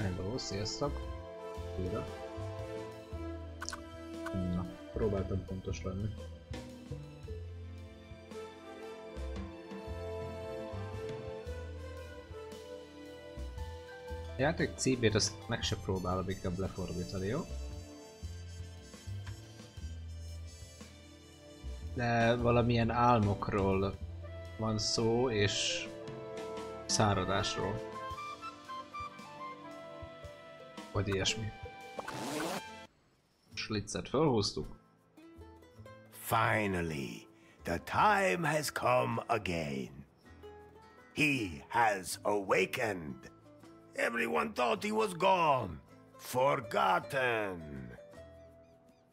Hello, sziasztok! Újra. Na, próbáltam pontos lenni. A játék címét azt meg se próbálom inkább lefordítani, jó? De valamilyen álmokról van szó, és száradásról. Vagy ilyesmi. Slitzet felhúztuk. Finally, the time has come again. He has awakened. Everyone thought he was gone, forgotten.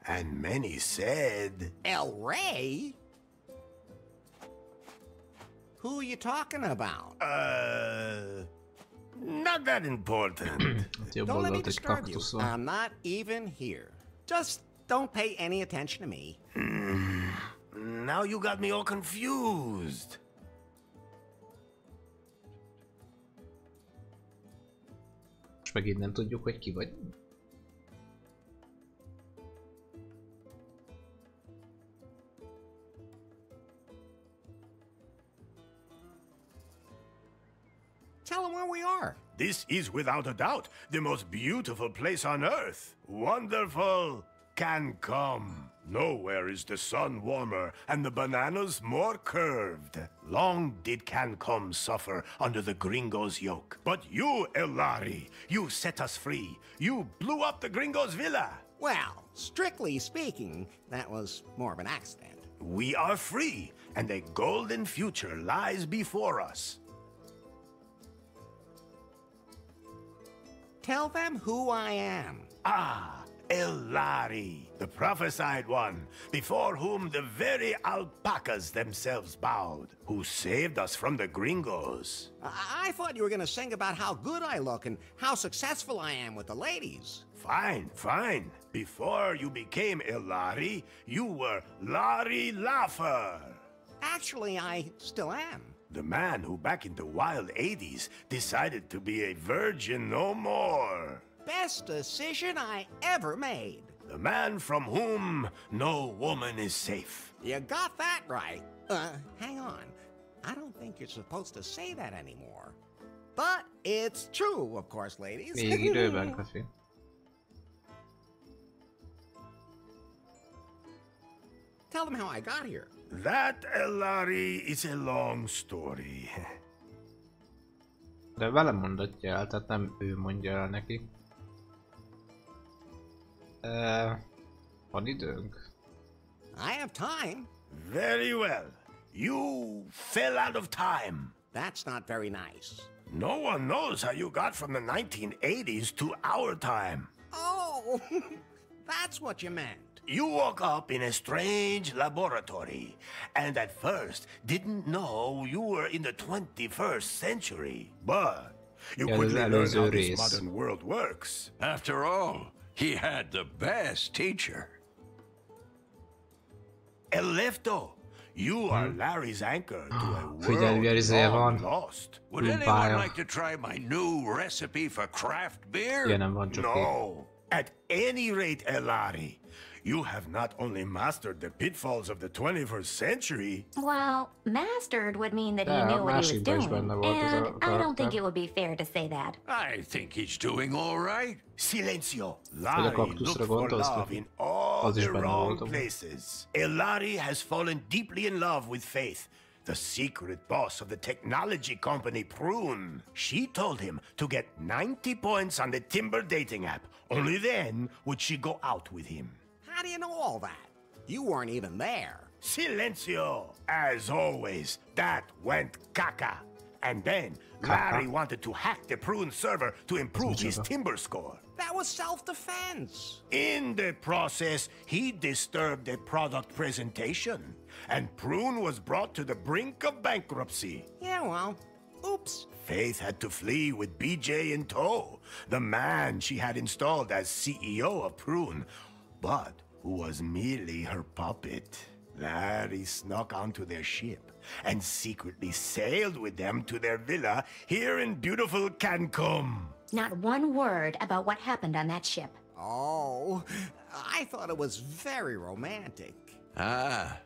And many said, El Rey? Who are you talking about? Not that important. Don't let me disturb you. I'm not even here. Just don't pay any attention to me. Now you got me all confused. És megint nem tudjuk, hogy ki vagy. Tell them where we are. This is without a doubt the most beautiful place on earth. Wonderful can come. Nowhere is the sun warmer and the bananas more curved. Long did Cancom suffer under the gringo's yoke. But you, Elari, you set us free. You blew up the gringo's villa. Well, strictly speaking, that was more of an accident. We are free, and a golden future lies before us. Tell them who I am. Ah, Elari, the prophesied one, before whom the very alpacas themselves bowed, who saved us from the gringos. I thought you were going to sing about how good I look and how successful I am with the ladies. Fine, fine. Before you became Elari, you were Larry Laugher. Actually, I still am. The man who back in the wild 80s decided to be a virgin no more. Best decision I ever made. The man from whom no woman is safe. You got that right. Hang on. I don't think you're supposed to say that anymore. But it's true, of course, ladies. Még időben, Kafi. Tell them how I got here. That, Elari, is a long story. De velem mondatja el, tehát nem ő mondja el neki. Van időnk? I have time. Very well. You fell out of time. That's not very nice. No one knows how you got from the 1980s to our time. Oh, that's what you meant. You woke up in a strange laboratory, and at first didn't know you were in the 21st century. But you quickly learned how this modern world works. After all, he had the best teacher. Elefto, you are Larry's anchor to a world long lost. Would anyone like to try my new recipe for craft beer? No. At any rate, Elari, you have not only mastered the pitfalls of the 21st century. Well, mastered would mean that he knew what he was doing, and I don't think it would be fair to say that. I think he's doing all right. Silencio. Larry looked for love in all the wrong places. Elari has fallen deeply in love with Faith, the secret boss of the technology company Prune. She told him to get 90 points on the Timber dating app. Only then would she go out with him. How do you know all that? You weren't even there. Silencio! As always, that went caca. And then, Larry wanted to hack the Prune server to improve his Timber score. That was self-defense. In the process, he disturbed the product presentation, and Prune was brought to the brink of bankruptcy. Yeah, well, oops. Faith had to flee with BJ in tow, the man she had installed as CEO of Prune, but who was merely her puppet. Larry snuck onto their ship and secretly sailed with them to their villa here in beautiful Cancun. Not one word about what happened on that ship. Oh, I thought it was very romantic. Ah,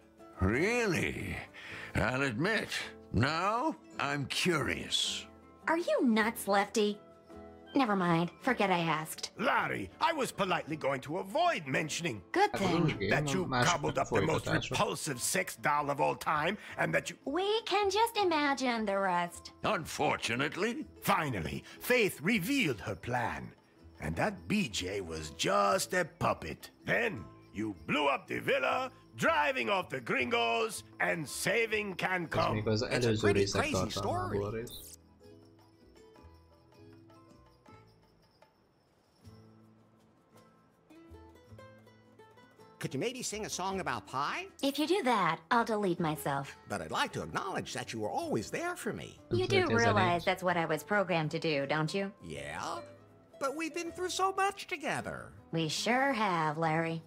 really? I'll admit, now I'm curious. Are you nuts, Lefty? Never mind. Forget I asked. Larry, I was politely going to avoid mentioning Good thing. that you cobbled up the most repulsive sex doll of all time, and that you... We can just imagine the rest. Unfortunately. Finally, Faith revealed her plan. And that BJ was just a puppet. Then, you blew up the villa, driving off the gringos, and saving V.N.K. It's a pretty crazy story. Could you maybe sing a song about pie? If you do that, I'll delete myself. But I'd like to acknowledge that you were always there for me. You do realize that's what I was programmed to do, don't you? Yeah, but we've been through so much together. We sure have, Larry.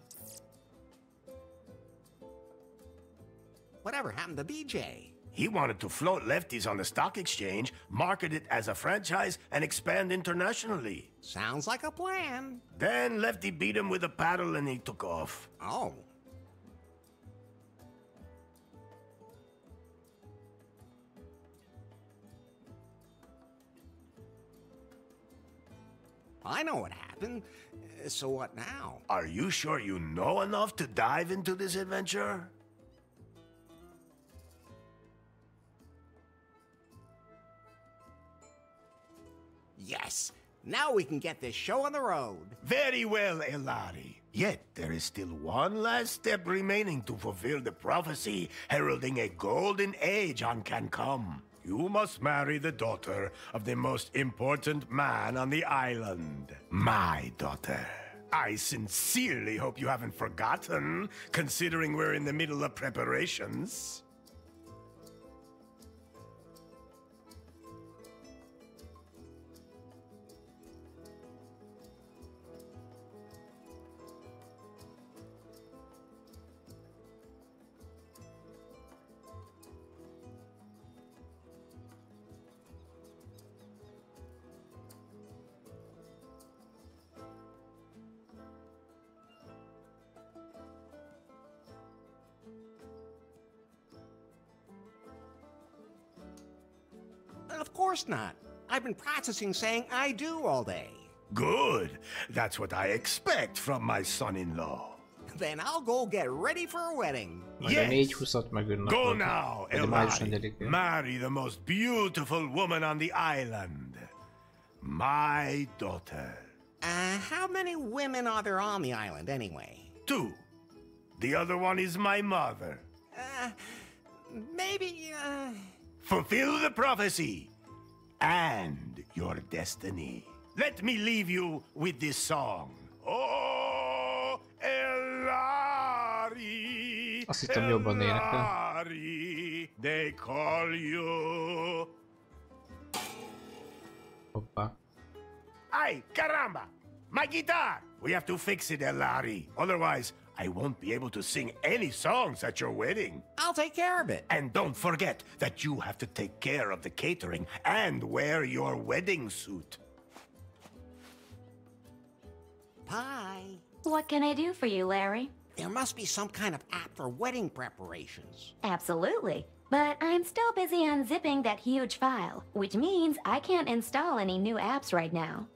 Whatever happened to BJ? He wanted to float Lefties on the stock exchange, market it as a franchise, and expand internationally. Sounds like a plan. Then Lefty beat him with a paddle and he took off. Oh. I know what happened. So what now? Are you sure you know enough to dive into this adventure? Yes. Now we can get this show on the road. Very well, Elari. Yet there is still one last step remaining to fulfill the prophecy heralding a golden age on V.N.K. You must marry the daughter of the most important man on the island. My daughter. I sincerely hope you haven't forgotten, considering we're in the middle of preparations. Of course not. I've been practicing saying I do all day. Good. That's what I expect from my son-in-law. Then I'll go get ready for a wedding. Yes. Go now, Elari. Marry the most beautiful woman on the island. My daughter. How many women are there on the island anyway? 2. The other one is my mother. Maybe, Fulfill the prophecy and your destiny. Let me leave you with this song. Oh, Elari, Elari, they call you. Hoppá. Ay, caramba! My guitar! We have to fix it, Elari. Otherwise, I won't be able to sing any songs at your wedding. I'll take care of it. And don't forget that you have to take care of the catering and wear your wedding suit. Pie. What can I do for you, Larry? There must be some kind of app for wedding preparations. Absolutely. But I'm still busy unzipping that huge file, which means I can't install any new apps right now.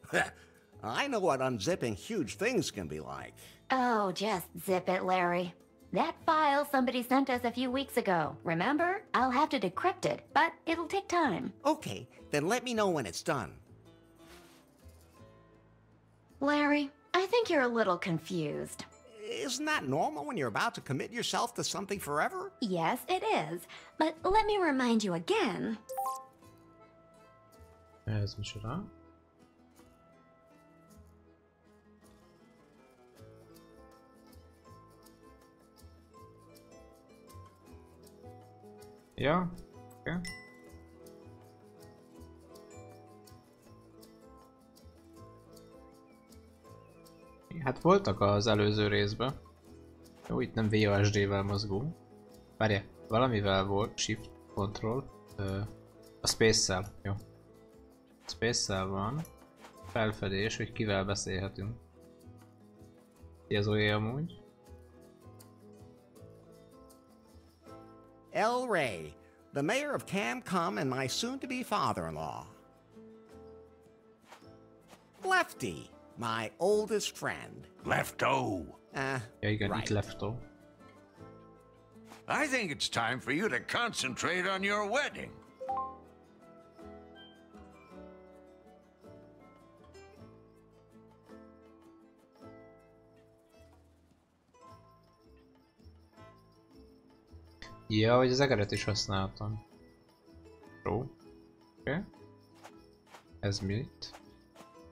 I know what unzipping huge things can be like. Oh, just zip it, Larry. That file somebody sent us a few weeks ago, remember? I'll have to decrypt it, but it'll take time. Okay, then let me know when it's done. Larry, I think you're a little confused. Isn't that normal when you're about to commit yourself to something forever? Yes, it is. But let me remind you again. Ez micsoda? Ja, oké. Hát voltak az előző részben. Jó, itt nem VASD-vel mozgunk. Várjál, valamivel volt, Shift, Control. A Space-szel, jó. Space-szel van. felfedés, hogy kivel beszélhetünk. Ki az olyan amúgy? El Rey, the mayor of V.N.K and my soon-to-be father-in-law. Lefty, my oldest friend. Lefto. Ja igen, Right. itt leftó. I think it's time for you to concentrate on your wedding. Ja, hogy az egeret is használtam. Jó. Oké. Okay. Ez mit?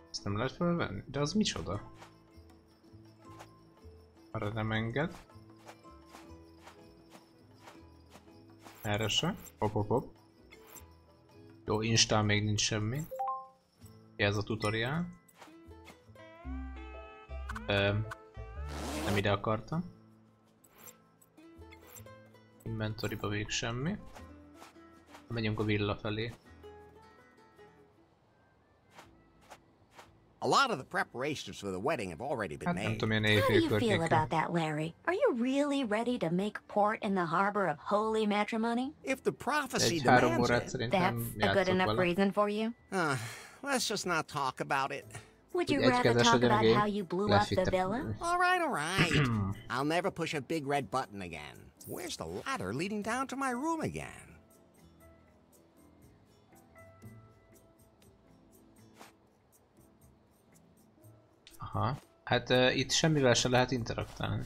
Ezt nem lehet felvenni? De az micsoda? Arra nem enged. Erre se. Hop hop hop. Jó, Instán még nincs semmi. Ez a tutorial. Nem ide akartam. Inventoryba még semmi. Megyünk a villa felé. A lot of the preparations for the wedding have already been Hát nem made. tudom, ilyen How do éjfél you feel környéken. about that, Larry? Are you really ready to make port in the harbor of holy matrimony? If the prophecy Egy 3 demands órát it. szerintem That's a good játszok enough vele. reason for you? Let's just not talk about it. Would you Egy rather kezes talk legyen a about game. how you blew up the Lefittem. villa? All right. I'll never push a big red button again. Where's the ladder leading down to my room again? Aha. Hát itt semmivel se lehet interaktálni.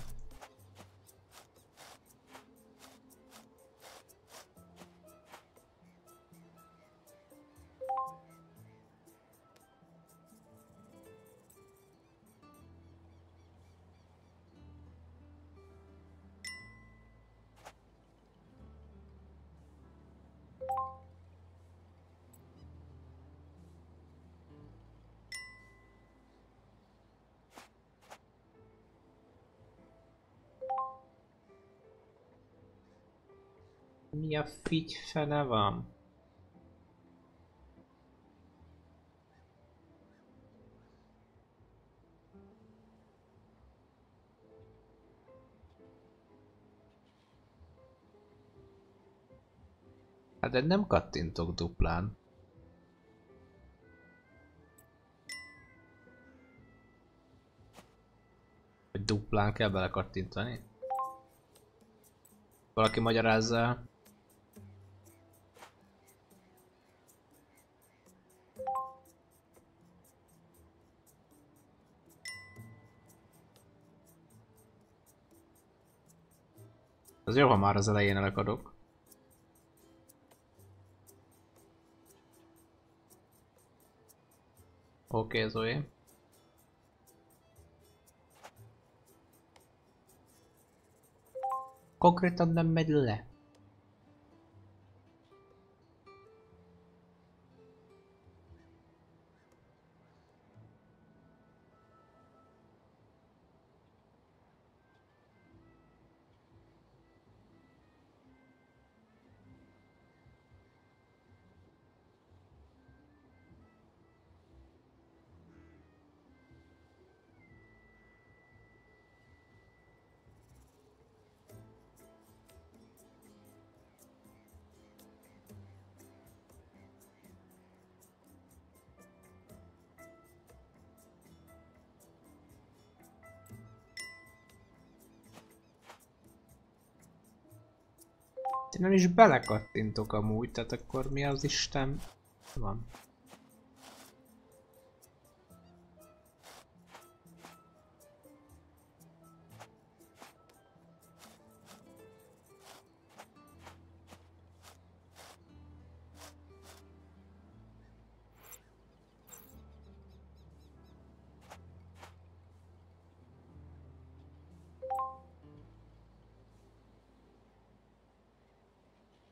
Mi a figy fene van? Hát de nem kattintok duplán. Hogy duplán kell bele kattintani? Valaki magyarázza el? Az jó, ha már az elején elakadok. Oké, Zoe. Konkrétan nem megy le. Én nem is belekattintok amúgy, tehát akkor mi az Isten van?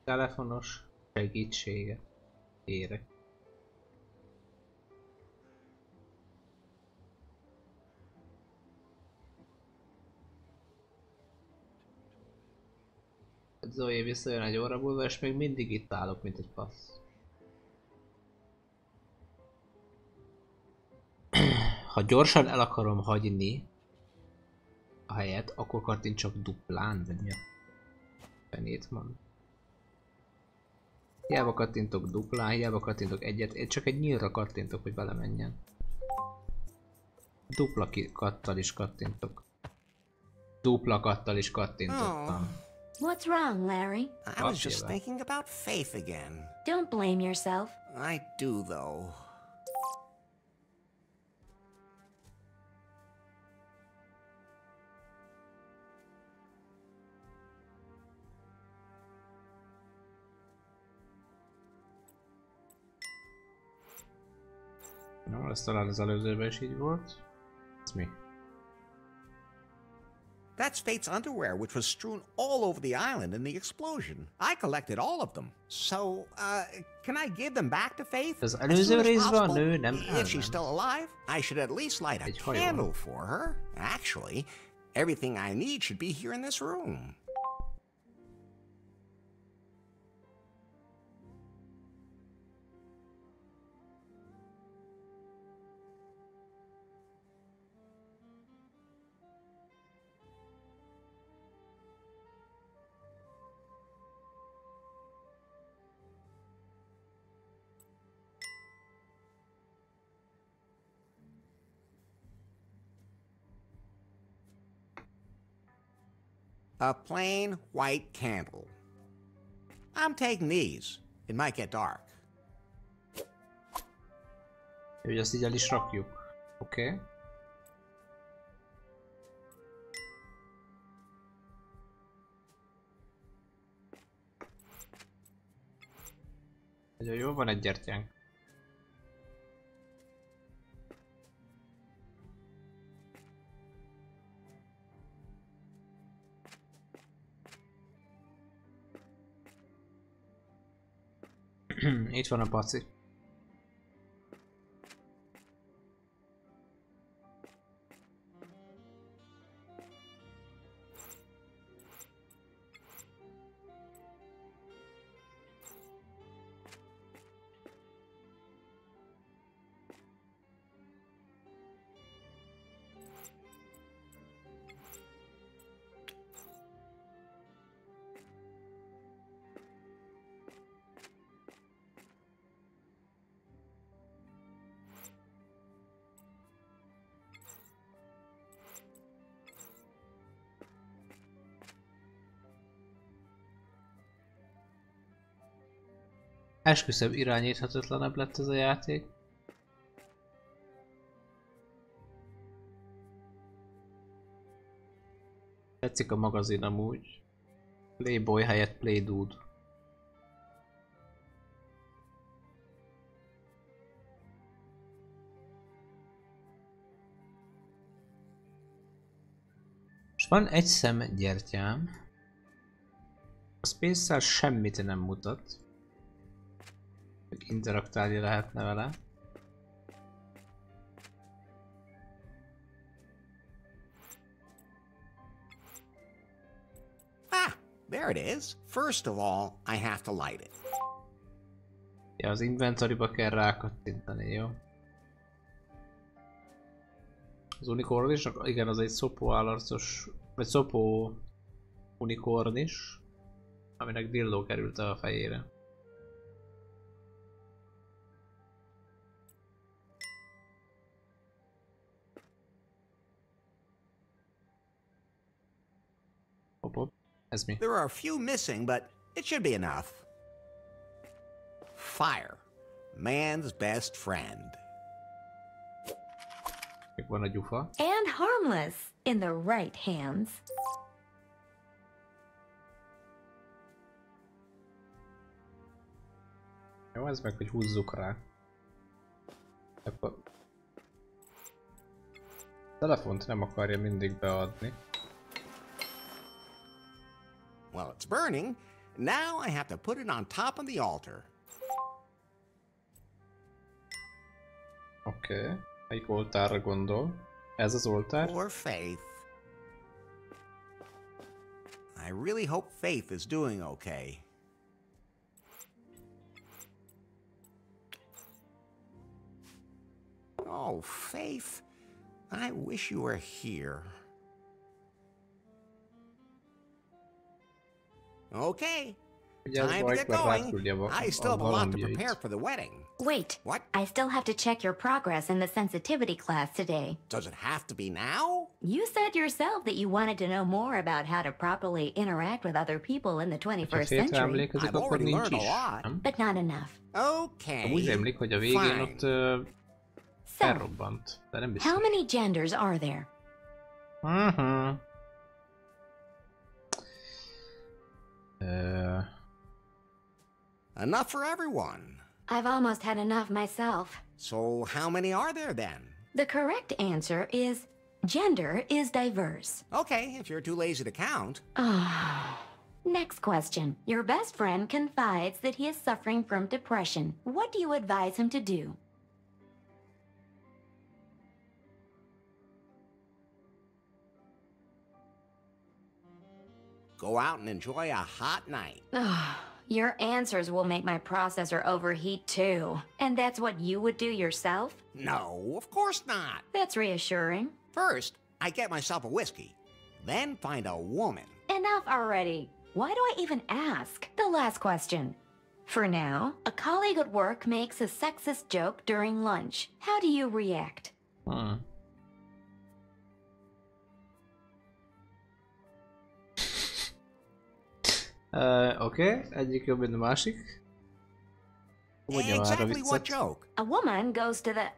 Telefonos segítséget kérek. Zoe visszajön egy óra múlva, és még mindig itt állok, mint egy passz. Ha gyorsan el akarom hagyni a helyet, akkor kattintsak duplán, vagy mi a fenét mond. Hiába kattintok duplán, hiába kattintok egyet, én csak egy nyílra kattintok, hogy belemenjen. Dupla kattal is kattintok. Dupla kattal is kattintottam. What's wrong, Larry? I was just thinking about Faith again. Don't blame yourself. I do, though. No, ez talán az előzőben is így volt. Ez mi? That's Fate's underwear, which was strewn all over the island in the explosion. I collected all of them. So, can I give them back to Faith? Az előző részben a nő nem If elment. she's still alive, I should at least light a Egy hajón. candle for her. Actually, everything I need should be here in this room. A plain white candle. I'm taking these. It might get dark. Hogy azt így el is rakjuk. Oké. Okay. Nagyon jó, van egy gyertyánk. Itt van a paci. Esküszöm, irányíthatatlanabb lett ez a játék. Tetszik a magazin amúgy. Playboy helyett Playdude. És van egy szem gyertyám. A Space-szel semmit nem mutat. Interaktálni lehetne vele. Ah, there it is. First of all, I have to light it. Ja, az inventoryba kell rákattintani, jó? Az unikornis, igen, az egy szopó állarcos, vagy szopó unikornis, aminek dilló került a fejére. Hop, ez mi? There are a few missing, but it should be enough. Fire. Man's best friend. Még van a gyufa. And harmless in the right hands. Jó, ez meg, hogy húzzuk rá. Akkor... A telefont nem akarja mindig beadni. Well, it's burning. Now I have to put it on top of the altar. Oké. Melyik oltárra gondol? Ez az oltár? For Faith. I really hope Faith is doing okay. Oh, Faith. I wish you were here. Okay. Time to get going. I still have a lot to prepare for the wedding. Wait. What? I still have to check your progress in the sensitivity class today. Does it have to be now? You said yourself that you wanted to know more about how to properly interact with other people in the 21st century. I've already learned a lot. But not enough. Okay. Úgy emlik, hogy a végén ott felrobbant, de nem biztos. How many genders are there? Enough for everyone. I've almost had enough myself. So how many are there then? The correct answer is gender is diverse. Okay, if you're too lazy to count. Next question. Your best friend confides that he is suffering from depression. What do you advise him to do? Go out and enjoy a hot night. Your answers will make my processor overheat too. And that's what you would do yourself? No, of course not. That's reassuring. First, I get myself a whiskey. Then find a woman. Enough already. Why do I even ask? The last question. For now, a colleague at work makes a sexist joke during lunch. How do you react? Oké, egyik jobb, mint a másik. Exactly what joke? A woman goes to the...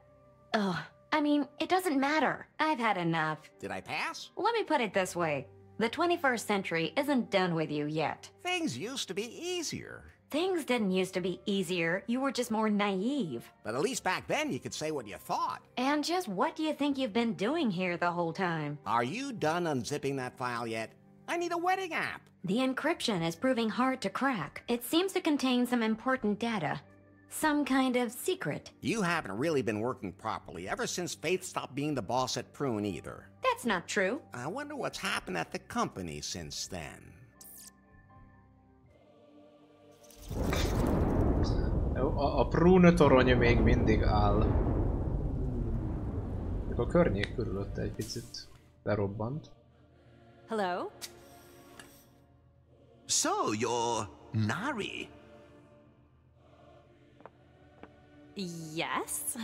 I mean, it doesn't matter. I've had enough. Did I pass? Let me put it this way. The 21st century isn't done with you yet. Things used to be easier. Things didn't used to be easier. You were just more naive. But at least back then you could say what you thought. And just what do you think you've been doing here the whole time? Are you done unzipping that file yet? I need a wedding app. The encryption is proving hard to crack. It seems to contain some important data. Some kind of secret. You haven't really been working properly ever since Faith stopped being the boss at Prune either. That's not true. I wonder what's happened at the company since then. A Prune torony még mindig áll. A környék körülötte egy picit lerobbant. Hello? So, you're Nari? Yes?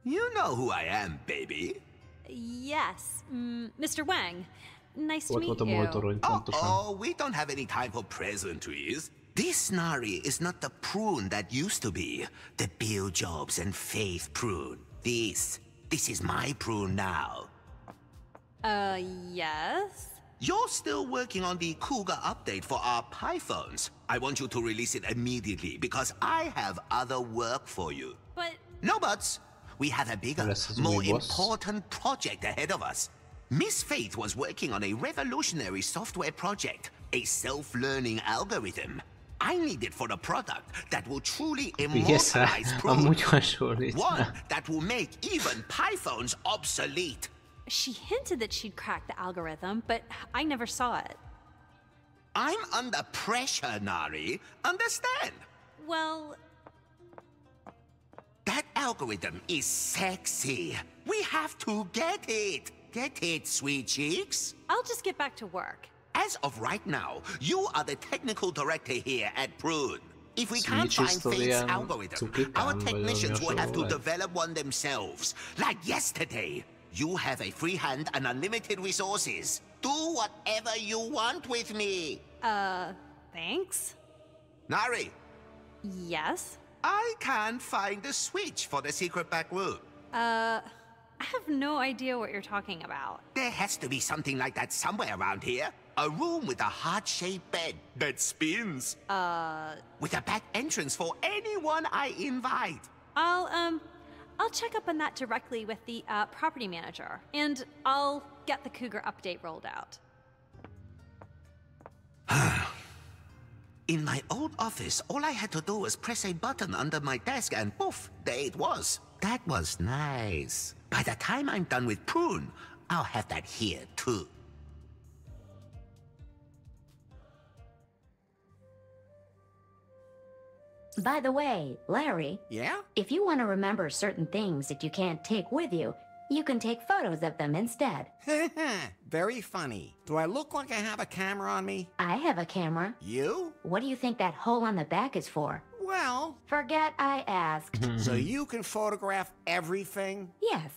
You know who I am, baby. Yes. Mr. Wang. Nice to Ott meet volt a you. moltorony pontosan. Oh, we don't have any time for pleasantries. This Nari is not the Prune that used to be. The Bill Jobs and Faith Prune. This is my Prune now. Yes? You're still working on the Cougar update for our Pythons. I want you to release it immediately because I have other work for you. But... No buts. We have a bigger, more important project ahead of us. Miss Faith was working on a revolutionary software project, a self-learning algorithm. I need it for a product that will truly immortalize Prune. One that will make even Pythons obsolete. She hinted that she'd crack the algorithm, but I never saw it. I'm under pressure, Nari. Understand? Well... That algorithm is sexy. We have to get it. Get it, sweet cheeks? I'll just get back to work. As of right now, you are the technical director here at Prune. If we can't find Faith's algorithm, our technicians will have to develop one themselves. Like yesterday. You have a free hand and unlimited resources. Do whatever you want with me. Thanks? Nari. Yes? I can't find the switch for the secret back room. I have no idea what you're talking about. There has to be something like that somewhere around here. A room with a heart-shaped bed that spins. With a back entrance for anyone I invite. I'll check up on that directly with the property manager, and I'll get the Cougar update rolled out. In my old office, all I had to do was press a button under my desk and poof, there it was. That was nice. By the time I'm done with Prune, I'll have that here too. By the way, Larry. Yeah? If you want to remember certain things that you can't take with you, You can take photos of them instead. Very funny. Do I look like I have a camera on me? I have a camera. You? What do you think that hole on the back is for? Well... Forget I asked. So you can photograph everything? Yes.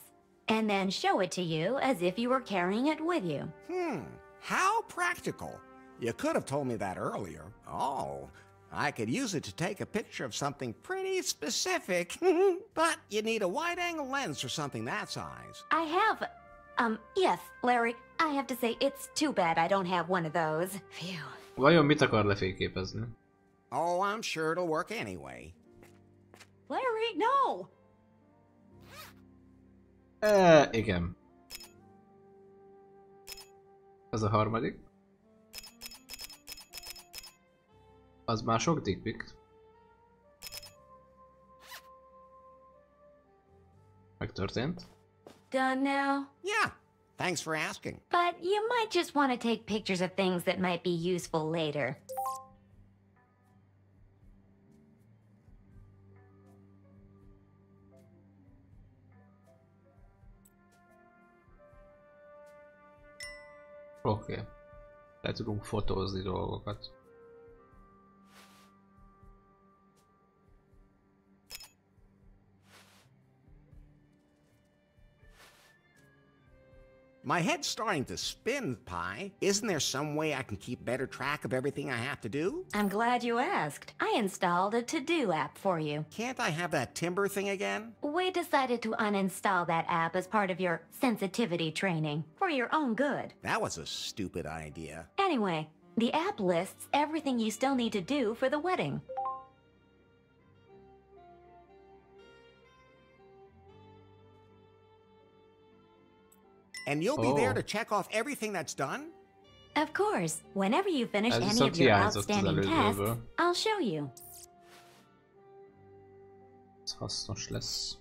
And then show it to you as if you were carrying it with you. How practical. You could have told me that earlier. Oh, I could use it to take a picture of something pretty specific. But you need a wide-angle lens for something that size. I have... yes, Larry. I have to say, it's too bad I don't have one of those. Phew. Vajon mit akar lefényképezni? Oh, I'm sure it'll work anyway. Larry, no! Igen. Ez a harmadik. Az már sok dickpic. Megtörtént. Done now? Yeah, thanks for asking. But you might just want to take pictures of things that might be useful later. Oké. Le tudunk fotózni dolgokat. My head's starting to spin, Pi. Isn't there some way I can keep better track of everything I have to do? I'm glad you asked. I installed a to-do app for you. Can't I have that timber thing again? We decided to uninstall that app as part of your sensitivity training, for your own good. That was a stupid idea. Anyway, the app lists everything you still need to do for the wedding. And you'll be there to check off everything that's done? Of course. Whenever you finish Ez any viszont of your hiányzott az outstanding tasks, előzőből. I'll show you. Ez hasznos lesz.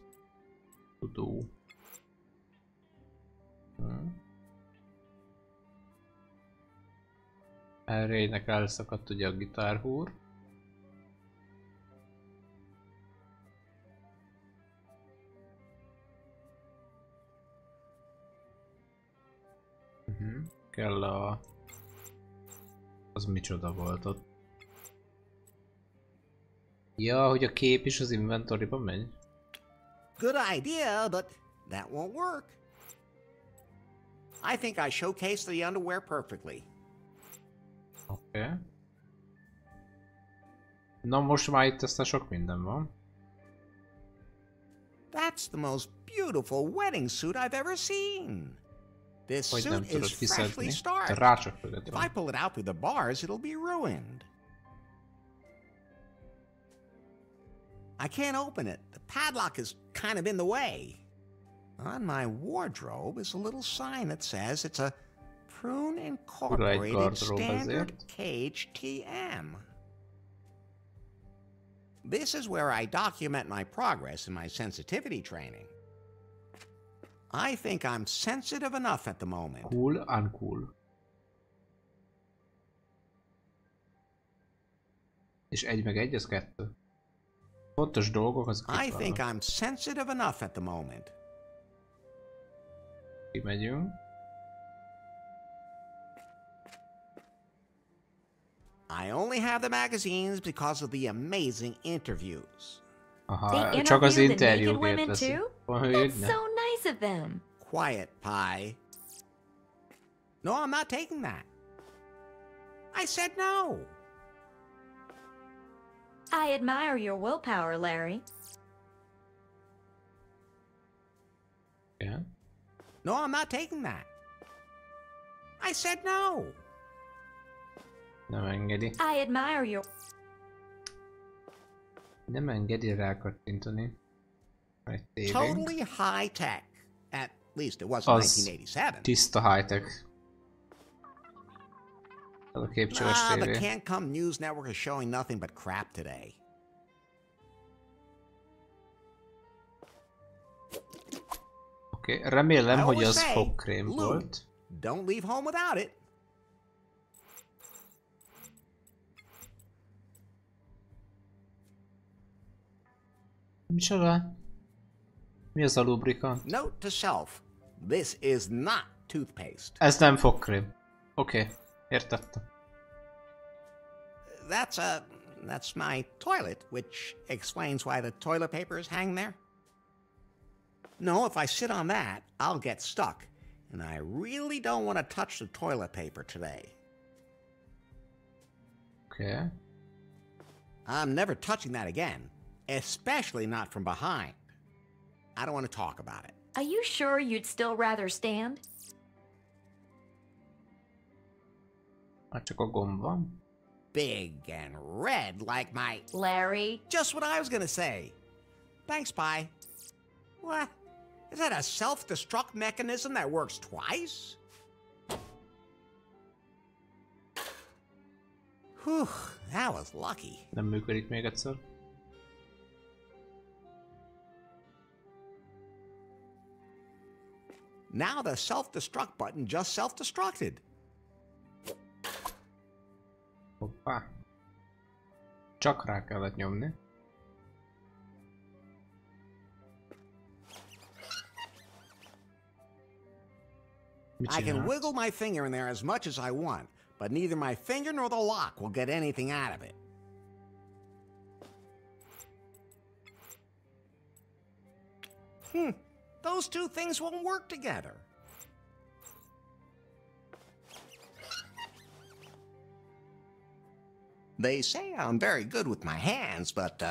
Tudó. Errének elszakadt ugye a gitárhúr. Kell a... Az micsoda volt ott? Ja, hogy a kép is az inventoryba megy? Good idea, but that won't work. I think I showcased the underwear perfectly. Oké. Na most már itt aztán sok minden van. That's the most beautiful wedding suit I've ever seen. This Hogy nem suit tudod is freshly kiszedni. starched. Rácsak mögött If I van. pull it out through the bars, it'll be ruined. I can't open it. The padlock is kind of in the way. On my wardrobe is a little sign that says it's a Prune Incorporated Standard Cage TM. This is where I document my progress in my sensitivity training. I think I'm sensitive enough at the moment. Cool, uncool. És 1 meg 1, az 2. Fontos dolgok, azok I think I'm sensitive enough at the moment. Kimegyünk. I only have the magazines because of the amazing interviews. Aha, csak az interjúkért That's so nice of them. Quiet, Pi. No, I'm not taking that. I said no. I admire your willpower, Larry. Yeah. No, I'm not taking that. I said no. Nem engedi. I admire your... Nem engedi rákattintani. Totally high tech. At least it was in 1987. Tiszta high-tech. Ez a képcsöves The tévé. Can't Come News Network is showing nothing but crap today. Oké, remélem, hogy az fogkrém volt. Don't leave home without it. Micsoda? Mi az a lubrikant? Note to self. This is not toothpaste. Ez nem fogkrém. Oké, értettem. That's my toilet, which explains why the toilet papers hang there. No, if I sit on that, I'll get stuck, and I really don't want to touch the toilet paper today. Okay. I'm never touching that again, especially not from behind. I don't want to talk about it. Are you sure you'd still rather stand? Csak a gomb van. Big and red like my... Larry? Just what I was gonna say. Thanks, Pi. What? Is that a self-destruct mechanism that works twice? Whew, that was lucky. Nem működik még egyszer. Now the self-destruct button just self-destructed. Hoppá. Csak rá kellett nyomni. I can wiggle my finger in there as much as I want, but neither my finger nor the lock will get anything out of it. Those two things won't work together. They say I'm very good with my hands, but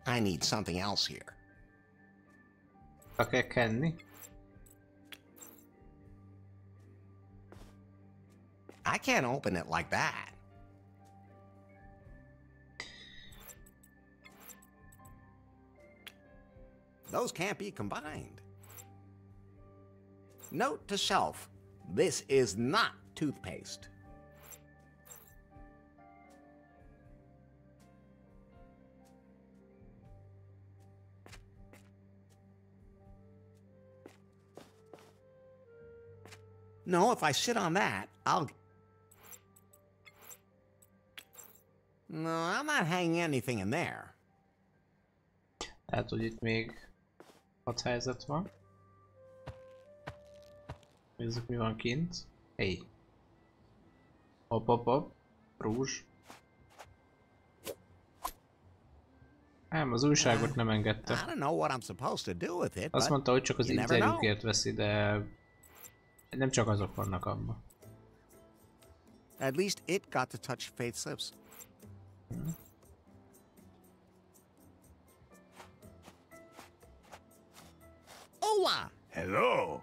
I need something else here. Kell kenni. I can't open it like that. Those can't be combined. Note to self, this is not toothpaste. No, if I sit on that, I'll... No, I'm not hanging anything in there. Tehát, hogy itt még 6 helyzet van. Nézzük, mi van kint. Hey. Hopp, hopp, hopp. Rúzs. Nem, az újságot nem engedte. Azt mondta, hogy csak az interjúkért veszi, de nem csak azok vannak abban. At least it got to touch Faith's lips. Hola! Hello!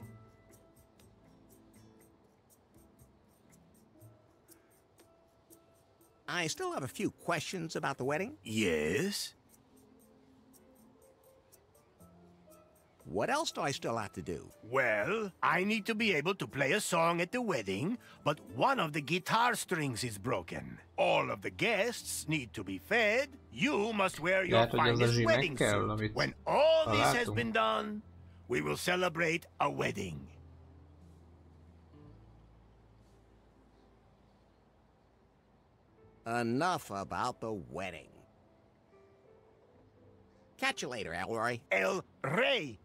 I still have a few questions about the wedding. Yes? What else do I still have to do? Well, I need to be able to play a song at the wedding, but one of the guitar strings is broken. All of the guests need to be fed. You must wear your finest wedding suit. When all this has been done, we will celebrate a wedding. Enough about the wedding. Catch you later, Elroy. El Rey!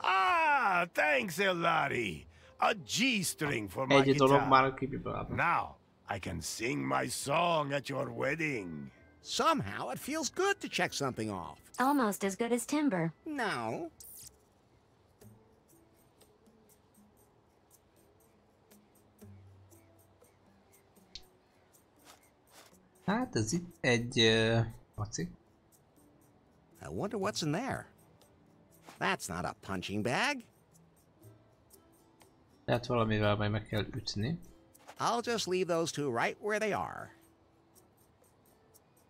Ah, thanks, Elari. A G string for my guitar. Now, I can sing my song at your wedding. Somehow it feels good to check something off. Almost as good as timber. No. Hát ez itt egy maci. I wonder what's in there. That's not a punching bag. Tehát valamivel majd meg kell ütni. I'll just leave those two right where they are.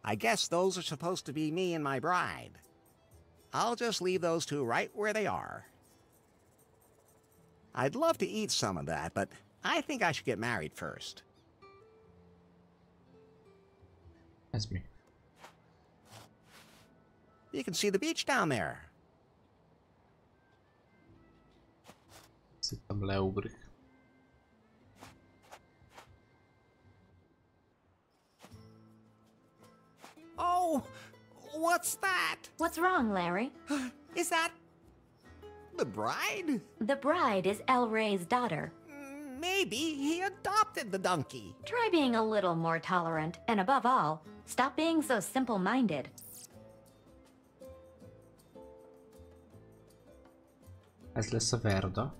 I guess those are supposed to be me and my bride. I'll just leave those two right where they are. I'd love to eat some of that, but I think I should get married first. Ez mi? You can see the beach down there. Szerintem leugrik. Oh, what's that? What's wrong, Larry? Is that the bride? The bride is El Rey's daughter. Maybe he adopted the donkey. Try being a little more tolerant, and above all, stop being so simple-minded. Ez lesz a Verda.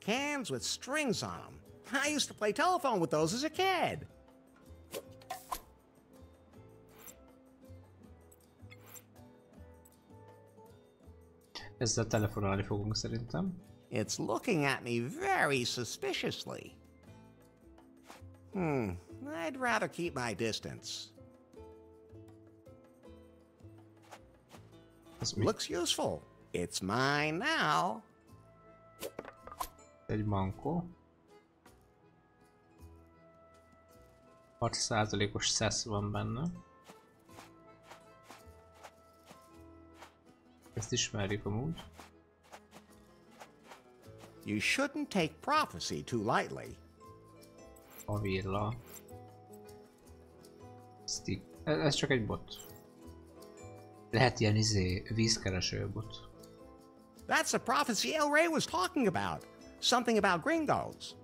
Cans with strings on them. I used to play telephone with those as a kid. Ezzel telefonálni fogunk szerintem. It's looking at me very suspiciously. I'd rather keep my distance. Looks useful. It's mine now. Egy mankó. 6%-os szesz van benne. Ezt ismerjük amúgy. You shouldn't take prophecy too lightly. A villa. Stick. Ez csak egy bot. Lehet ilyen vízkereső bot. That's the prophecy El Rey was talking about. Something about gringos.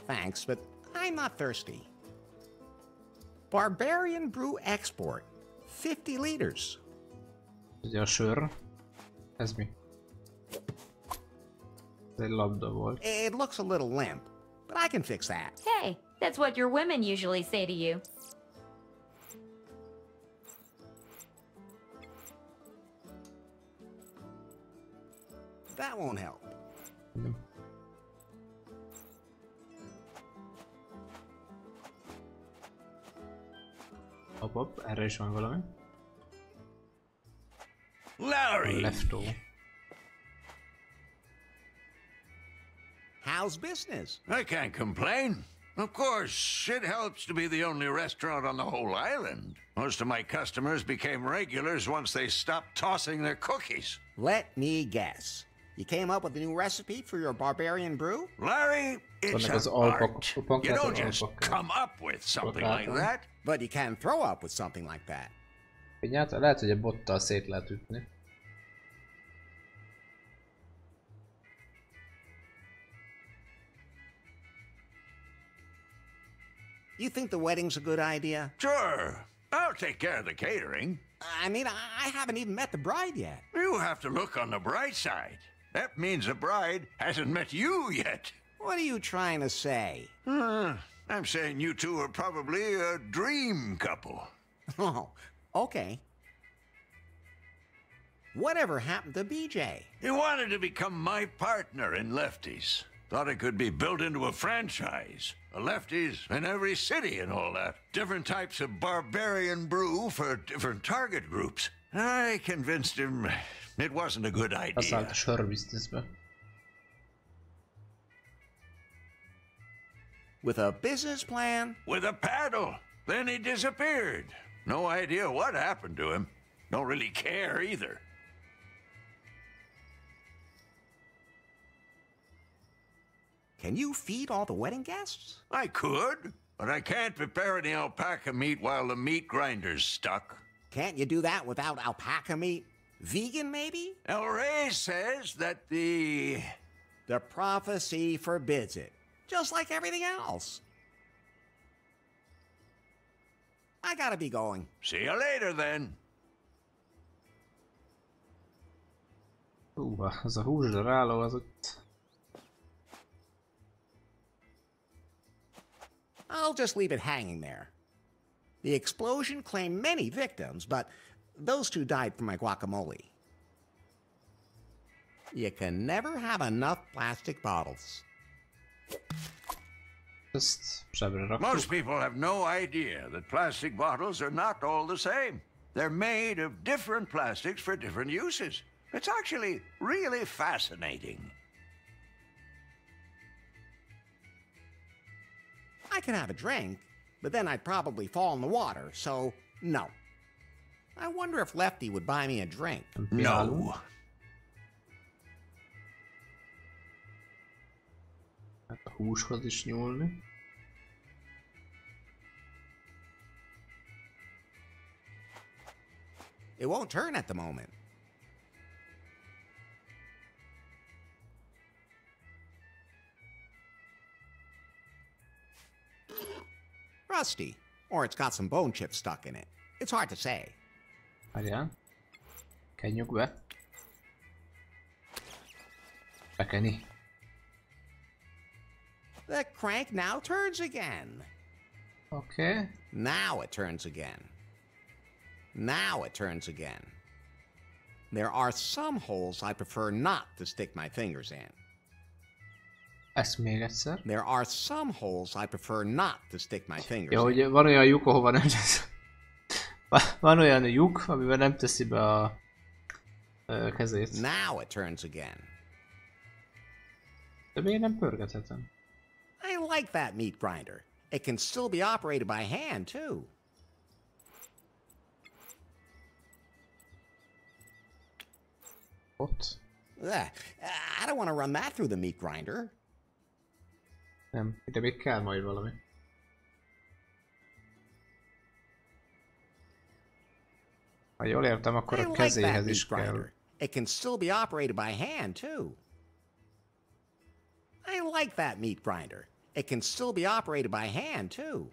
Thanks, but I'm not thirsty. Barbarian brew export. 50 liters. Ugye a sör. Ez mi? Ez egy labda volt. It looks a little limp, but I can fix that. Hey, that's what your women usually say to you. That won't help. Hopp, erre is van valami. Larry! Leftó. How's business? I can't complain. Of course, it helps to be the only restaurant on the whole island. Most of my customers became regulars once they stopped tossing their cookies. Let me guess. You came up with a new recipe for your barbarian brew? Larry, it's an art. You don't just come up with something like that. But you can throw up with something like that. Pinyát, lehet, hogy egy bottal szét lehet ütni. You think the wedding's a good idea? Sure. I'll take care of the catering. I mean, I haven't even met the bride yet. You have to look on the bright side. That means the bride hasn't met you yet. What are you trying to say? I'm saying you two are probably a dream couple. Oh, okay. Whatever happened to BJ? He wanted to become my partner in Lefties. Thought it could be built into a franchise. Lefties in every city and all that. Different types of barbarian brew for different target groups. I convinced him it wasn't a good idea. Beszállt a sörbizniszbe. With a business plan? With a paddle. Then he disappeared. No idea what happened to him. Don't really care either. Can you feed all the wedding guests? I could, but I can't prepare any alpaca meat while the meat grinder's stuck. Can't you do that without alpaca meat? Vegan, maybe? El Rey says that the prophecy forbids it, just like everything else. I gotta be going. See you later, then. Az a húsdaráló az ott... I'll just leave it hanging there. The explosion claimed many victims, but those two died from my guacamole. You can never have enough plastic bottles. Ezt zsebre rakjuk. Most people have no idea that plastic bottles are not all the same. They're made of different plastics for different uses. It's actually really fascinating. I can have a drink, but then I'd probably fall in the water, so no. I wonder if Lefty would buy me a drink. No. Hát a húshoz is nyúlni. It won't turn at the moment. Rusty. Or it's got some bone chips stuck in it. It's hard to say. Várjál. Kenjük be. Bekeni. The crank now turns again. Okay. Now it turns again. Now it turns again. There are some holes I prefer not to stick my fingers in. Ezt még egyszer. There are some holes I prefer not to stick my fingers Jó, in. hogy van olyan lyuk, ahova nem tesz. Van olyan lyuk, amiben nem teszi be a kezét. Now it turns again. De miért nem pörgethetem? I like that meat grinder. It can still be operated by hand, too. Ott? I don't want to run that through the meat grinder. Nem, ide még kell majd valami. Ha jól értem, akkor a kezéhez is kell. It can still be operated by hand, too. I like that meat grinder. It can still be operated by hand, too.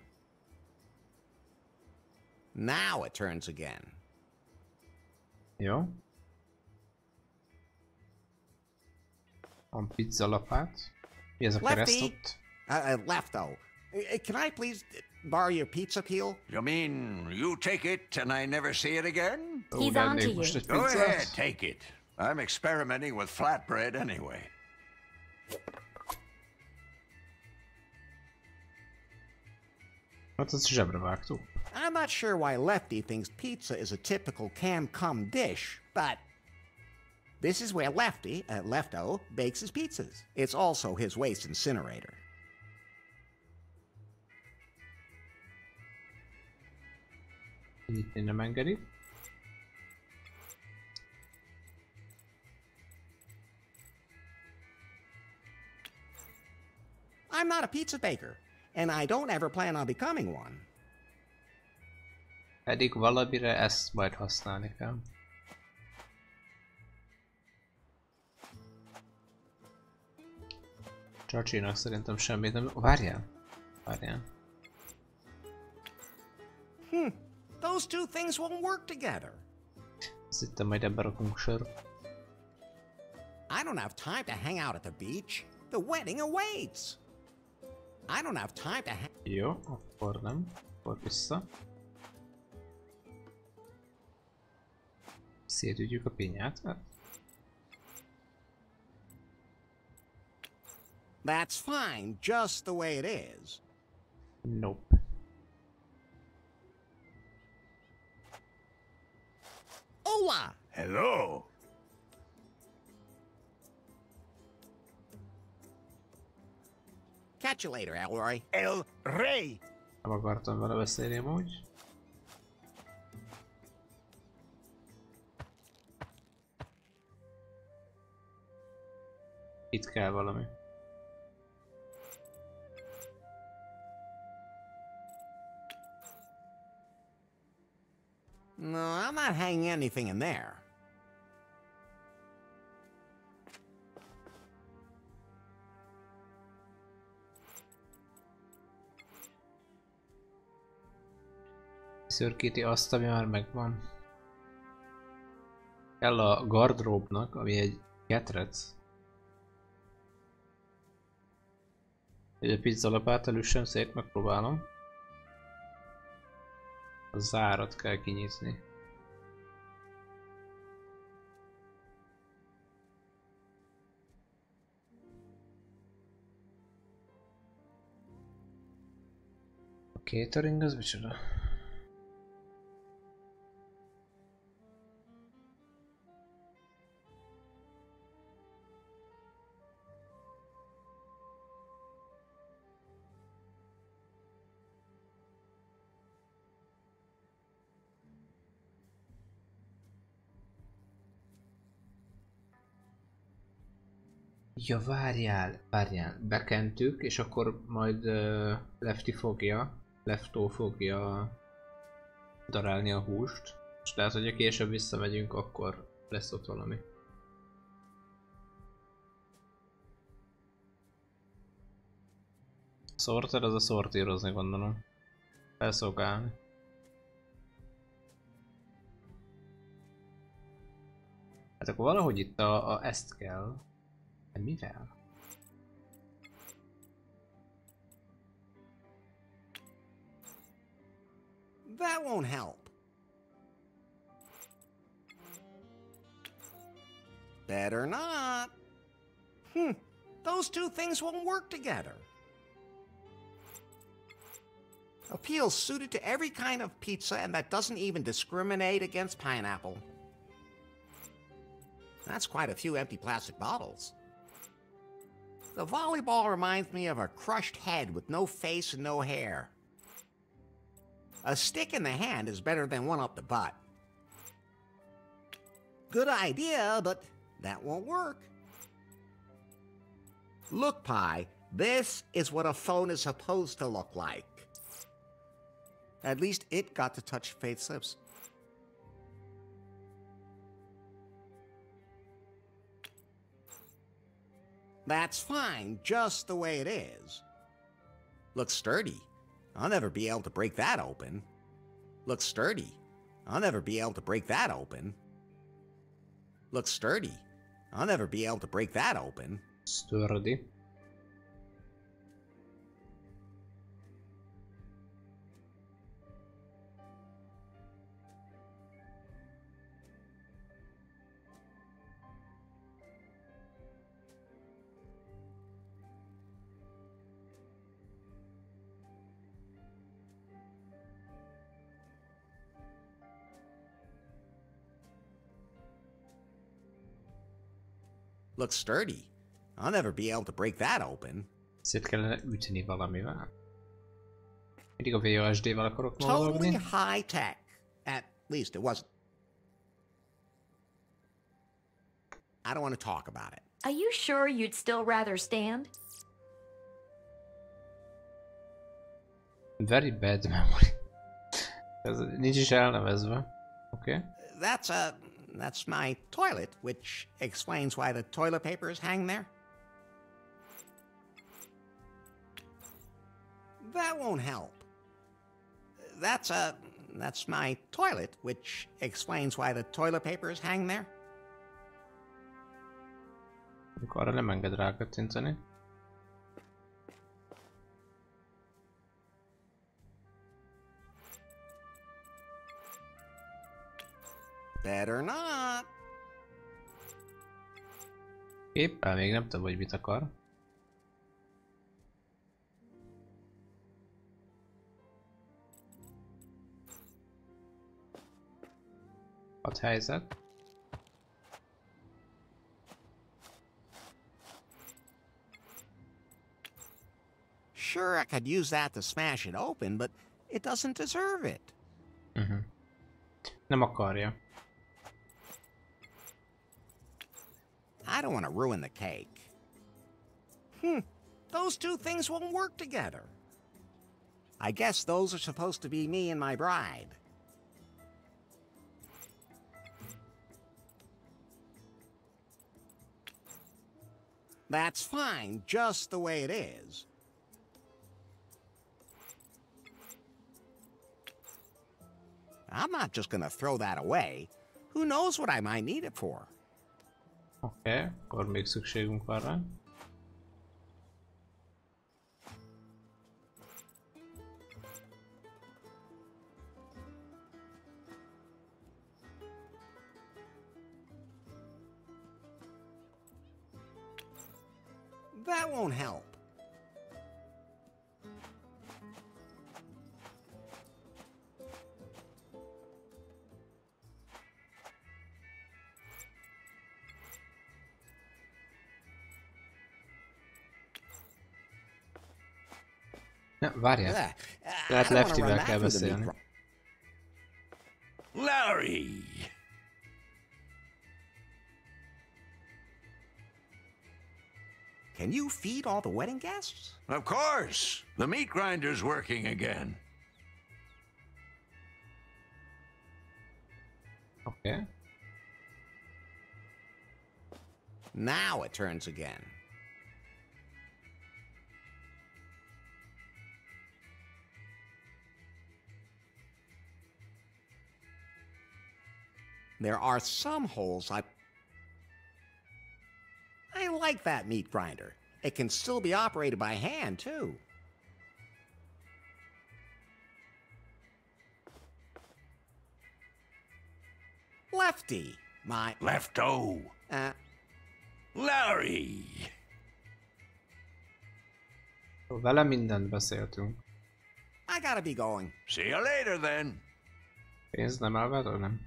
Now it turns again. Jó. Van pizza lapát. Mi ez a kereszt ott? Lefto. Can I please borrow your pizza peel? You mean you take it and I never see it again? He's on to you. Go ahead, take it. I'm experimenting with flatbread anyway. Hát ezt zsebre vágtuk. I'm not sure why Lefty thinks pizza is a typical can-come dish, but this is where Lefty, Lefto, bakes his pizzas. It's also his waste incinerator. Itt nem engedi. I'm not a pizza baker, and I don't ever plan on becoming one. Pedig valamire ezt majd használni kell. Csacsinak szerintem semmit nem... Várjál! Várjál. Those two things won't work together. Azt hittem majd ebbe rakunk sör. I don't have time to hang out at the beach. The wedding awaits. I don't have time to hang... Jó, akkor nem. Akkor vissza. Szétütjük a pinyát. That's fine, just the way it is. Nope. Hola! Hello! Catch you later, Elroy. El Rey! Nem akartam vele beszélni amúgy. Itt kell valami. No, I'm not hanging anything in there. Szörkíti azt, ami már megvan. Kell a gardróbnak, ami egy ketrec. Egy a pizzalapát elősen szét megpróbálom. A zárat kell kinyitni. A catering az micsoda? Ja, várjál, bekentük, és akkor majd Lefto fogja darálni a húst, És lehet, hogy ha később visszamegyünk, akkor lesz ott valami. Sorter, az a szortírozni gondolom. Felszolgálni. Hát akkor valahogy itt ezt kell. De mivel? That won't help. Better not. Those two things won't work together. A peel suited to every kind of pizza and that doesn't even discriminate against pineapple. That's quite a few empty plastic bottles. The volleyball reminds me of a crushed head with no face and no hair. A stick in the hand is better than one up the butt. Good idea, but that won't work. Look, Pi, this is what a phone is supposed to look like. At least it got to touch Faith's lips. That's fine, just the way it is. Looks sturdy. I'll never be able to break that open. Looks sturdy. I'll never be able to break that open. Looks sturdy. I'll never be able to break that open. Sturdy. Looks sturdy. I'll never be able to break that open. Szét kellene ütni valamivel. Mindig a VOSD-vel akarok Totally mozogni. high tech. At least it wasn't. I don't want to talk about it. Are you sure you'd still rather stand? Very bad memory. Ez nincs is elnevezve. Okay. That's my toilet, which explains why the toilet paper is hanging there. That won't help. That's my toilet, which explains why the toilet paper is hanging there. Akkor arra nem enged rákattintani. Better not. Éppen még nem tudom, hogy mit akar. Hat helyzet. Sure, I could use that to smash it open, but it doesn't deserve it. Nem akarja. I don't want to ruin the cake. Those two things won't work together. I guess those are supposed to be me and my bride. That's fine, just the way it is. I'm not just gonna throw that away. Who knows what I might need it for? Oké, akkor még szükségünk van rá. That won't help. Ja, várjál. Lehet Lefty-vel kell beszélni. Larry! Can you feed all the wedding guests? Of course! The meat grinder's working again. Okay. Now it turns again. There are some holes I like that meat grinder. It can still be operated by hand, too. Lefty, my... Lefto. Larry. Vele mindent beszéltünk. I gotta be going. See you later then. Pénz nem elved, nem?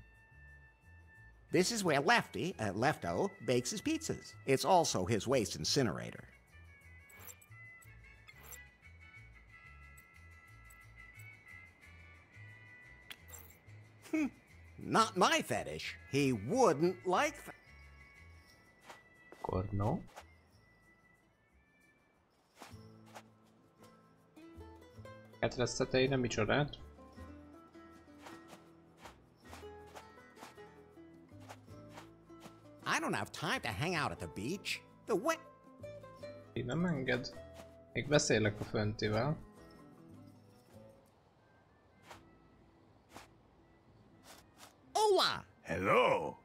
This is where Lefty, Lefto, bakes his pizzas. It's also his waste incinerator. Not my fetish. He wouldn't like that. Akkor no. Ketreztetei nem micsodát. I don't have time to hang out at the beach. The way... Így nem enged. Még beszélek a föntivel. Hola! Hello.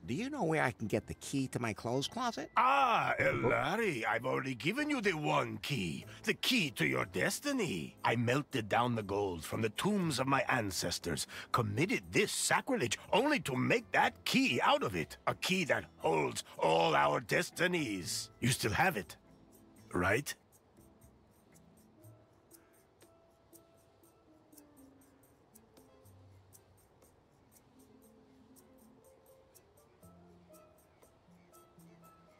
Do you know where I can get the key to my clothes closet? Ah, Larry, I've already given you the one key. The key to your destiny. I melted down the gold from the tombs of my ancestors, committed this sacrilege only to make that key out of it. A key that holds all our destinies. You still have it, right?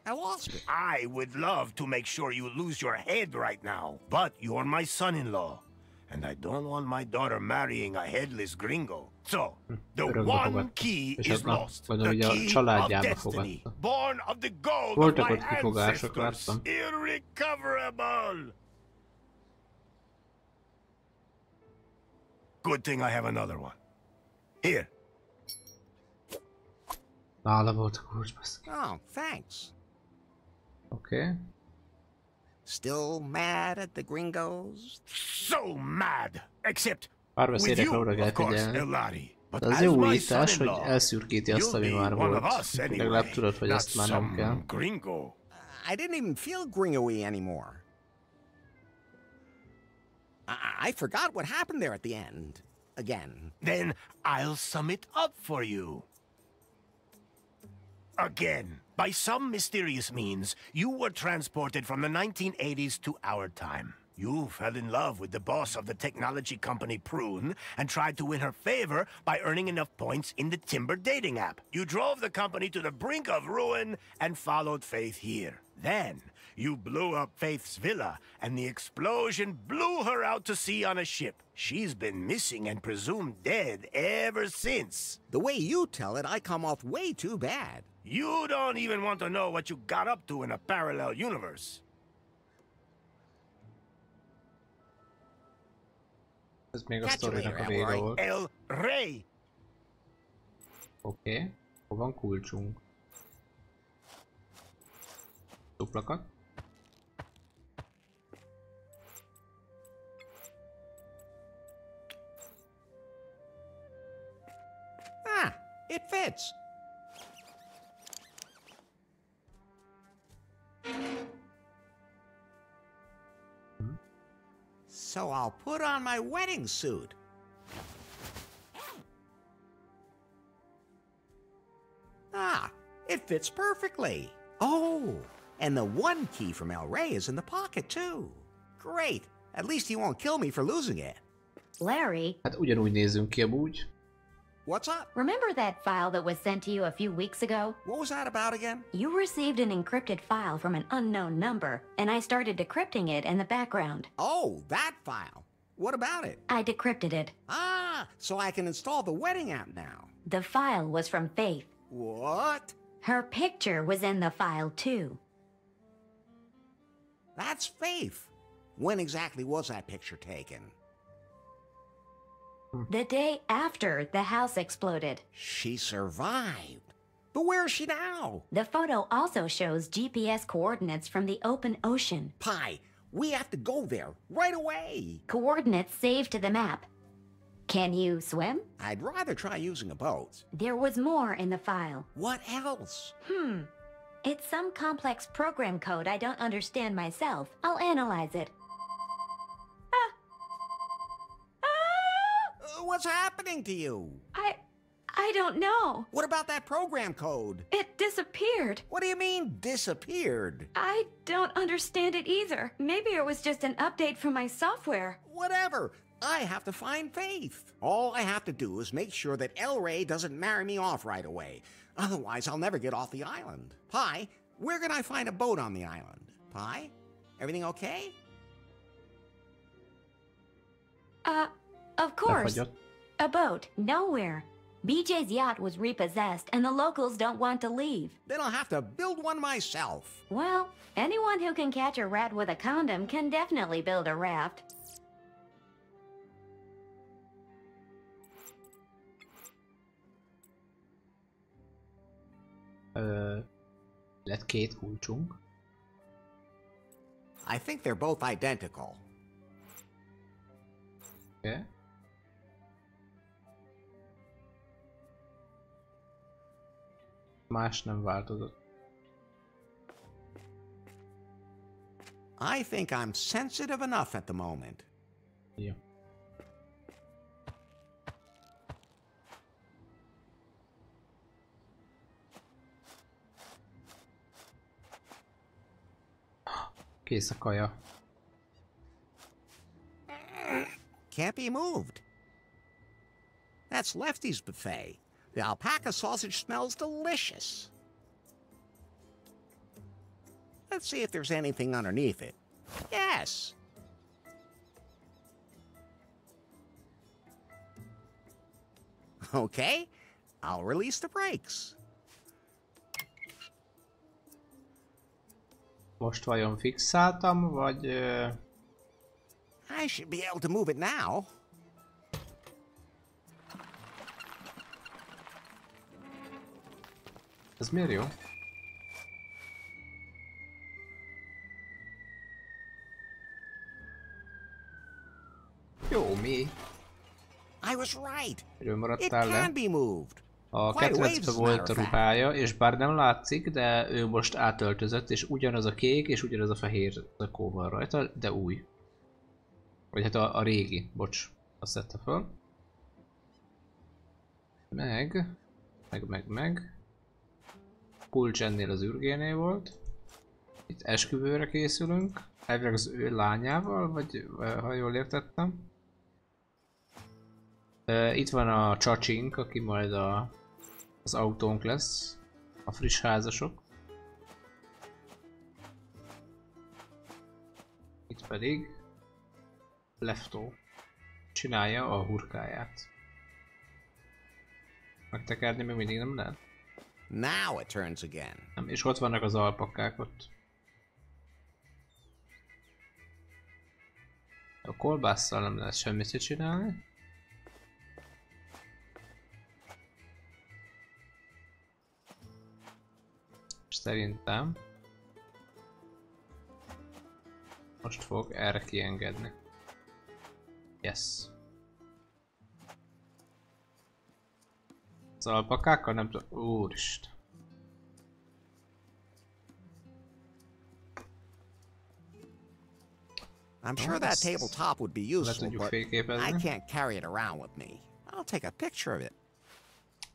I lost it. I would love to make sure you lose your head right now, but you're my son-in-law, and I don't want my daughter marrying a headless gringo. So, the one key is lost. The key of destiny, born of the gold of my ancestors, irrecoverable. Good thing I have another one. Here. Nála volt a kulcs, basz. Oh, thanks. Okay. Still mad at the gringos? So mad! Except with Párbeszédekre you, oda kell of course, figyelni. Elari. But De az as jó my újítás, hogy son-in-law, elszürkíti azt, you'll ami be már one of volt. us anyway, Legalább tudod, hogy not ezt már nem kell. some gringo. I didn't even feel gringo-y anymore. I forgot what happened there at the end. Again. Then I'll sum it up for you. Again, by some mysterious means, you were transported from the 1980s to our time. You fell in love with the boss of the technology company Prune and tried to win her favor by earning enough points in the Timber dating app. You drove the company to the brink of ruin and followed Faith here. Then, you blew up Faith's villa, and the explosion blew her out to sea on a ship. She's been missing and presumed dead ever since. The way you tell it, I come off way too bad. You don't even want to know what you got up to in a parallel universe. Ez még a sztorinak a vége volt. El Rey! Oké. Hol van kulcsunk? Duplakat. Ah, it fits. So I'll put on my wedding suit. Ah, it fits perfectly. Oh, and the one key from El Rey is in the pocket too. Great. At least he won't kill me for losing it. Larry, Hát ugyanúgy nézünk ki amúgy. What's up? remember that file that was sent to you a few weeks ago? What was that about again? You received an encrypted file from an unknown number, and I started decrypting it in the background. Oh, that file. What about it? I decrypted it. Ah, so I can install the wedding app now. The file was from Faith. What? Her picture was in the file, too. That's Faith. When exactly was that picture taken? The day after the house exploded. She survived. But where is she now? The photo also shows GPS coordinates from the open ocean. Pi, we have to go there right away. Coordinates saved to the map. Can you swim? I'd rather try using a boat. There was more in the file. What else? It's some complex program code I don't understand myself. I'll analyze it. What's happening to you? I don't know. What about that program code? It disappeared. What do you mean, disappeared? I don't understand it either. Maybe it was just an update from my software. Whatever. I have to find Faith. All I have to do is make sure that El Rey doesn't marry me off right away. Otherwise, I'll never get off the island. Pi, where can I find a boat on the island? Pi, everything okay? Of course. A boat. Nowhere. BJ's yacht was repossessed and the locals don't want to leave. Then I'll have to build one myself. Well, anyone who can catch a rat with a condom can definitely build a raft. Lett két kulcsunk. I think they're both identical. Okay. Más nem változott. I think I'm sensitive enough at the moment. Jó. Kész a kaja. Can't be moved. That's Lefty's buffet. The alpaca sausage smells delicious. Let's see if there's anything underneath it. Yes. Okay, I'll release the brakes. Most vajon fixáltam, vagy... I should be able to move it now. Ez miért jó? Jó, mi? I was right. Miről It maradtál le? can be moved. A ketrecbe volt a ruhája, és bár nem látszik, de ő most átöltözött, és ugyanaz a kék, és ugyanaz a fehér zakó van rajta, de új. Vagy hát a régi, bocs, azt szedte föl. Meg. Kulcs ennél az ürgénél volt. Itt esküvőre készülünk. Elvileg az ő lányával, vagy ha jól értettem. Itt van a csacsink, aki majd az autónk lesz. A friss házasok. Itt pedig Leftó csinálja a hurkáját. Megtekerni még mindig nem lehet? Now it turns again. Nem, és ott vannak az alpakák ott. A kolbásszal nem lehet semmit csinálni. És szerintem most fog erre kiengedni. Yes. Az alpakákkal nem tudom. Úristen. I'm sure that tabletop would be useful, but I can't carry it around with me. I'll take a picture of it.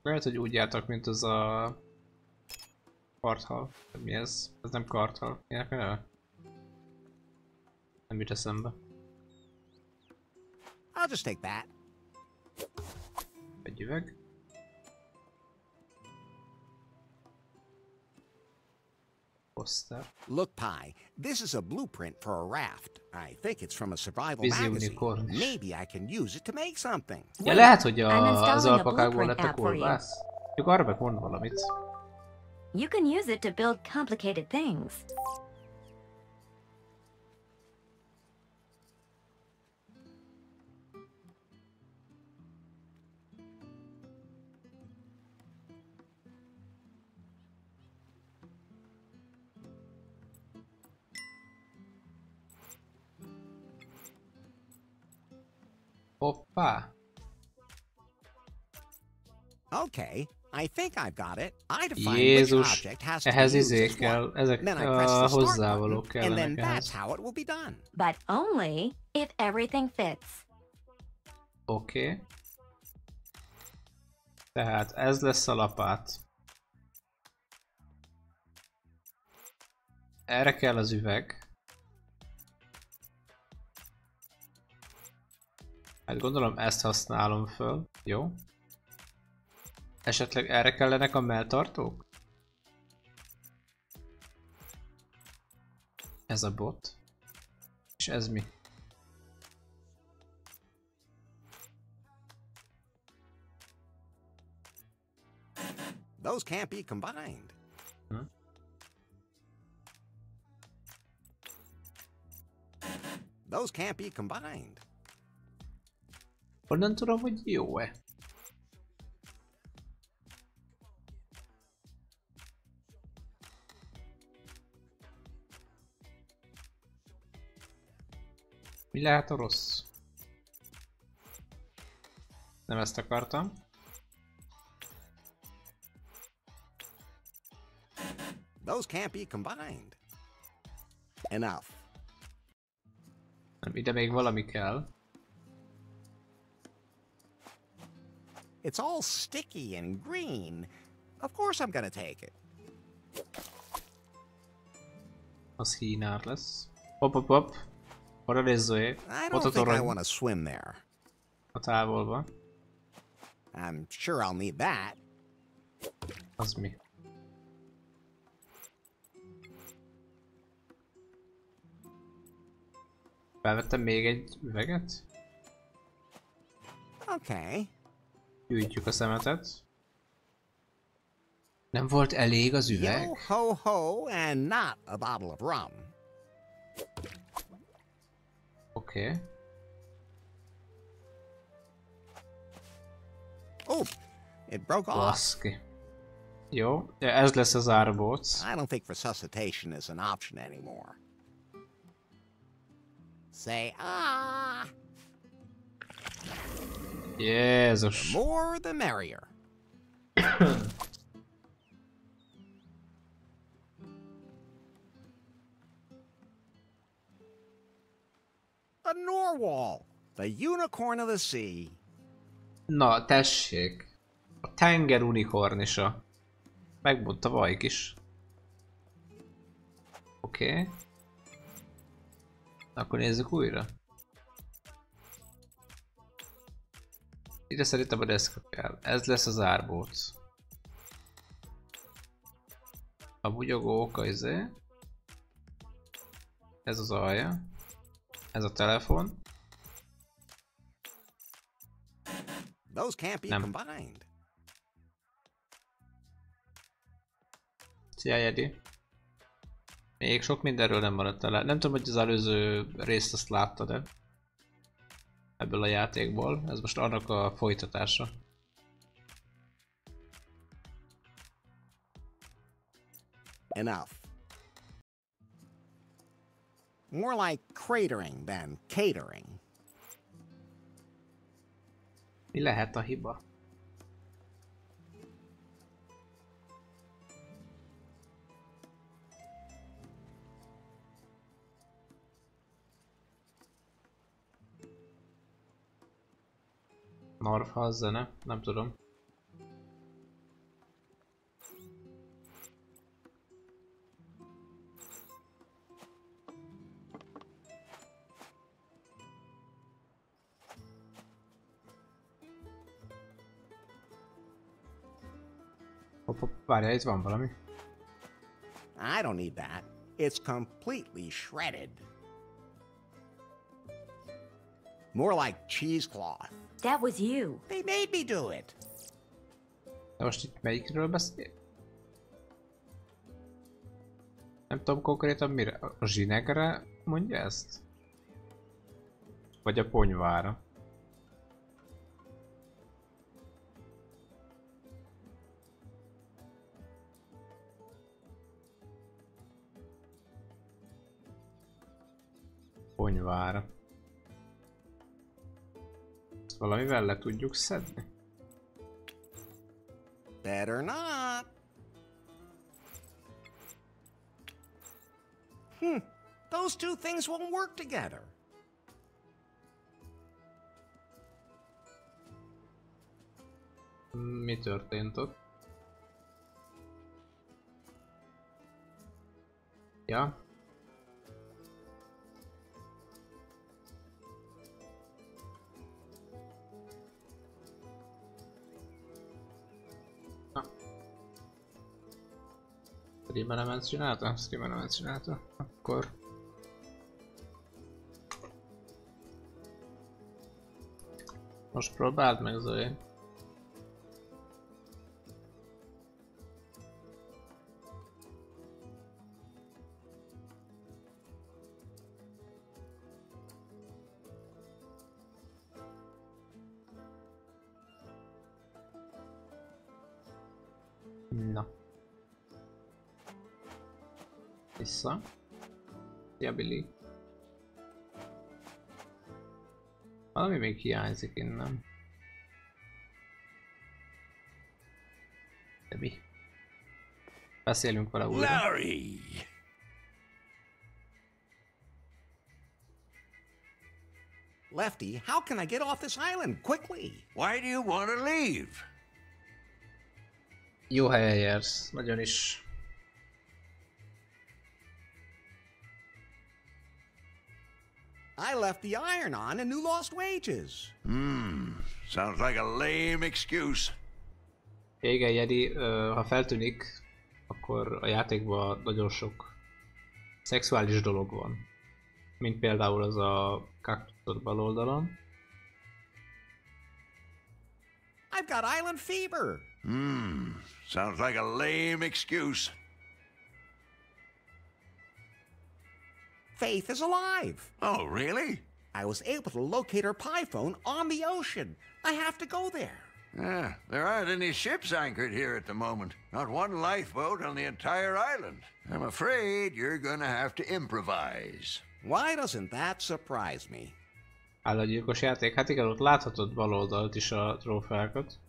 Lehet, hogy úgy jártak, mint az a... karthal. Mi ez? Ez nem karthal. Minek neve? Nem jut eszembe. I'll just take that. Egy üveg. Poster. Look, Pi, this is a blueprint for a raft. I think it's from a survival magazine. Maybe I can use it to make something. Ja, lehet, hogy az alpakákból lett a kolbász. Csak arra meg mond valamit. You can use it to build complicated things. Hoppá! Okay, I think I've got it. I define which Jézus! object has to be Ehhez used izé as kell, what. ezek Then I press the a start hozzávalók button, and then kellenek that's ehhez. how it will be done. But only if everything fits. Oké. Tehát ez lesz a lapát. Erre kell az üveg. Hát gondolom ezt használom föl. Jó. Esetleg erre kellenek a melltartók? Ez a bot. És ez mi? Those can't be combined. Those can't be combined. Honnan tudom, hogy jó-e? Mi lehet a rossz? Nem ezt akartam. Those can't be combined. Enough. Nem, ide még valami kell. It's all sticky and green. Of course I'm gonna take it. Az hínár lesz. Hop, hop, hop. Oda nézzőjé. I Ott don't a think I torony. want to swim there. A távolban. I'm sure I'll need that. Az mi? Felvettem még egy üveget. Okay. Gyűjtjük a szemetet. Nem volt elég az üveg? Yo ho ho and not a bottle of rum. Oké. Oh, it broke off. Baszki. Jó, ja, ez lesz az árbóc. I don't think resuscitation is an option anymore. Say ah. Jézus. The more the merrier. A narwhal, the unicorn of the sea. Na, tessék. A tenger unikornisa. Megmondta Vajk is. Oké. Akkor nézzük újra. Ide szerintem a deszka kell. Ez lesz az árbóc. A bugyogó oka izé. Ez az alja. Ez a telefon. Those can't be Nem. combined. Szia, Jedi. Még sok mindenről nem maradt el. Nem tudom, hogy az előző részt azt láttad-e. Ebből a játékból. Ez most annak a folytatása. Enough. More like cratering than catering. Mi lehet a hiba? Narfha zene? Nem tudom. Hopp, hopp, várjál, itt van valami. I don't need that. It's completely shredded. More like cheesecloth. That was you. They made me do it. De most itt melyikről beszél? Nem tudom konkrétan mire. A zsinegre mondja ezt? Vagy a ponyvára? Ponyvára. valamivel le tudjuk szedni. Better not. Those two things won't work together. Mi történt ott? Ja. Streamer-emet csinálta? Streamer-emet csinálta. Akkor... Most próbáld meg, Zoe. Na. Vissza. Szia, Billy. Valami még hiányzik innen. De mi? Beszélünk vele újra. Larry! Lefty, how can I get off this island quickly? Why do you want to leave? Jó helyen jársz, nagyon is. I left the iron on and you lost wages. Sounds like a lame excuse. Igen, Jedi, ha feltűnik, akkor a játékban nagyon sok szexuális dolog van. Mint például az a kaktuszod bal oldalon. I've got island fever. Sounds like a lame excuse. Faith is alive. Oh, really? I was able to locate her pie phone on the ocean. I have to go there. There aren't any ships anchored here at the moment. Not one lifeboat on the entire island. I'm afraid you're gonna have to improvise. Why doesn't that surprise me? Állatgyilkos játék, hát igen, ott láthatod bal oldalt is a trófeákat.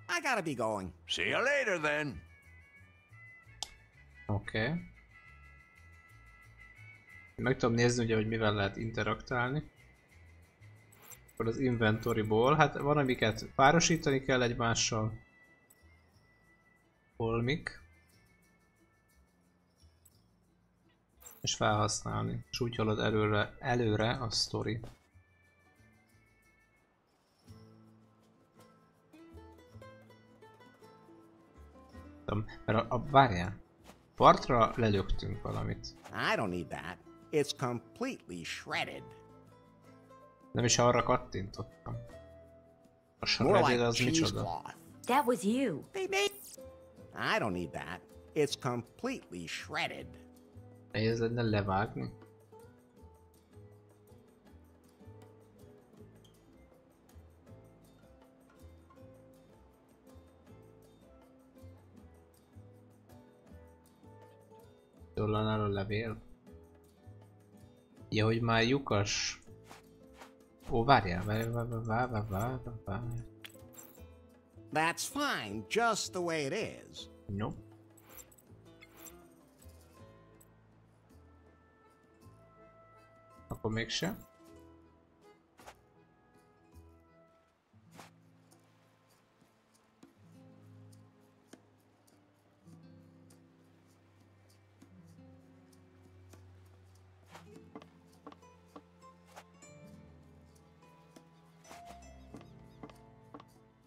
I gotta be going. See you later then. Oké. Meg tudom nézni ugye, hogy mivel lehet interaktálni. Akkor az inventoryból, hát van amiket párosítani kell egymással. Holmik. És felhasználni. És úgy halad előre a sztori. Mert várjál. Partra lelöktünk valamit. I don't need that. It's completely shredded. Nem is arra kattintottam. A More shredded like az micsoda? cheesecloth. That was you. They made... I don't need that. It's completely shredded. Nehéz lenne levágni? Tollanál a levél? Ja, hogy már lyukas. Ó, várjál, várjál. That's fine, just the way it is. Nope. Akkor mégsem.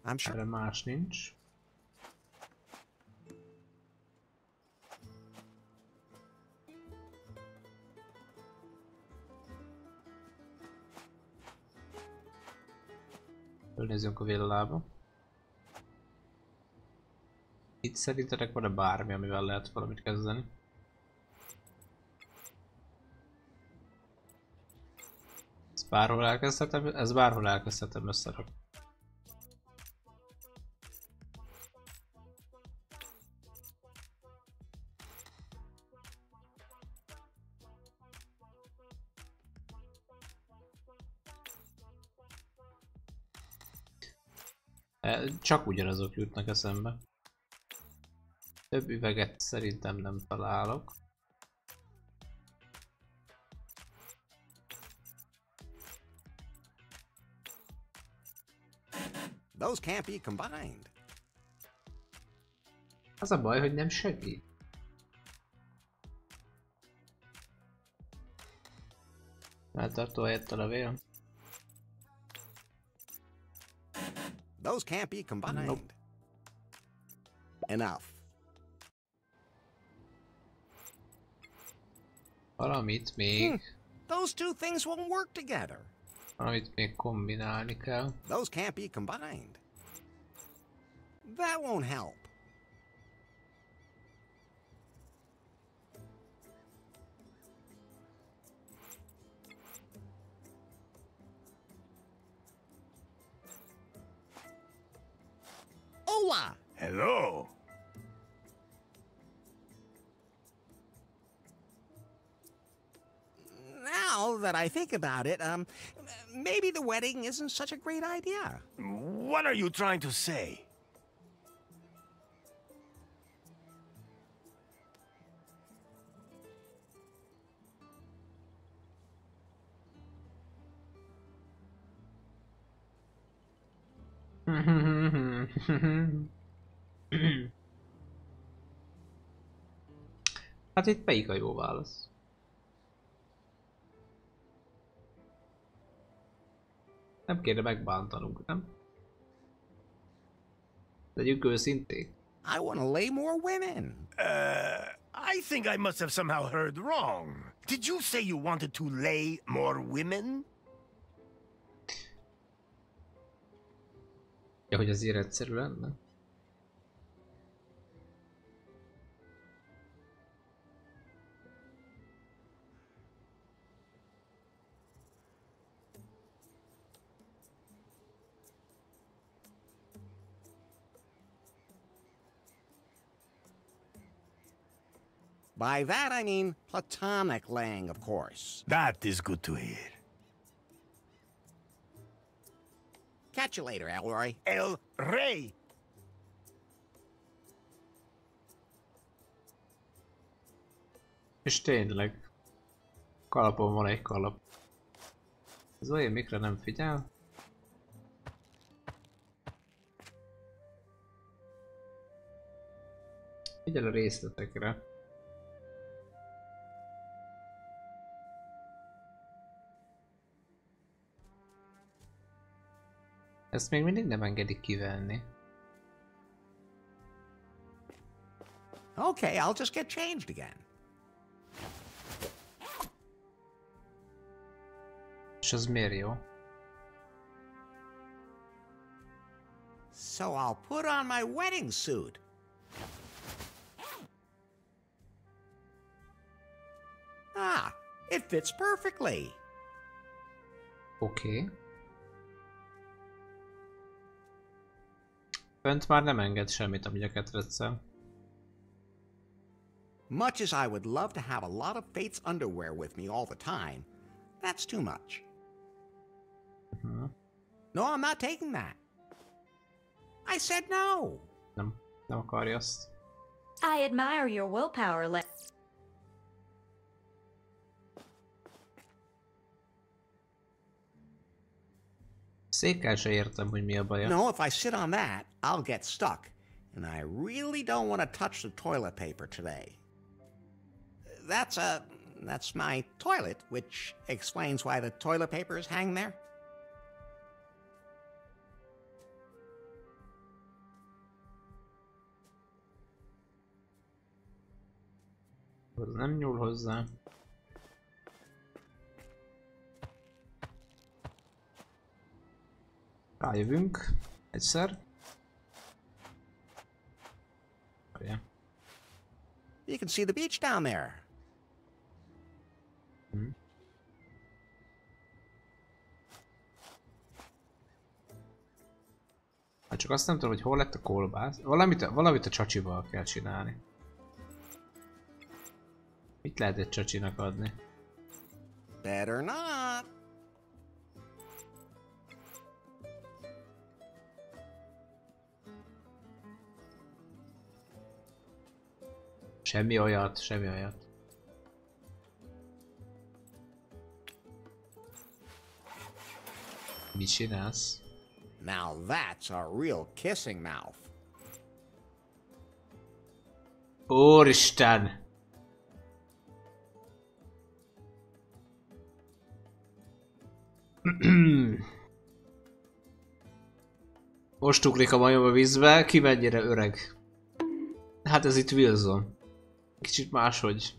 I'm sure. Erre más nincs. Fölnézzünk a vélelába. Itt szerintetek van-e bármi, amivel lehet valamit kezdeni? Ez bárhol elkezdhetem összerakni. Csak ugyanazok jutnak eszembe. Több üveget szerintem nem találok. Those can't be combined. Az a baj, hogy nem segít. Eltartó helyett a levél. Those can't be combined. Nope. Enough. Valamit még... Those two things won't work together. Valamit még kombinálni kell. Those can't be combined. That won't help. Hola! Hello. Now that I think about it, maybe the wedding isn't such a great idea. What are you trying to say? Hát itt melyik a jó válasz? Nem kéne megbántanunk, nem? Legyünk őszinték. I want to lay more women. I think I must have somehow heard wrong. Did you say you wanted to lay more women? Ja, hogy azért egyszerű lenne? By that I mean platonic laying, of course. That is good to hear. Catch you later, Elroy. El Rey. És tényleg. Kalapon van egy kalap. Ez olyan mikre nem figyel? Figyel a részletekre. Ezt még mindig nem engedik kivenni. Okay, I'll just get changed again. És az miért jó? So I'll put on my wedding suit. Ah, it fits perfectly. Oké. Fönt már nem enged semmit, ami a ketreccel. Much as I would love to have a lot of Fate's underwear with me all the time, that's too much. No, I'm not taking that. I said no. Nem akarja azt. I admire your willpower, Lesz. Székkel se értem, hogy mi a baja. No, if I sit on that, I'll get stuck. And I really don't want to touch the toilet paper today. That's my toilet, which explains why the toilet papers hang there. Az nem nyúl hozzá. Rájövünk. Egyszer. Yeah. You can see the beach down there. Hát csak azt nem tudom, hogy hol lett a kolbász. Valamit a csacsival kell csinálni. Mit lehet egy csacsinak adni? Better not. Semmi olyat, semmi olyat. Mit csinálsz? Now that's a real kissing mouth. Úristen! Most ugrik a majom a vízbe, ki mennyire öreg. Hát ez itt Wilson. Kicsit máshogy.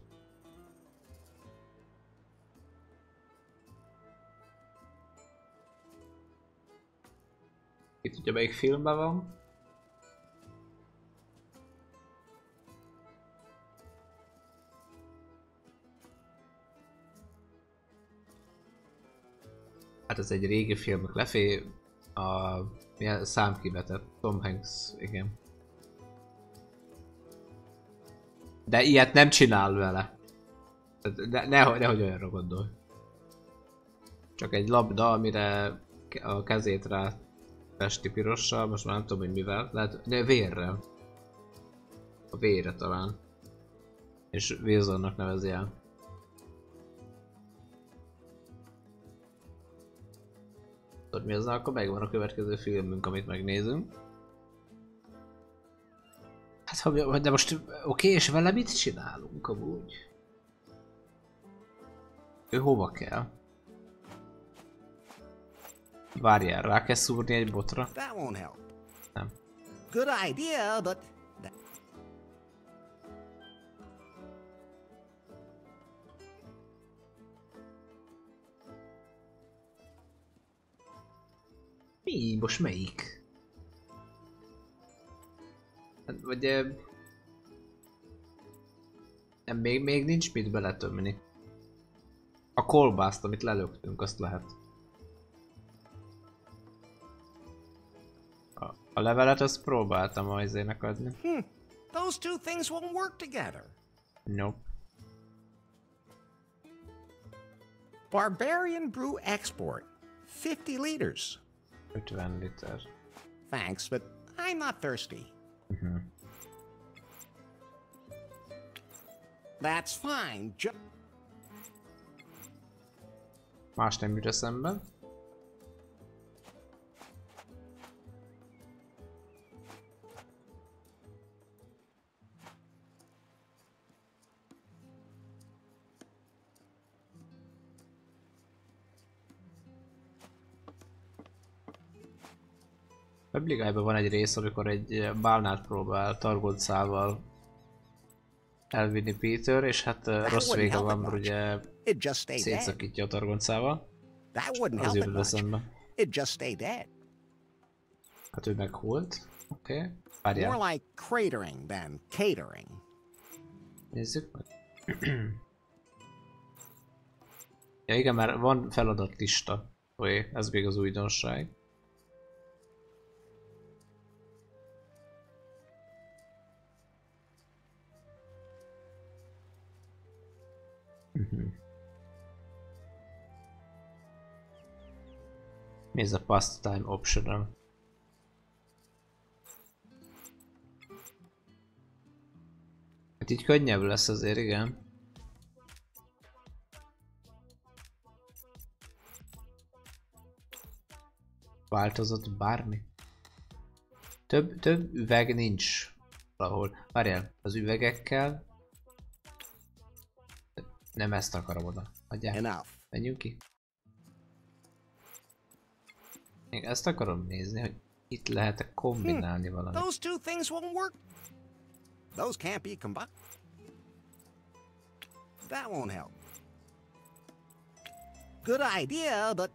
Ki tudja, melyik filmben van. Hát ez egy régi film, lefé a számkivetett Tom Hanks, igen. De ilyet nem csinál vele. Nehogy olyanra gondolj. Csak egy labda, amire a kezét rá festi pirossal, most már nem tudom, hogy mivel. Lehet, vérrel. A vére talán. És Wilsonnak nevezi el. Tudod mi az, akkor megvan a következő filmünk, amit megnézünk. Hát, de most oké, és vele mit csinálunk amúgy? Ő hova kell? Várjál, rá kell szúrni egy botra? That won't help. Nem. Good idea, but... Mi? Most melyik? Hát, vagy... még nincs mit beletömni. A kolbászt, amit lelöktünk, azt lehet. A levelet azt próbáltam a izének adni. Those two things won't work together. Nope. Barbarian brew export. 50 liters. 50 liter. Thanks, but I'm not thirsty. That's fine. Más nem jut eszembe. Publigájban van egy rész, amikor egy bálnát próbál targoncával elvinni Peter, és hát rossz vége van, mert ugye szétszakítja a targoncával. Az jött eszembe. Hát ő meghult. Oké. Várjál. More like cratering than catering. Nézzük meg. Ja igen, mert van feladatlista. Oké, ez még az újdonság. Mi ez a pastime optional? Hát így könnyebb lesz azért, igen. Változott bármi? Több üveg nincs valahol. Várjál, az üvegekkel... Nem ezt akarom oda. Adjál. Menjünk ki. Még ezt akarom nézni, hogy itt lehet-e kombinálni valamit. Those two things won't work. Those can't be combined. That won't help. Good idea, but...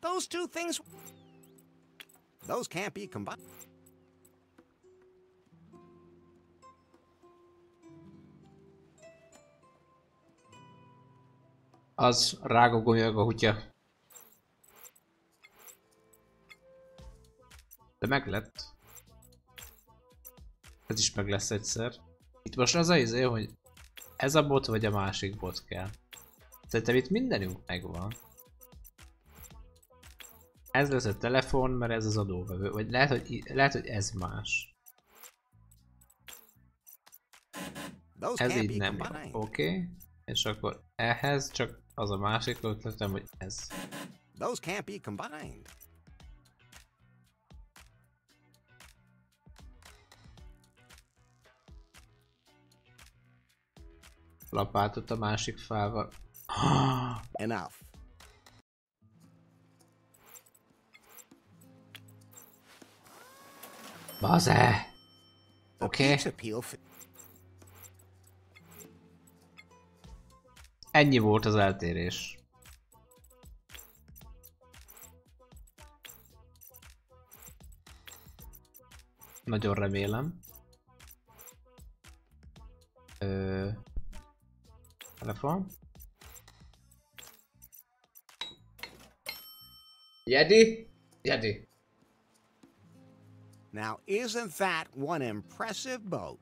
Those two things... Those can't be combined. Az rágogolja a kutya. De meg lett. Ez is meg lesz egyszer. Itt most az az izé, hogy ez a bot vagy a másik bot kell. Szerintem itt mindenünk megvan. Ez lesz a telefon, mert ez az adóvevő. Vagy lehet, hogy ez más. Ez így nem jó. Oké. És akkor ehhez csak az a másik ötletem, hogy ez. Those can't be combined. Lapátot a másik fával. Enough. Baze! Oké. Ennyi volt az eltérés. Nagyon remélem. Telefon. Jedi? Jedi. Now, isn't that one impressive boat?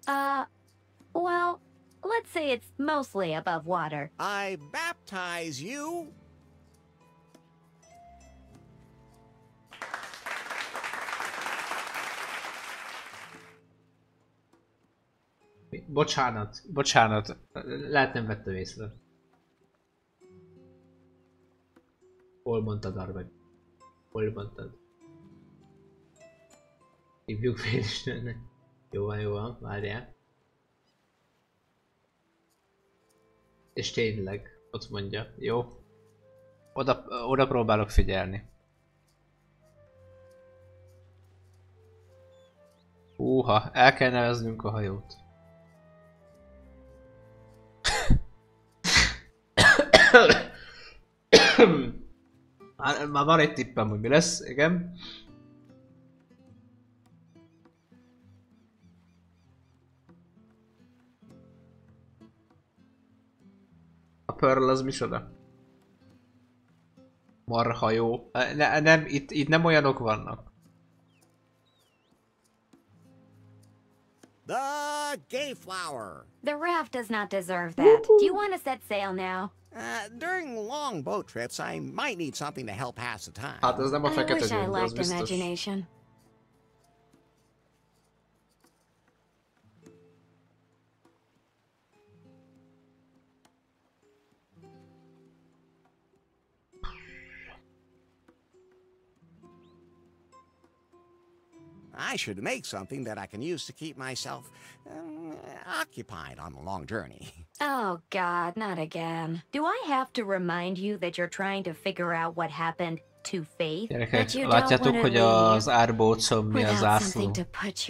Well, let's say it's mostly above water. I baptize you. Bocsánat, bocsánat. Lehet nem vettem észre. Hol mondtad, Arveg? Hol mondtad? Hívjuk félistennek. Jó van, várjál. És tényleg, ott mondja, jó? Oda próbálok figyelni. Húha, el kell neveznünk a hajót. Már van egy tippem, hogy mi lesz, igen. A Pearl az micsoda? Marhajó. Nem, itt nem olyanok vannak. The Gayflower. The raft does not deserve that. Do you want to set sail now? During long boat trips, I might need something to help pass the time. Hát ez nem a I fekete wish I gyöngy, az lacked biztos. imagination. I should make something that I can use to keep myself occupied on the long journey. Oh God, not again. Do I have to remind you that you're trying to figure out what happened to Faith? Gyerekek, látjátok, hogy az árbócon mi a zászló?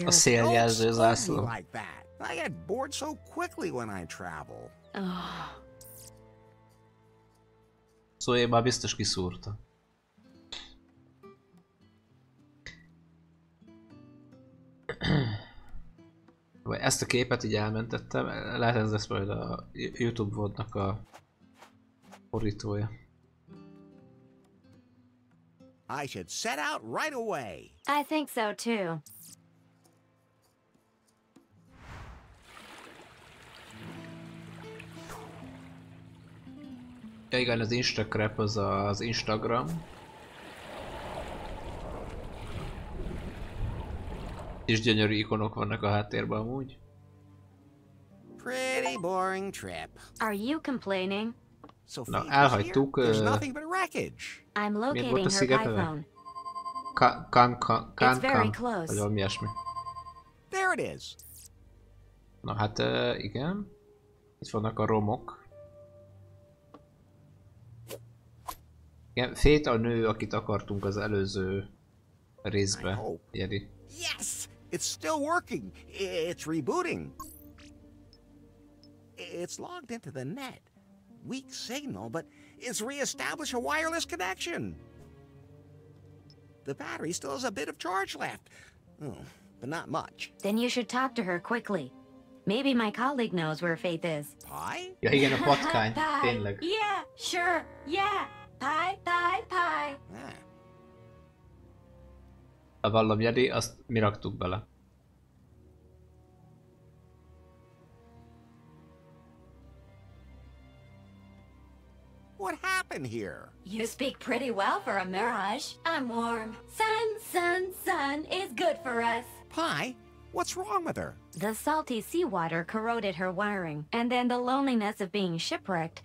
A széljelző zászló. Like that. I get bored so quickly when I travel. Szóval én már biztos kiszúrta. Vagy ezt a képet így elmentettem, lehet ez lesz majd a YouTube vodnak a borítója. I should set out right away. I think so too. Ja igen, az Instagram az az Instagram. És gyönyörű ikonok vannak a háttérben amúgy. Pretty boring trip. Are you complaining? Na, elhagytuk. There's nothing but wreckage. I'm Miért volt locating a her szigeteve? It's very close. Vagy valami ilyesmi. There it is. Na hát igen. Itt vannak a romok. Igen, Fate a nő, akit akartunk az előző részbe. Jedi. Yes! It's still working. It's rebooting. It's logged into the net. Weak signal, but it's reestablished a wireless connection. The battery still has a bit of charge left. But not much. Then you should talk to her quickly. Maybe my colleague knows where Faith is. Pie? Ja igen, a patkány. Tényleg. Yeah, sure, yeah. Pie. Ah. A vallom Jedi, azt mi raktuk bele. What happened? in here. You speak pretty well for a mirage. I'm warm. Sun is good for us. Pi, what's wrong with her? The salty seawater corroded her wiring, and then the loneliness of being shipwrecked.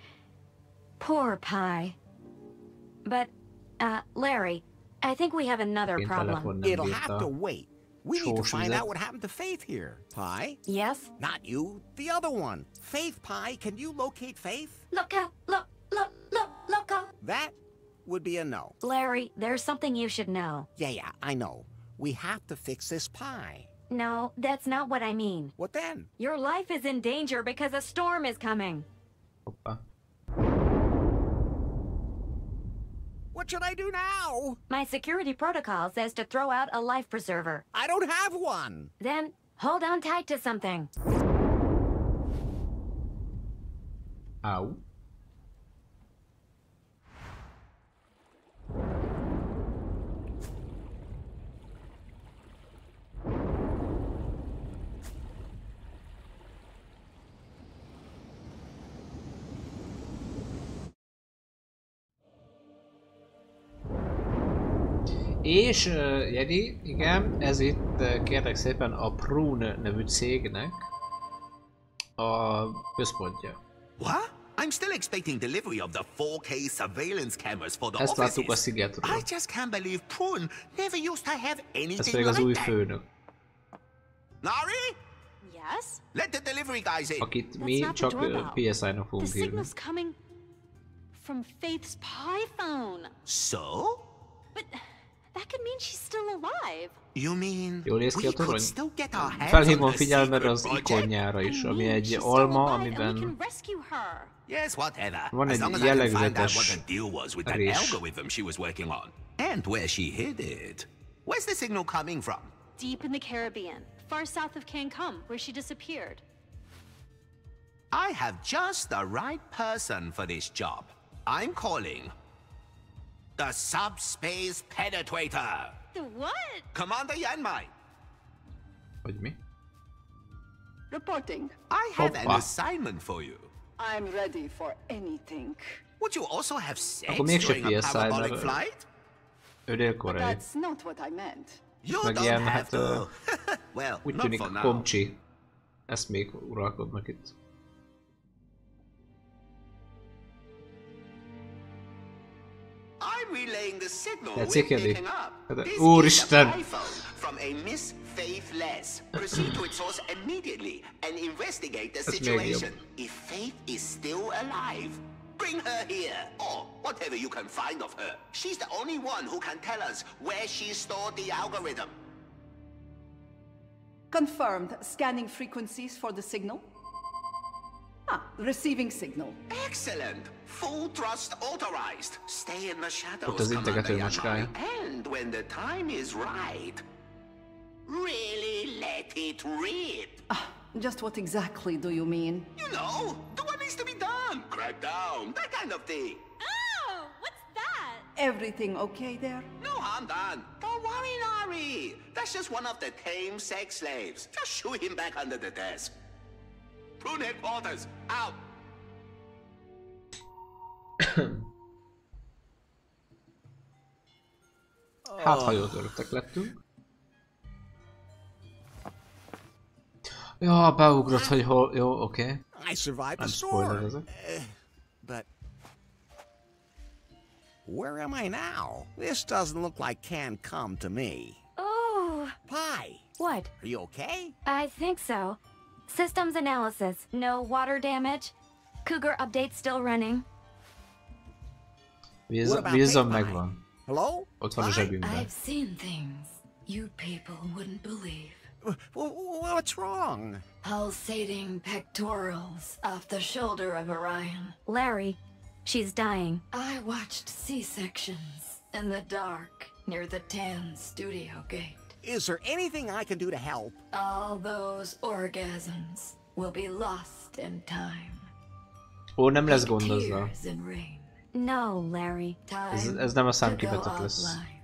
Poor Pi. But, Larry, I think we have another problem. It'll have to wait. We need to find out what happened to Faith here. Pi? Yes? Not you, the other one. Faith, Pi, can you locate Faith? Look out! Look out! That would be a no. Larry, there's something you should know. Yeah, I know. We have to fix this Pi. No, that's not what I mean. What then? Your life is in danger because a storm is coming. Hoppa. What should I do now? My security protocol says to throw out a life preserver. I don't have one. Then, hold on tight to something. Ow. És Jedi, igen, ez itt kérlek szépen a Prune nevű cégnek a központja. What? I'm still expecting delivery of the 4K surveillance cameras for the Ezt láttuk a offices. szigetről. I just can't believe Prune never used to have Ez anything pedig az új like that. főnök, Yes? Nari? Let the delivery guys in. akit mi csak PSI-nak The fogunk hívni. signal's coming from Faith's Pi phone. So? But that could mean she's still alive. You mean Jól néz ki a we could torony? still get our hands Felhívom on the figyelmet secret az project? ikonjára I is, mean, ami egy she's still alma, alive and we amiben can rescue her. Yes, whatever. van As egy long as I can find out jellegzetes what the deal was with that rés. algorithm she was working on. And where she hid it. Where's the signal coming from? Deep in the Caribbean, far south of V.N.K, where she disappeared. I have just the right person for this job. I'm calling the Subspace Penetrator. The what? Commander Yanmai, Hogy mi? Reporting. I have an Hoppa. assignment for you. I'm ready for anything. Would you also have sex Akkor mégse during a PSI, parabolic mert flight? ő But dél-koreai. that's not what I meant. You Meg don't ilyen, have hát, to. Well, úgy not tűnik for now. komcsi. Ezt még uralkodnak itt. I'm relaying the signal Tetszik, we're Eddie? picking up. Hát, This úristen! is an iPhone from a Miss Faith Less. Proceed to its source immediately and investigate the Ez még situation. jobb. If Faith is still alive, bring her here, or whatever you can find of her. She's the only one who can tell us where she stored the algorithm. Confirmed. Scanning frequencies for the signal. Receiving signal. Excellent. Full thrust authorized. Stay in the shadows, Ott az integető Commander macskája. Yanmai. And when the time is right, really let it rip. Just what exactly do you mean? You know, do what needs to be done. Crack down, that kind of thing. Oh, what's that? Everything okay there? No harm done. Don't worry, Nari. That's just one of the tame sex slaves. Just shoot him back under the desk. Prune headquarters, out. Hát, ha jó töröttek lettünk. Ja, beugrott, hogy hol... Jó, oké. I survived the I'm storm. spoilerezek. But where am I now? This doesn't look like can come to me. Oh, Pi, what? are you okay? I think so. Systems analysis. No water damage. Cougar update still running. Vízom megvan. Hello? Ott van a zsebünkben. I've seen things you people wouldn't believe. What's wrong? Pulsating pectorals off the shoulder of Orion. Larry, she's dying. I watched C-sections in the dark near the tan studio gate. Is there anything I can do to help? All those orgasms will be lost in time. Ó, nem lesz gond azzal. Tears and rain. No, Larry. Time Ez nem a to go számkivetet lesz. offline.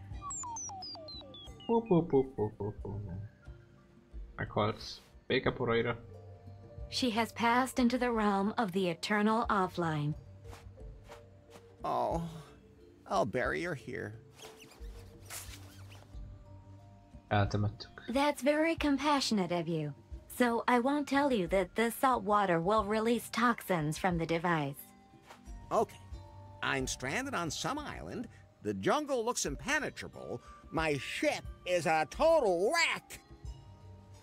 Meghalt. Békeporaira. She has passed into the realm of the eternal offline. Oh, I'll bury her here. Eltemettük. That's very compassionate of you. So I won't tell you that the salt water will release toxins from the device. Okay. I'm stranded on some island. The jungle looks impenetrable. My ship is a total wreck.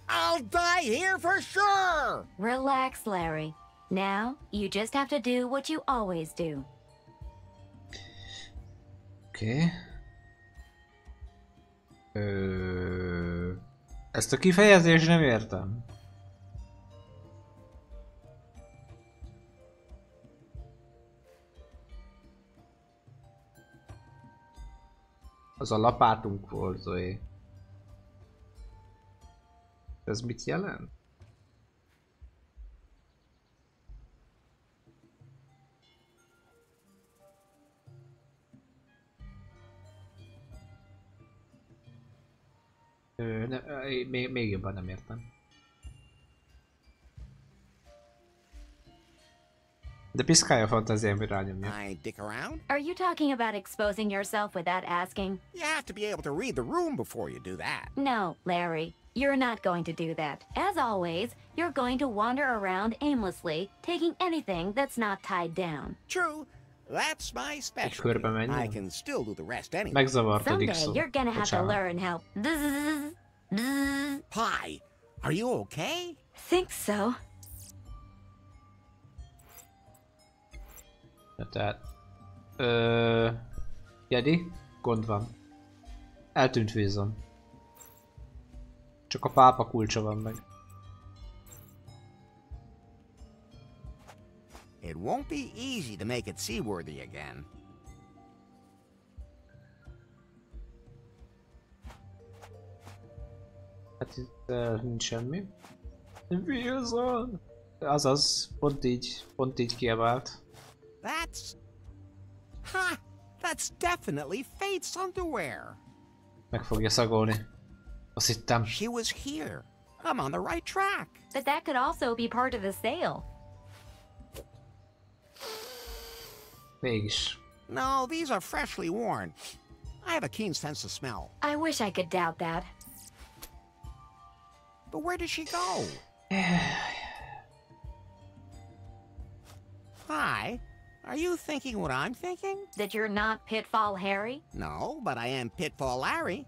I'll die here for sure! Relax, Larry. Now, you just have to do what you always do. Oké. Ezt a kifejezést nem értem. Az a lapátunk volt, Zoé. Ez mit jelent? Még jobban nem értem. De piszkálja a fantáziám, hogy rányomja. I dick around? Are you talking about exposing yourself without asking? You have to be able to read the room before you do that. No, Larry. You're not going to do that. As always, you're going to wander around aimlessly, taking anything that's not tied down. True. That's my specialty. Körbe menjen. I can still do the rest anyway. Megzavartadik Someday szó. you're gonna have to Bocsánat. learn how. Pie, are you okay? Think so. Tehát... Jedi? Gond van. Eltűnt vízon. Csak a pápa kulcsa van meg. It won't be easy to make it seaworthy again. Hát itt nincs semmi. Vízon! Azaz, pont így kiabált. That's definitely Fate's underwear. Meg fogja szagolni. Azt hittem. She was here. I'm on the right track. But that could also be part of the sale. Mégis. No, these are freshly worn. I have a keen sense of smell. I wish I could doubt that. But where did she go? Hi. Are you thinking what I'm thinking? That you're not Pitfall Harry? No, but I am Pitfall Larry.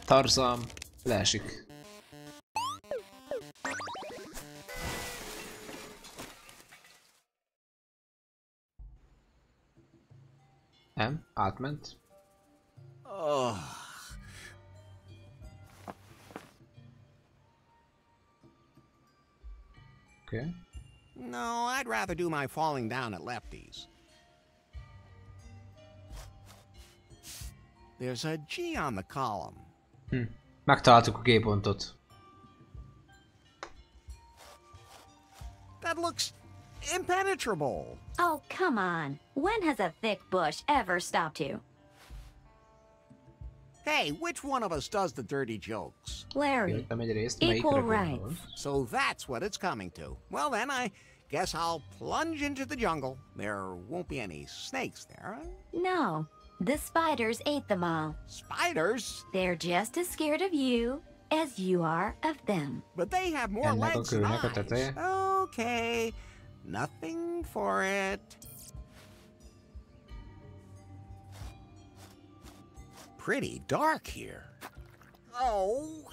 Tarzan leesik. Nem? Átment? Oh. Okay. No, I'd rather do my falling down at Lefty's. There's a G on the column. Megtaláltuk a G-pontot. That looks impenetrable. Oh, come on. When has a thick bush ever stopped you? Hey, which one of us does the dirty jokes? Larry, Jöttem egy részt, equal melyikre rights. gondolsz? So that's what it's coming to. Well, then I guess I'll plunge into the jungle. There won't be any snakes there, huh? No, the spiders ate them all. Spiders? They're just as scared of you as you are of them. But they have more Ennek a legs than kőnek a teteje. eyes. Okay, nothing for it. Pretty dark here. Oh,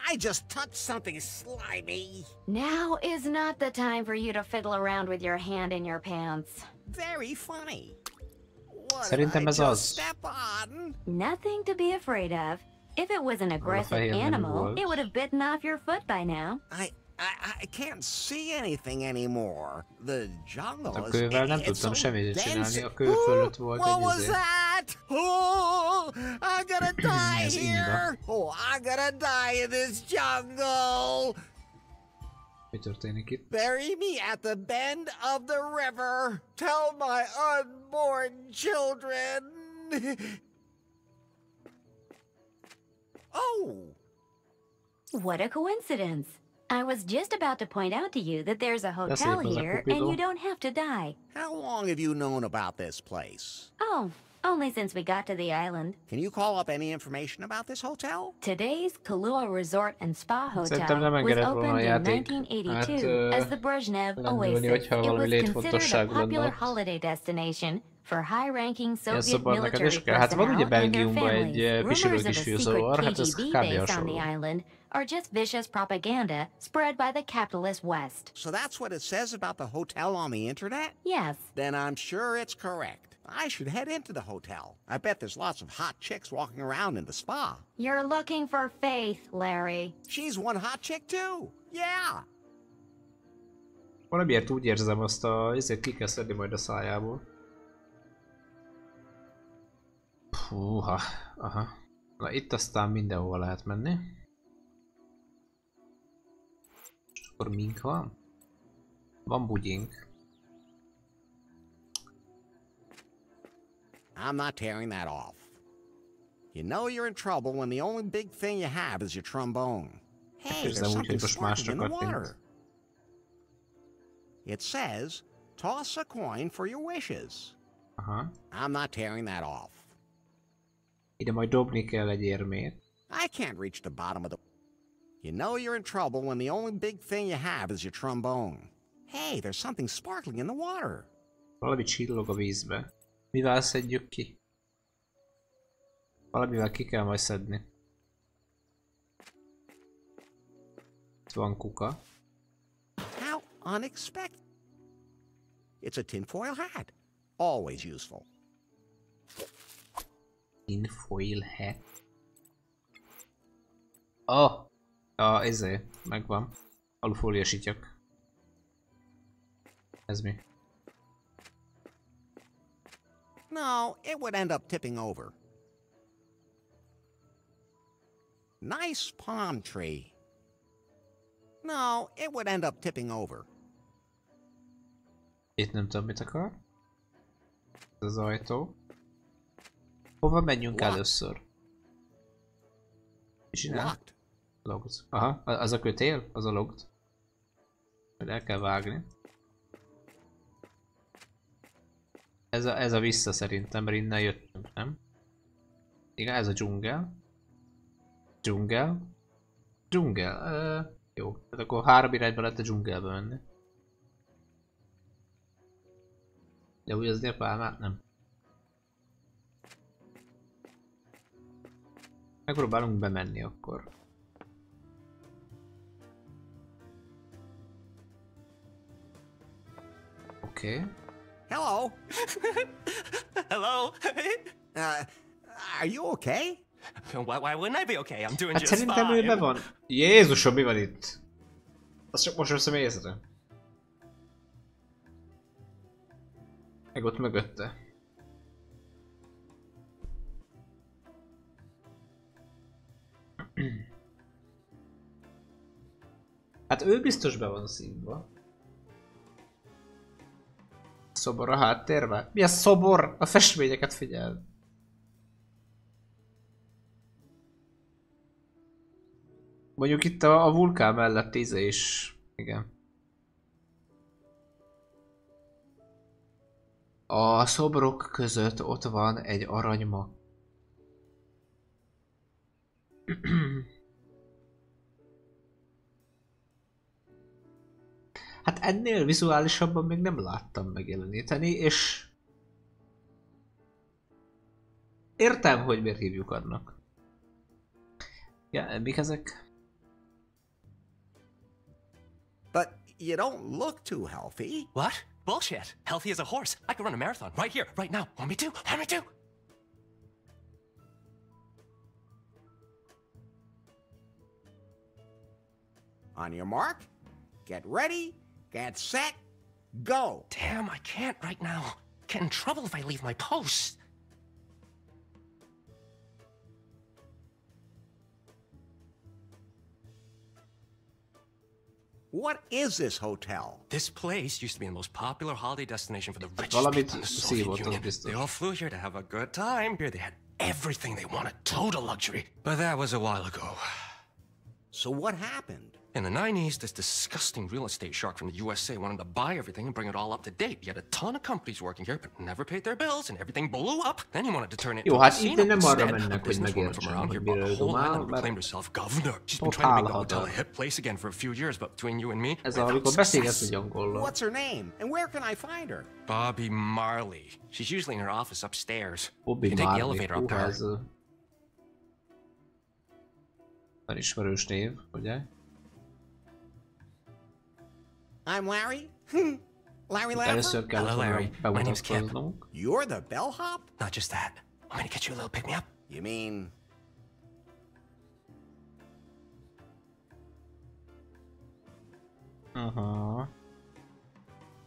I just touched something slimy. Now is not the time for you to fiddle around with your hand in your pants. Very funny. What Szerintem did I ez just az. step on? Nothing to be afraid of. If it was an aggressive fehér nem animal, volt. it would have bitten off your foot by now. I can't see anything anymore. The jungle A is kővel nem it's tudtam so semmit dense. csinálni, a kő fölött volt What egy was izé. that? Oh, I'm gonna die Ez here. Oh, I'm gonna die in this jungle. Mi történik itt? Bury me at the bend of the river. Tell my unborn children. Oh. What a coincidence. I was just about to point out to you that there's a hotel here and you don't have to die. How long have you known about this place? Oh, only since we got to the island. Can you call up any information about this hotel? Today's Kahlua Resort and Spa Hotel was opened in 1982 as the Brezhnev Oasis. It was considered a popular holiday destination for high-ranking Soviet military personnel and their families. Rumors of a secret KGB base on the island are just vicious propaganda spread by the capitalist West. So that's what it says about the hotel on the internet? Yes. Then I'm sure it's correct. I should head into the hotel. I bet there's lots of hot chicks walking around in the spa. You're looking for Faith, Larry. She's one hot chick too. Yeah. Valamiért úgy érzem, azt ezért ki kell szedni majd a szájából. Húha, aha. Na itt aztán mindenhova lehet menni. És akkor mink van? Van bugyink. I'm not tearing that off. You know you're in trouble when the only big thing you have is your trombone. Hey, there's something sparkling in the water. It says, toss a coin for your wishes. I'm not tearing that off. Ide majd dobni kell egy érmét. I can't reach the bottom of the... You know you're in trouble when the only big thing you have is your trombone. Hey, there's something sparkling in the water. Valami csillog a vízbe. Mivel szedjük ki? Valamivel ki kell majd szedni. Itt van kuka. How unexpected. It's a tinfoil hat. Always useful. Tinfoil hat. Oh! Ezé. Megvan. Alufóliásítjak. Ez mi? No, it would end up tipping over. Nice palm tree. No, it would end up tipping over. Itt nem tudom, mit akar. Ez az ajtó. Hova menjünk először? Mi csinál? Logged. Aha, az a kötél? Az a logged. El kell vágni. Ez a vissza szerintem, mert innen jöttünk, nem? Igen, ez a dzsungel. Dzsungel. Dzsungel. Jó, tehát akkor 3 irányba lehet a dzsungelbe menni. De úgy az népálmát nem. Megpróbálunk bemenni akkor. Oké. Okay. Hello. Hello. Are you okay? Why wouldn't I be okay? I'm doing hát just fine. Szerintem ő be van. Jézusom, mi van itt? Azt csak most veszem észre. Meg ott mögötte. Hát ő biztos be van szívva. Szobor a háttérben? Mi a szobor? A festményeket figyel. Mondjuk itt a vulkán mellett íze is. Igen. A szobrok között ott van egy aranymag. Hát ennél vizuálisabban még nem láttam megjeleníteni, és értem, hogy miért hívjuk annak. Ja, mik ezek? But you don't look too healthy. What? Bullshit. Healthy as a horse. I could run a marathon right here, right now. Want me to? Want me to? On your mark, get ready, get set, go. Damn, I can't right now. Get in trouble if I leave my post. What is this hotel? This place used to be the most popular holiday destination for the richest people in the Soviet Union. They all flew here to have a good time. Here they had everything they wanted, total luxury. But that was a while ago. So what happened? In the 90s, this disgusting real estate shark from the USA wanted to buy everything and bring it all up to date. He had a ton of companies working here, but never paid their bills, and everything blew up. Then he wanted to turn it into a casino instead. A businesswoman from around here bought the whole island and proclaimed herself governor. She's been trying to make the hotel a hip place again for a few years, but between you and me, what's her name, and where can I find her? Bobby Marley. She's usually in her office upstairs. You can take the elevator up there. Ismerős név, ugye? I'm Larry. Larry Először kell My name's Kip. You're the bellhop? Not just that. I'm gonna get you a little pick-me-up. You mean...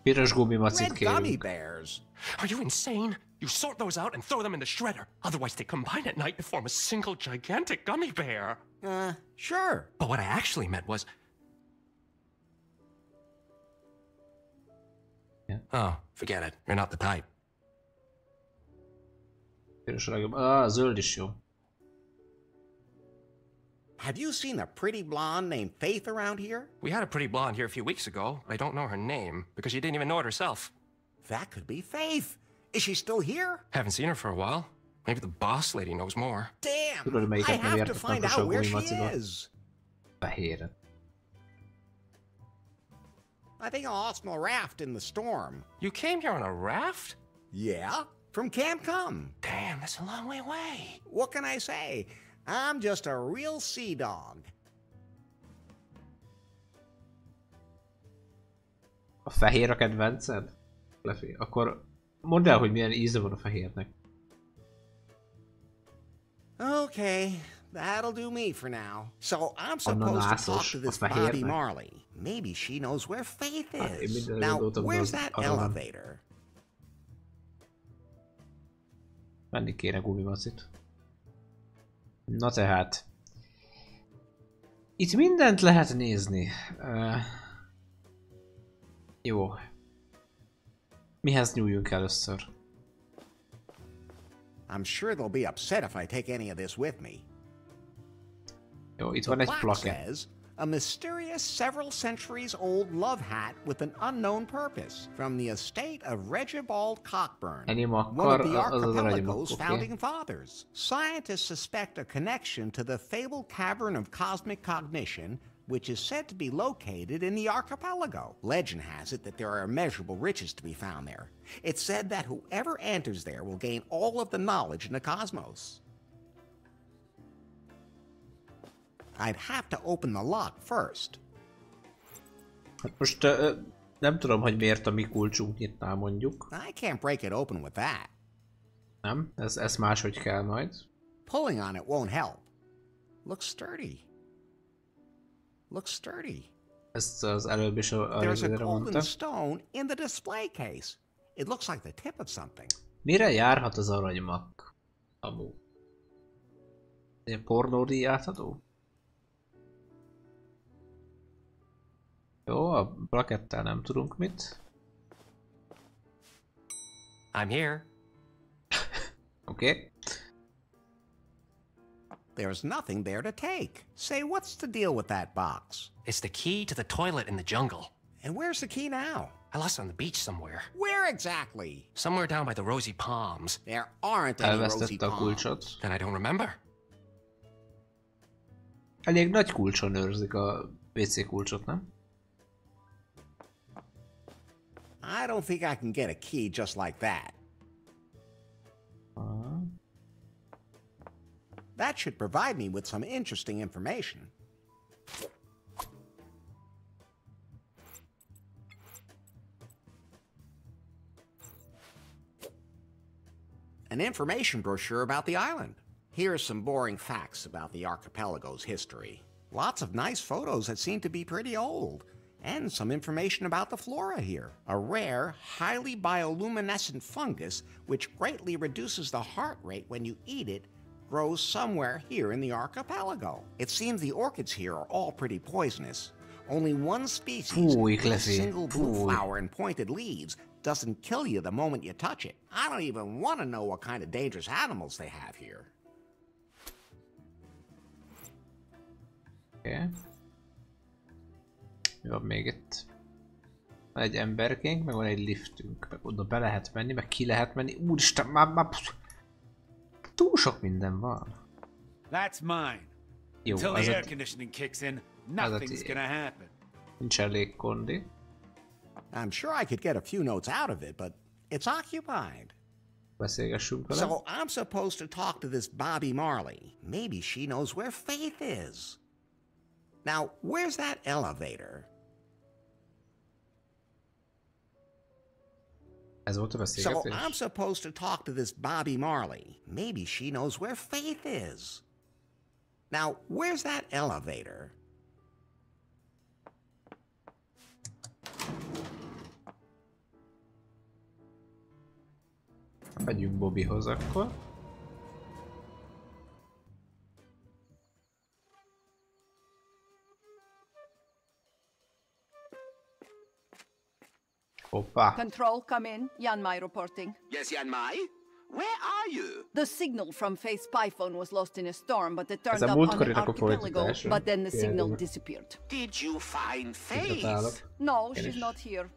Piros gumimacit kérünk. Gummy bears. Are you insane? You sort those out and throw them in the shredder. Otherwise, they combine at night to form a single gigantic gummy bear. Sure. But what I actually meant was... Yeah. Oh, forget it. You're not the type. Zöld is jó. Have you seen a pretty blonde named Faith around here? We had a pretty blonde here a few weeks ago, but I don't know her name because she didn't even know it herself. That could be Faith. Is she still here? Haven't seen her for a while. Maybe the boss lady knows more. Damn! I have to find out where she is. Fehéret. I think I lost my raft in the storm. You came here on a raft? Yeah, from Camp Come. Damn, that's a long way away. What can I say? I'm just a real sea dog. A fehér a kedvenced? Lefi. Akkor mondd el, hogy milyen íze van a fehérnek. Okay, that'll do me for now. So I'm supposed to talk to this Bobby Marley. Maybe she knows where Faith is. Now, where's that elevator? Venni kéne gumimacit. Na tehát. Itt mindent lehet nézni. Jó. Mihez nyúljunk először? I'm sure they'll be upset if I take any of this with me. Jó, itt van egy plakett. A mysterious several centuries old love hat with an unknown purpose from the estate of Regibald Cockburn, one of the archipelago's founding fathers. Scientists suspect a connection to the fabled cavern of cosmic cognition, which is said to be located in the archipelago. Legend has it that there are immeasurable riches to be found there. It's said that whoever enters there will gain all of the knowledge in the cosmos. I'd have to open the lock first. Hát most nem tudom, hogy miért a mi kulcsunk nyitná mondjuk. I can't break it open with that. Nem, ez máshogy kell majd. Pulling on it won't help. Looks sturdy. Looks sturdy. Ezt az előbb is a There's a golden stone in the display case. It looks like the tip of something. Mire járhat az aranymak? Amú. Ilyen pornódíj átadó? Jó, a plakettel nem tudunk mit. I'm here. Okay. There's nothing there to take. Say, what's the deal with that box? It's the key to the toilet in the jungle. And where's the key now? I lost it on the beach somewhere. Where exactly? Somewhere down by the rosy palms. There aren't any rosy palms. Then I don't remember. Elég nagy kulcson őrzik a WC kulcsot, nem? I don't think I can get a key just like that. That should provide me with some interesting information. An information brochure about the island. Here are some boring facts about the archipelago's history. Lots of nice photos that seem to be pretty old. And some information about the flora here. A rare, highly bioluminescent fungus which greatly reduces the heart rate when you eat it grows somewhere here in the archipelago. It seems the orchids here are all pretty poisonous. Only one species, a single blue flower and pointed leaves, doesn't kill you the moment you touch it. I don't even want to know what kind of dangerous animals they have here. Okay. Mi van még itt? Van egy emberkénk, meg van egy liftünk, meg oda be lehet menni, meg ki lehet menni. Úristen, már túl sok minden van. That's mine. Jó, Until the air conditioning kicks in, nothing's gonna happen. Nincs elég kondi. I'm sure I could get a few notes out of it, but it's occupied. Beszélgessünk vele. So I'm supposed to talk to this Bobby Marley. Maybe she knows where Faith is. Now, where's that elevator? Ez volt a beszélgetés? So I'm supposed to talk to this Bobby Marley. Maybe she knows where Faith is. Now, where's that elevator? Megyünk Bobbyhoz akkor. Hoppa. Control, come in. Yanmai reporting. Yes, Yanmai? Where are you? The signal from Faith's spy phone was lost in a storm, but it turned up on an archipelago, but then the signal disappeared. Did you find Faith? No, she's not here.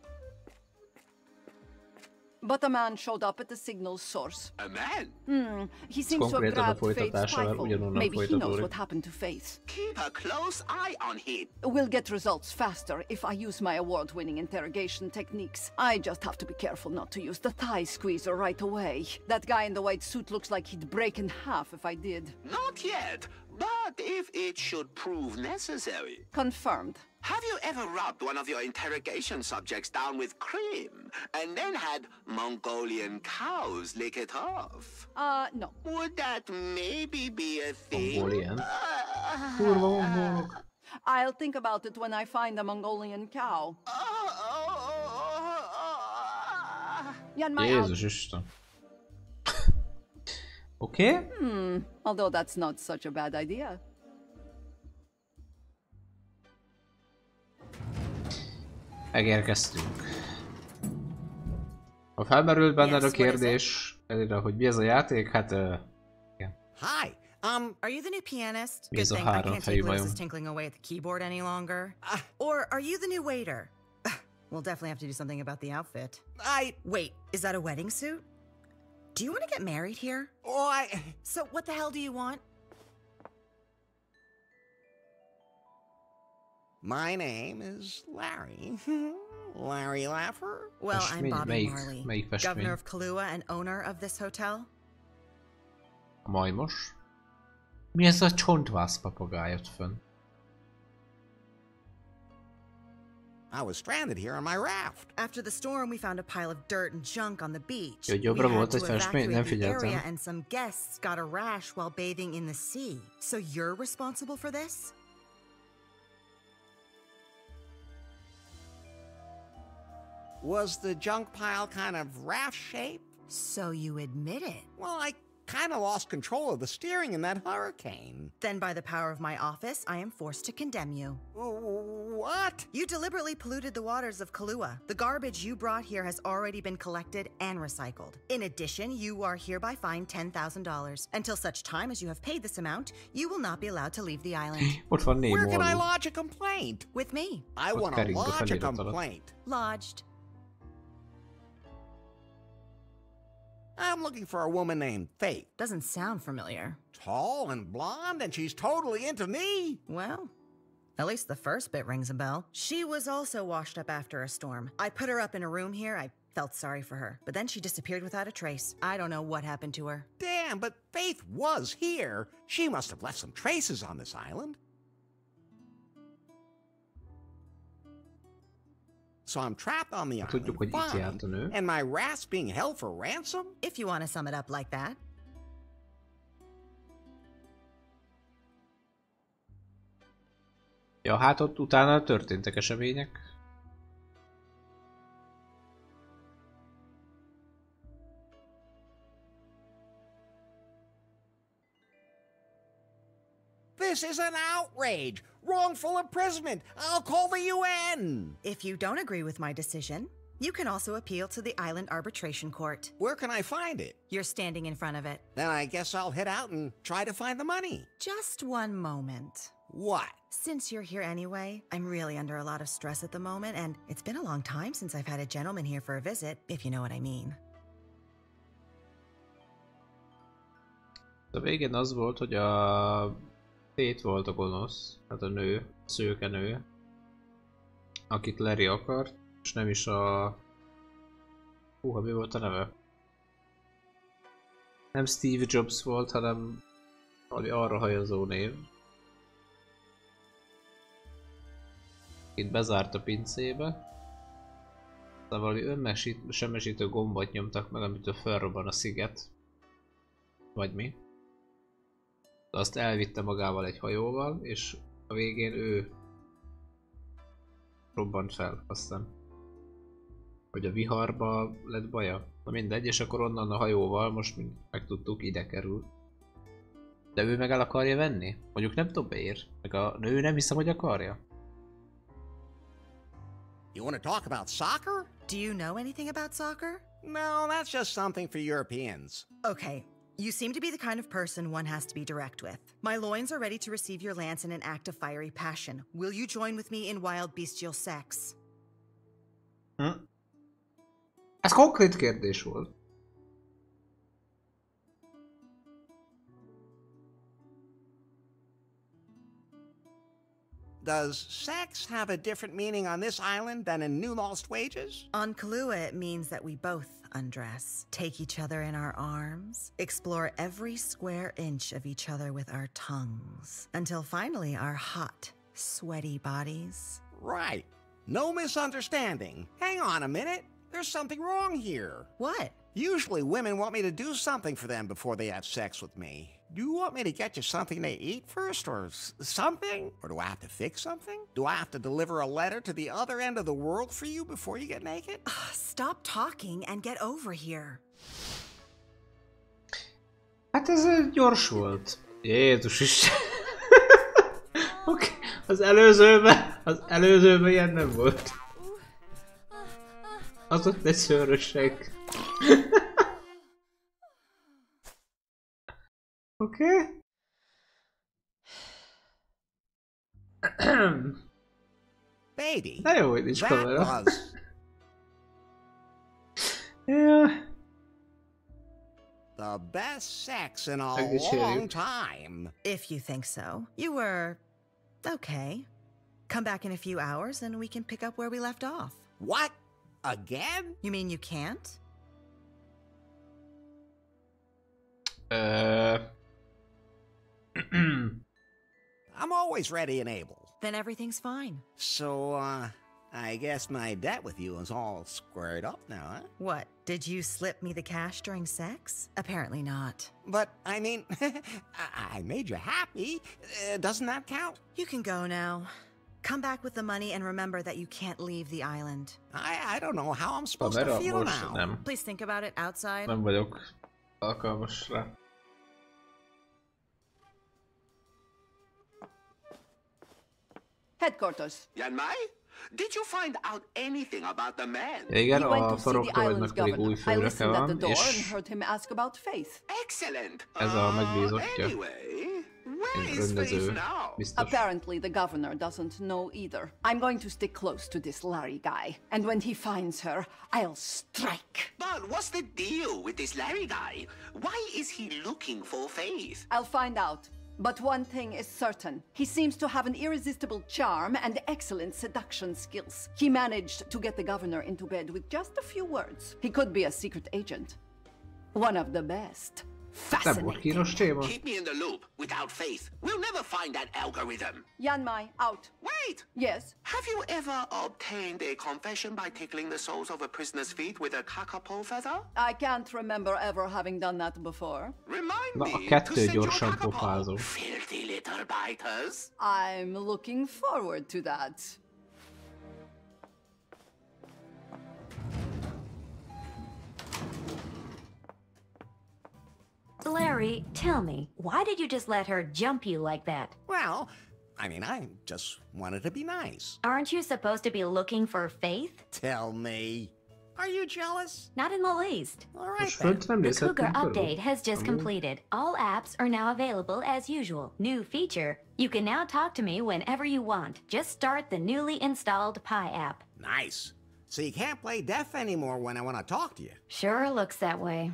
But a man showed up at the signal's source. A man? He seems to have grabbed Faith's spy phone. Maybe he knows what happened to Faith. Keep a close eye on him. We'll get results faster if I use my award-winning interrogation techniques. I just have to be careful not to use the thigh squeezer right away. That guy in the white suit looks like he'd break in half if I did. Not yet, but if it should prove necessary. Confirmed. Have you ever rubbed one of your interrogation subjects down with cream and then had Mongolian cows lick it off? No. Would that maybe be a thing? Mongolian. I'll think about it when I find a Mongolian cow. Jézus Isten. Oké? Although that's not such a bad idea. Megérkeztünk. Ha felmerült benned a kérdés, hogy mi ez a játék, hát... igen. Hi, are you the new pianist? Mi ez a háromfejű majom? Tinkling away at the keyboard any longer? Or are you the new waiter? We'll definitely have to do something about the outfit. Wait, is that a wedding suit? Do you want to get married here? So what the hell do you want? My name is Larry. Larry Laffer? Well, I'm Bobby Marley, governor of Kahlua and owner of this hotel. A majmos? Mi ez a csontvász papagájot fönn? I was stranded here on my raft. After the storm, we found a pile of dirt and junk on the beach. We had to evacuate the area, and some guests got a rash while bathing in the sea. So you're responsible for this? Was the junk pile kind of raft-shaped? So you admit it? Well, I kind of lost control of the steering in that hurricane. Then by the power of my office, I am forced to condemn you. What? You deliberately polluted the waters of Kahlua. The garbage you brought here has already been collected and recycled. In addition, you are hereby fined $10,000. Until such time as you have paid this amount, you will not be allowed to leave the island. Where can I lodge a complaint? With me. I want to lodge a complaint. Lodged. I'm looking for a woman named Faith. Doesn't sound familiar. Tall and blonde, and she's totally into me. Well, at least the first bit rings a bell. She was also washed up after a storm. I put her up in a room here. I felt sorry for her. But then she disappeared without a trace. I don't know what happened to her. Damn, but Faith was here. She must have left some traces on this island. So I'm trapped on the island, fine, and my raft's being held for ransom? If you want to sum it up like that. Ja, hát ott utána történtek események. This is an outrage! Wrongful imprisonment! I'll call the UN! If you don't agree with my decision, You can also appeal to the Island Arbitration Court. Where can I find it? You're standing in front of it. Then I guess I'll head out and try to find the money. Just one moment. What? Since you're here anyway, I'm really under a lot of stress at the moment, and it's been a long time since I've had a gentleman here for a visit, if you know what I mean. A végén az volt, hogy a Tét volt a gonosz, hát a nő, a szőke nő, akit Larry akart, és nem is a... Húha, mi volt a neve? Nem Steve Jobs volt, hanem valami arra hajazó név. Itt bezárt a pincébe. De valami önsemmisítő gombot nyomtak meg, amitől felrobban a sziget. Vagy mi. De azt elvitte magával egy hajóval, és a végén ő robbant fel, aztán. Hogy a viharba lett baja. Na mindegy, és akkor onnan a hajóval, most megtudtuk, ide kerül. De ő meg el akarja venni? Mondjuk nem tudom, beér. Meg a nő nem hiszem, hogy akarja. You want to talk about soccer? Do you know anything about soccer? No, that's just something for Europeans. Okay. You seem to be the kind of person one has to be direct with. My loins are ready to receive your lance in an act of fiery passion. Will you join with me in wild bestial sex? Ez konkrét kérdés volt. Does sex have a different meaning on this island than in New Lost Wages? On Kahlua, it means that we both undress, take each other in our arms, explore every square inch of each other with our tongues, until finally our hot, sweaty bodies. Right. No misunderstanding. Hang on a minute. There's something wrong here. What? Usually women want me to do something for them before they have sex with me. Do you want me to get you something to eat first, or something? Or do I have to fix something? Do I have to deliver a letter to the other end of the world for you before you get naked? Stop talking and get over here. Hát ez gyors volt. Jézus Isten. Oké, az előzőben ilyen nem volt. Az ott egy szőrösség. Oké. Baby, na jó, hogy nincs kamera. The best sex in a long time. If you think so. You were... okay. Come back in a few hours and we can pick up where we left off. What? Again? You mean you can't? I'm always ready and able. Then everything's fine. So, I guess my debt with you is all squared up now, huh? What? Did you slip me the cash during sex? Apparently not. But, I mean, I made you happy. Doesn't that count? You can go now. Come back with the money and remember that you can't leave the island. I don't know how I'm supposed to feel now. Nem. Please think about it outside. Nem vagyok alkalmas rá. Headquarters. Yanmai? Did you find out anything about the man? Igen, a faroktoronynak pedig új főnöke van, és ez a megbízottja. Rendező, biztos. Apparently the governor doesn't know either. I'm going to stick close to this Larry guy, and when he finds her, I'll strike. But what's the deal with this Larry guy? Why is he looking for Faith? I'll find out. But one thing is certain. He seems to have an irresistible charm and excellent seduction skills. He managed to get the governor into bed with just a few words. He could be a secret agent. One of the best. Fascinating. Keep me in the loop. Without Faith, we'll never find that algorithm. Yanmai, out. Wait! Yes? Have you ever obtained a confession by tickling the soles of a prisoner's feet with a kakapo feather? I can't remember ever having done that before. Remind me to send your kakapo, filthy little biters. I'm looking forward to that. Larry, tell me, why did you just let her jump you like that? Well, I mean, I just wanted to be nice. Aren't you supposed to be looking for Faith? Tell me. Are you jealous? Not in the least. All right then. The Cougar update has just completed. All apps are now available as usual. New feature. You can now talk to me whenever you want. Just start the newly installed Pi app. Nice. So you can't play deaf anymore when I want to talk to you. Sure looks that way.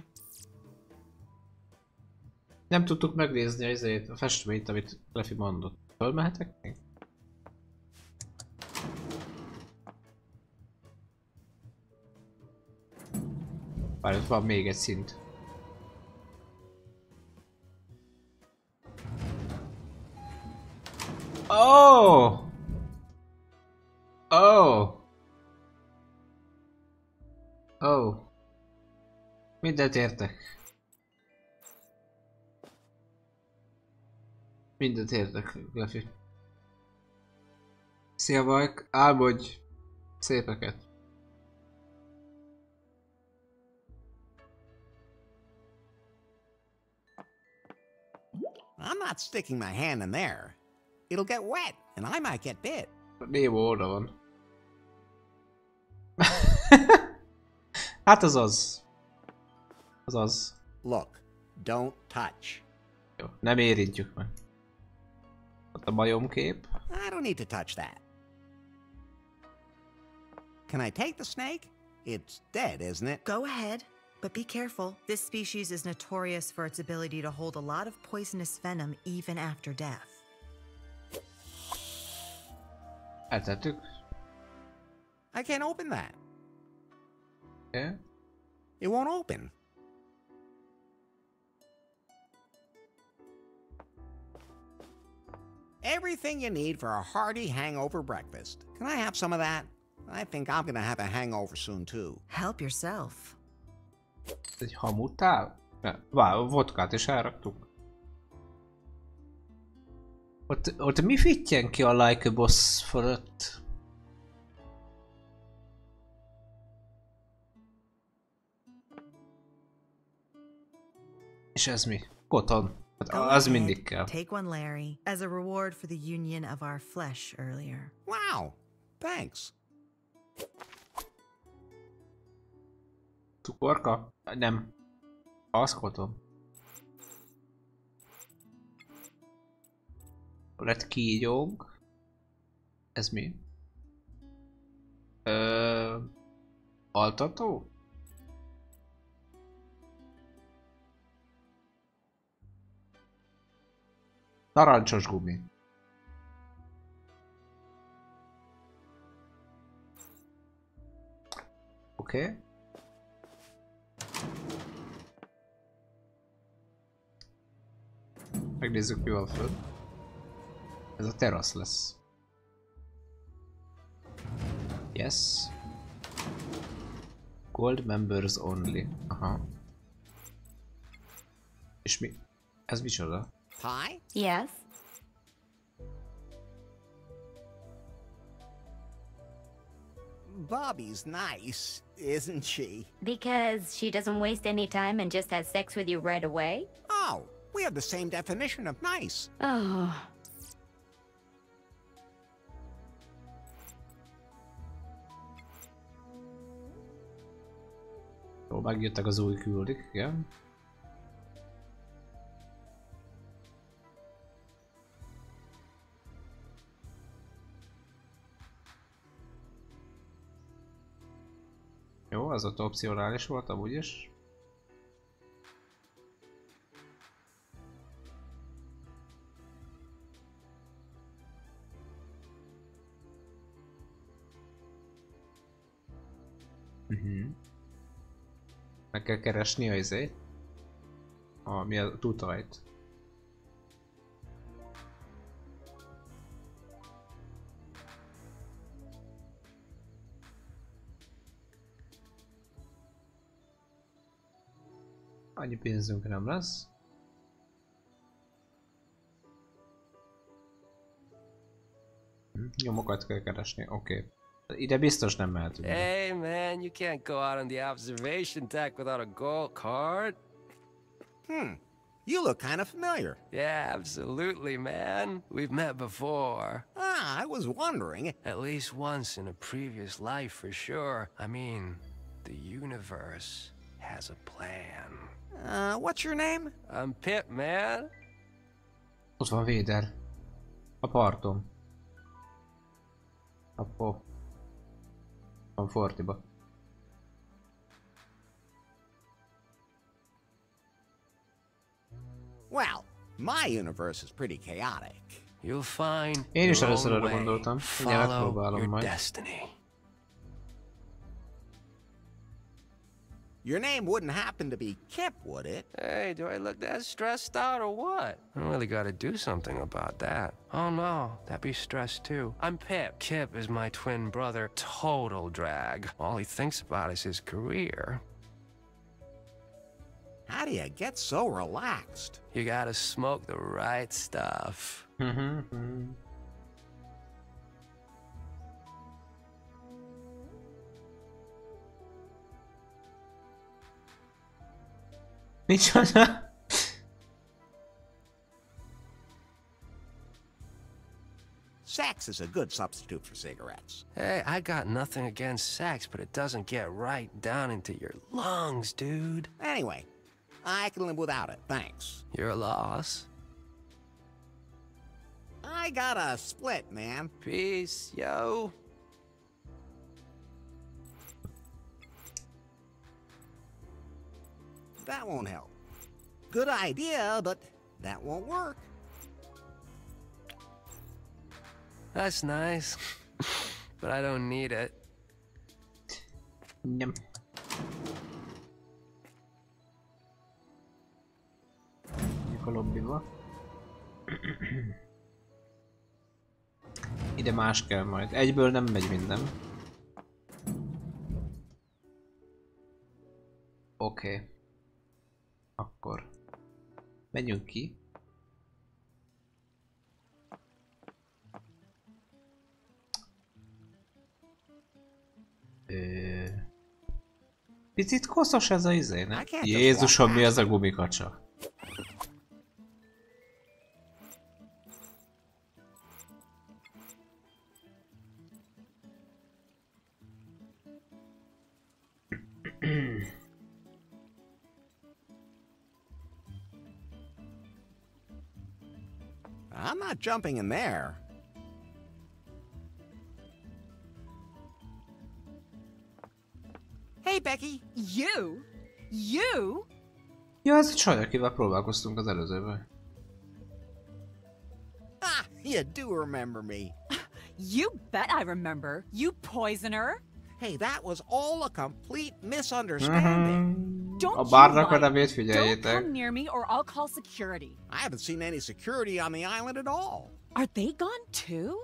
Nem tudtuk megnézni a festményt, amit Lefi mondott. Fölmehetek még? Várj, ott van még egy szint. Oh! Oh! Oh! Mindent értek. Mindent értek, Lefi. Szia, Vajk! Álmodj szépeket! I'm not sticking my hand in there. It'll get wet, and I might get bit. Némo oda van. Hát az. Look, don't touch. Jó, nem érintjük meg. Ott a majomkép. I don't need to touch that. Can I take the snake? It's dead, isn't it? Go ahead, but be careful. This species is notorious for its ability to hold a lot of poisonous venom even after death. Eltettük. I can't open that. Yeah? It won't open. Everything you need for a hearty hangover breakfast. Can I have some of that? I think I'm gonna have a hangover soon too. Help yourself. Egy hamutál? Vodkát is elraktuk. Ott mi fittyen ki a Like a Boss fölött? És ez mi? Koton. Az mindig kell. Take one, Larry, as a reward for the union of our flesh earlier. Wow, thanks. Cukorka? Nem. Az koton. Lett kígyónk. Ez mi? Altató? Narancsos gumi. Oké. Megnézzük, mi van föl. Ez a terasz lesz. Yes. Gold members only. Aha. És mi? Ez micsoda? Pie? Yes. Bobby's nice, isn't she? Because she doesn't waste any time and just has sex with you right away? Oh, we have the same definition of nice. Oh. Jó, megjöttek az új küldik, igen. Jó, az ott opcionális volt amúgy is. Meg kell keresni a izét. Mi a tutajt. Annyi pénzünk nem lesz. Nyomokat kell keresni, oké. Ide biztos nem mehetünk. Hey man, you can't go out on the observation deck without a gold card. You look kind of familiar. Yeah, absolutely, man. We've met before. I was wondering. At least once in a previous life, for sure. I mean, The universe has a plan. What's your name? I'm Pip, man. Ott van Véder. A parton. Appó. Van Fortiba. Well, my universe is pretty chaotic. You'll find Én is your először own arra way. gondoltam. Ugye megpróbálom Your majd. destiny. Your name wouldn't happen to be Kip, would it? Hey, do I look that stressed out or what? I really gotta do something about that. Oh no, that'd be stress too. I'm Pip. Kip is my twin brother. Total drag. All he thinks about is his career. How do you get so relaxed? You gotta smoke the right stuff. Micsoda? Sex is a good substitute for cigarettes. Hey, I got nothing against sex, but it doesn't get right down into your lungs, dude. Anyway, I can live without it, thanks. Your loss. I got a split, man. Peace, yo. That won't help. Good idea, but that won't work. That's nice, but I don't need it. Nem. A lobbiba. Ide más kell majd. Egyből nem megy minden. Oké. Akkor menjünk ki. Picit koszos ez a izé, ne? Jézusom, mi az a gumikacsa? I'm not jumping in there. Hey, Becky. You? You? Ja, ez a csaj, akivel próbálkoztunk az előzőben. Ah, you do remember me. You bet I remember. You poisoner. Hey, that was all a complete misunderstanding. A bárnak a nevét Don't figyeljétek. come near me or I'll call security. I haven't seen any security on the island at all. Are they gone too?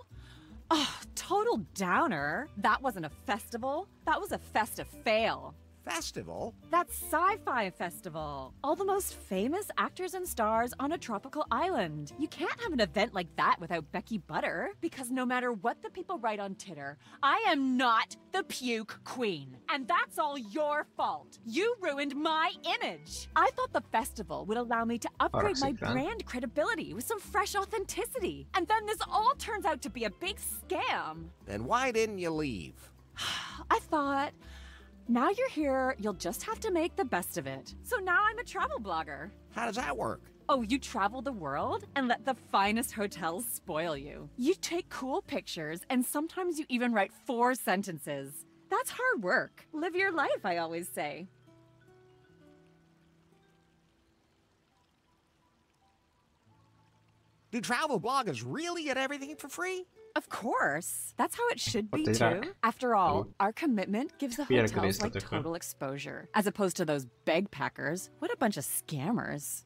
Oh, total downer. That wasn't a festival. That was a festive fail. Festival? That sci-fi festival. All the most famous actors and stars on a tropical island. You can't have an event like that without Becky Butter, because no matter what the people write on Titter, I am not the puke queen. And that's all your fault. You ruined my image. I thought the festival would allow me to upgrade my brand credibility with some fresh authenticity. And then this all turns out to be a big scam. Then why didn't you leave? I thought, now you're here, you'll just have to make the best of it. So now I'm a travel blogger. How does that work? Oh, you travel the world and let the finest hotels spoil you. You take cool pictures and sometimes you even write 4 sentences. That's hard work. Live your life, I always say. Do travel bloggers really get everything for free? Of course. That's how it should be, too. After all, our commitment gives the hotels like total exposure. As opposed to those bagpackers. What a bunch of scammers.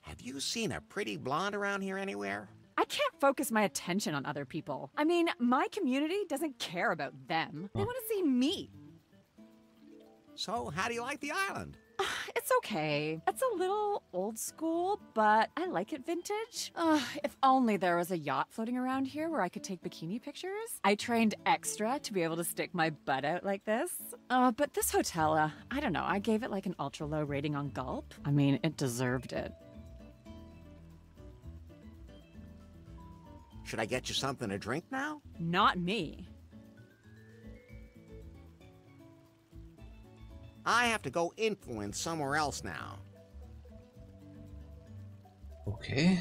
Have you seen a pretty blonde around here anywhere? I can't focus my attention on other people. I mean, my community doesn't care about them. They want to see me. So, how do you like the island? It's okay. It's a little old school, but I like it vintage. If only there was a yacht floating around here where I could take bikini pictures. I trained extra to be able to stick my butt out like this. But this hotel, I don't know, I gave it like an ultra low rating on Gulp. I mean, it deserved it. Should I get you something to drink now? Not me. I have to go influence somewhere else now. Okay.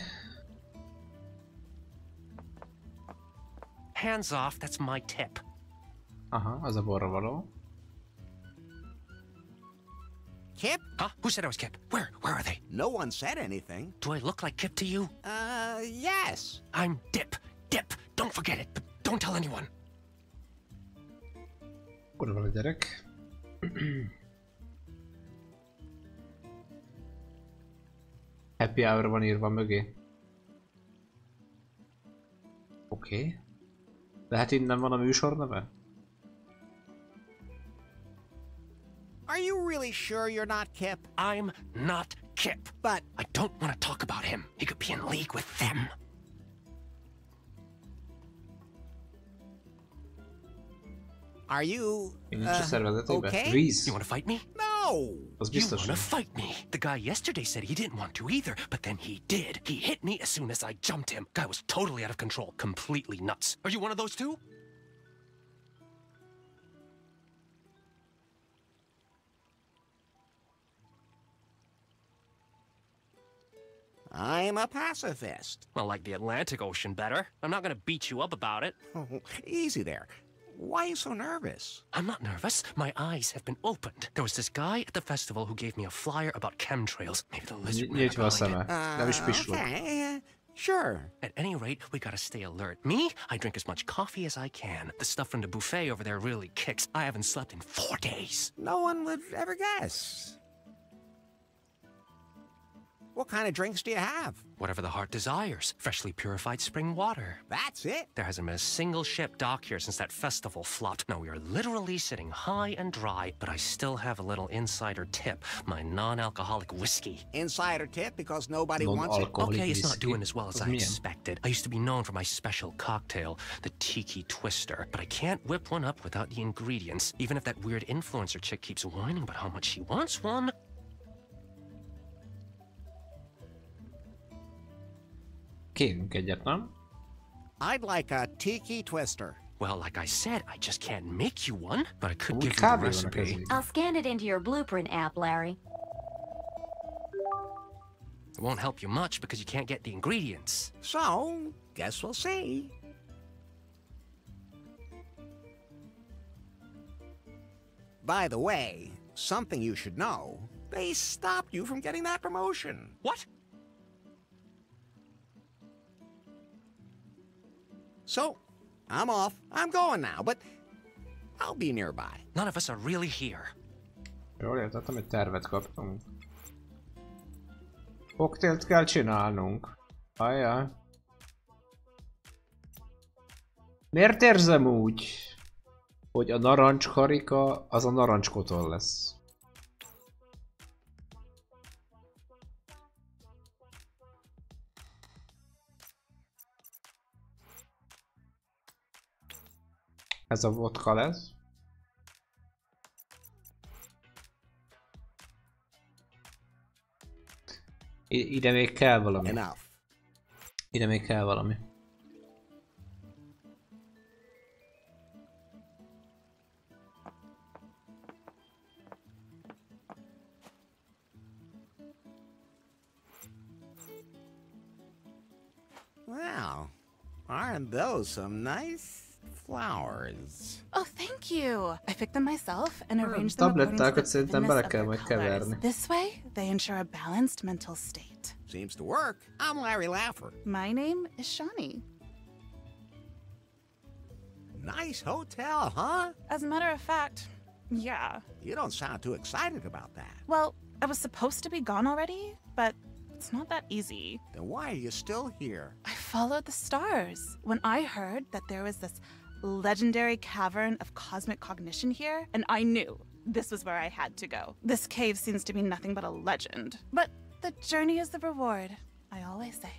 Hands off, that's my tip. Aha, az a borra való. Kip? Huh? Who said I was Kip? Where are they? No one said anything. Do I look like Kip to you? Yes. I'm Dip. Dip. Don't forget it, but don't tell anyone. Oda van a gyerek. Happy hour van írva mögé. Oké. Lehet innen van a műsor neve? Are you really sure you're not Kip? I'm not Kip. But I don't want to talk about him. He could be in league with them. Are you okay? You want to fight me? No! You want to fight me? The guy yesterday said he didn't want to either, but then he did. He hit me as soon as I jumped him. Guy was totally out of control, completely nuts. Are you one of those two? I'm a pacifist. Well, like the Atlantic Ocean better. I'm not gonna beat you up about it. Oh, easy there. Why are you so nervous? I'm not nervous. My eyes have been opened. There was this guy at the festival who gave me a flyer about chemtrails. Maybe the lizard okay, sure. At any rate, we gotta stay alert. Me, I drink as much coffee as I can. The stuff from the buffet over there really kicks. I haven't slept in 4 days. No one would ever guess. What kind of drinks do you have? Whatever the heart desires. Freshly purified spring water. That's it? There hasn't been a single ship dock here since that festival flopped. Now we are literally sitting high and dry, but I still have a little insider tip. My non-alcoholic whiskey. Insider tip because nobody wants it? Okay, it's not doing as well as I expected. I used to be known for my special cocktail, the Tiki Twister. But I can't whip one up without the ingredients. Even if that weird influencer chick keeps whining about how much she wants one. Kérünk egyet, nem? I'd like a Tiki Twister. Well, like I said, I just can't make you one, but I could give you the recipe. I'll scan it into your blueprint app, Larry. It won't help you much because you can't get the ingredients. So, guess we'll see. By the way, something you should know. They stopped you from getting that promotion. What? So, I'm off. I'm going now, but I'll be nearby. None of us are really here. Jól értettem, hogy tervet kaptunk. Koktélt kell csinálnunk. Ajjaj. Miért érzem úgy, hogy a narancskarika az a narancskotol lesz? Ez a vodka lesz. Ide még kell valami. Ide még kell valami. Wow, aren't those some nice flowers? Oh, thank you. I picked them myself and arranged them according to the vividness of their colors. This way, they ensure a balanced mental state. Seems to work. I'm Larry Laffer. My name is Shawnee. Nice hotel, huh? As a matter of fact, yeah. You don't sound too excited about that. Well, I was supposed to be gone already, but it's not that easy. Then why are you still here? I followed the stars. When I heard that there was this legendary cavern of cosmic cognition here, and I knew this was where I had to go. This cave seems to be nothing but a legend. But the journey is the reward, I always say.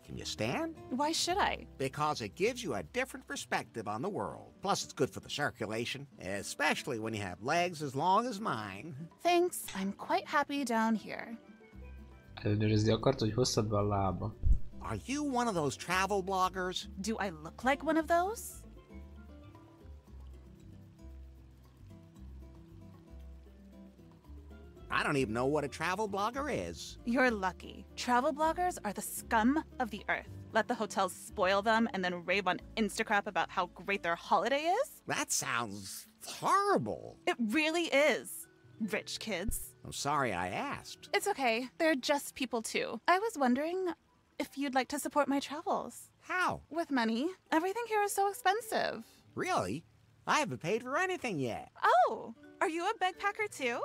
Can you stand? Why should I? Because it gives you a different perspective on the world. Plus, it's good for the circulation, especially when you have legs as long as mine. Thanks, I'm quite happy down here. Ellenőrizni akart, hogy hosszad be a lába. Are you one of those travel bloggers? Do I look like one of those? I don't even know what a travel blogger is. You're lucky. Travel bloggers are the scum of the earth. Let the hotels spoil them and then rave on Instagram about how great their holiday is? That sounds horrible. It really is. Rich kids. I'm sorry I asked. It's okay. They're just people too. I was wondering if you'd like to support my travels. How? With money. Everything here is so expensive. Really? I haven't paid for anything yet. Oh, are you a backpacker too?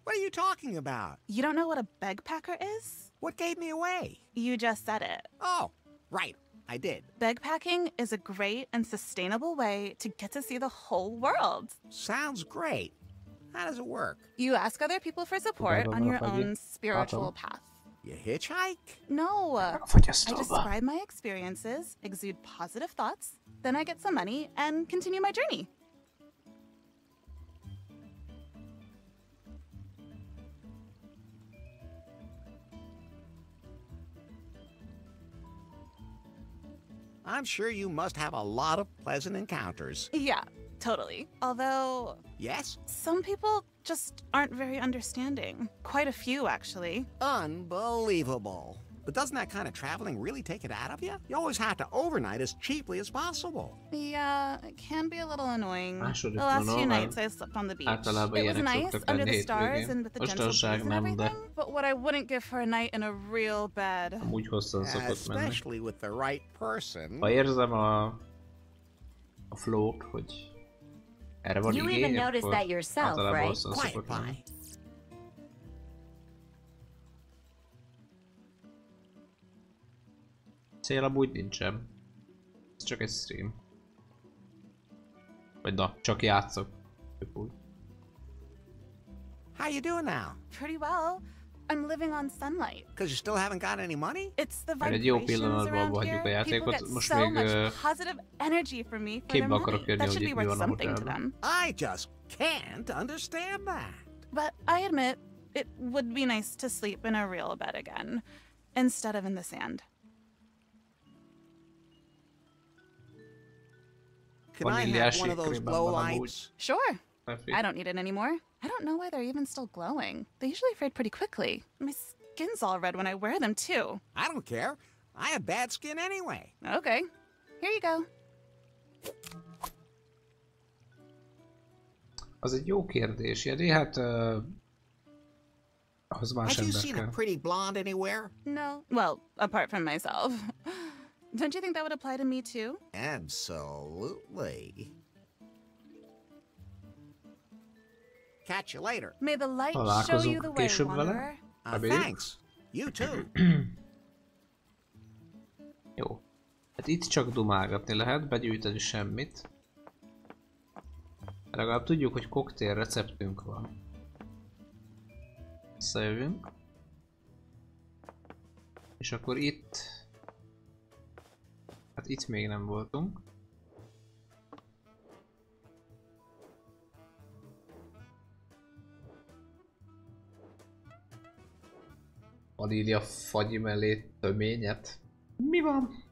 What are you talking about? You don't know what a bagpacker is? What gave me away? You just said it. Oh, right. I did. Bagpacking is a great and sustainable way to get to see the whole world. Sounds great. How does it work? You ask other people for support on your own spiritual path. You hitchhike? No. I describe my experiences, exude positive thoughts, then I get some money and continue my journey. I'm sure you must have a lot of pleasant encounters. Yeah, totally. Although... Yes? Some people just aren't very understanding. Quite a few, actually. Unbelievable. But doesn't that kind of traveling really take it out of you? You always have to overnight as cheaply as possible. Yeah, it can be a little annoying. The last few nights I slept on the beach. It was nice under the stars and with the gentle breeze and everything. But what I wouldn't give for a night in a real bed. Especially with the right person. Ha érzem a flow-t, hogy erre van You igény, even noticed that yourself, right? Quiet, Pi. Cél amúgy nincsen. Ez csak egy stream. Vagy na, csak játszok. How you doing now? Pretty well. I'm living on sunlight. Because you still haven't got any money? It's the Egy jó vibrations pillanatban around hagyjuk a here. People játékot. get Most so még much positive energy from me for their képbe akarok money. jönni, That hogy should be itt mi worth van a something to hotelben. them. I just can't understand that. But I admit, it would be nice to sleep in a real bed again, instead of in the sand. Can I have one of those glow lights? Sure. I don't need it anymore. I don't know why they're even still glowing. They usually fade pretty quickly. My skin's all red when I wear them, too. I don't care. I have bad skin anyway. Okay. Here you go. Az egy jó kérdés, Jedi, hát... az más Have you seen a emberkel. pretty blonde anywhere? No. Well, apart from myself. Don't you think that would apply to me, too? Absolutely. Catch you later. May the light show you the way, wanderer. Thanks. You too. Jó. Hát itt csak dumálgatni lehet, begyűjteni semmit. Legalább tudjuk, hogy koktél receptünk van. Visszajövünk. És akkor itt... Hát itt még nem voltunk. Vanília fagyi mellé töményet. Mi van?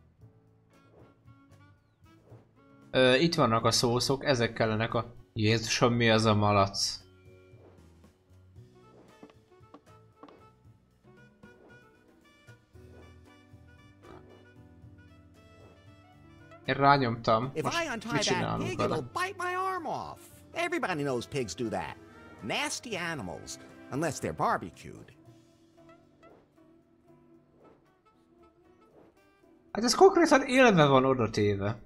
Itt vannak a szószok, ezek kellenek a... Jézusom, mi az a malac? Én rányomtam. If I untie that pig, it'll bite my arm off. Everybody knows pigs do that. Nasty animals, unless they're barbecued. Hát ez konkrétan élve van oda téve.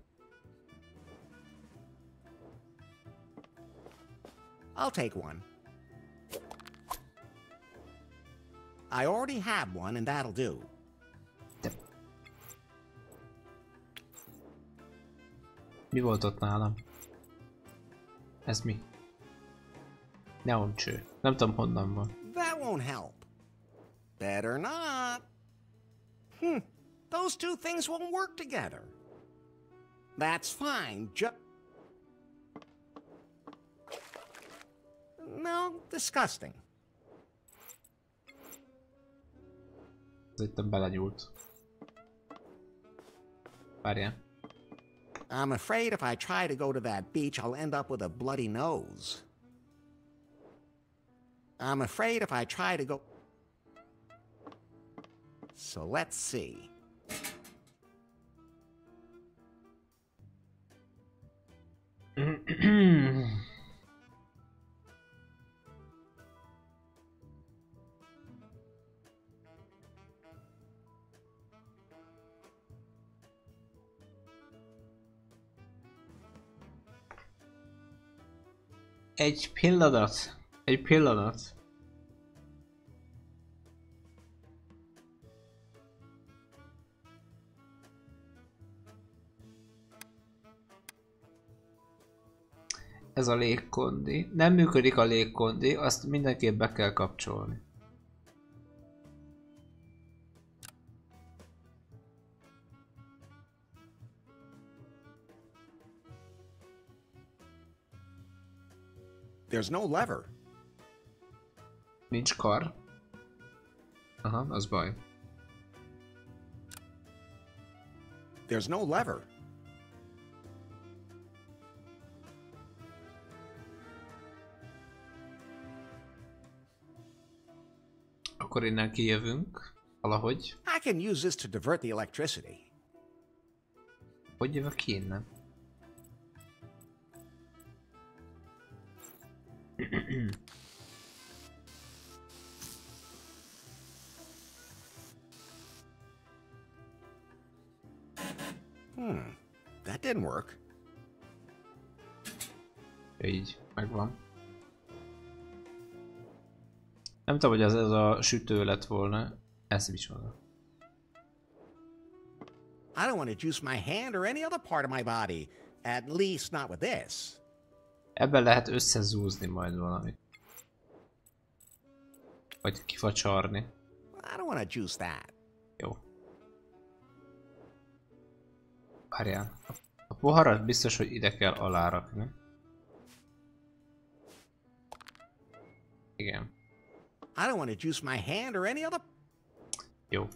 I'll take one. I already have one and that'll do. Mi volt ott nálam? Ez mi? Neoncső. Nem tudom honnan van. That won't help. Better not. Those two things won't work together. That's fine. No, disgusting. Ez itt belenyúlt. Várjál. I'm afraid if I try to go to that beach, I'll end up with a bloody nose. I'm afraid if I try to go... So let's see. Egy pillanat. Egy pillanat. Ez a légkondi. Nem működik a légkondi, azt mindenképp be kell kapcsolni. There's no lever. Nincs kar. Aha, az baj. There's no lever. Akkor innen kijövünk. Valahogy. I can use this to divert the electricity. Hogy jövök ki innen? That didn't work. Így, megvan. Nem tudom, hogy ez a sütő lett volna. Ez micsoda. I don't want to juice my hand or any other part of my body. At least not with this. Ebben lehet összezúzni majd valamit. Vagy kifacsarni. I don't want to juice that. Jó. Várjál. A poharat biztos, hogy ide kell alárakni. Igen. I don't want to juice my hand or any other... Jó.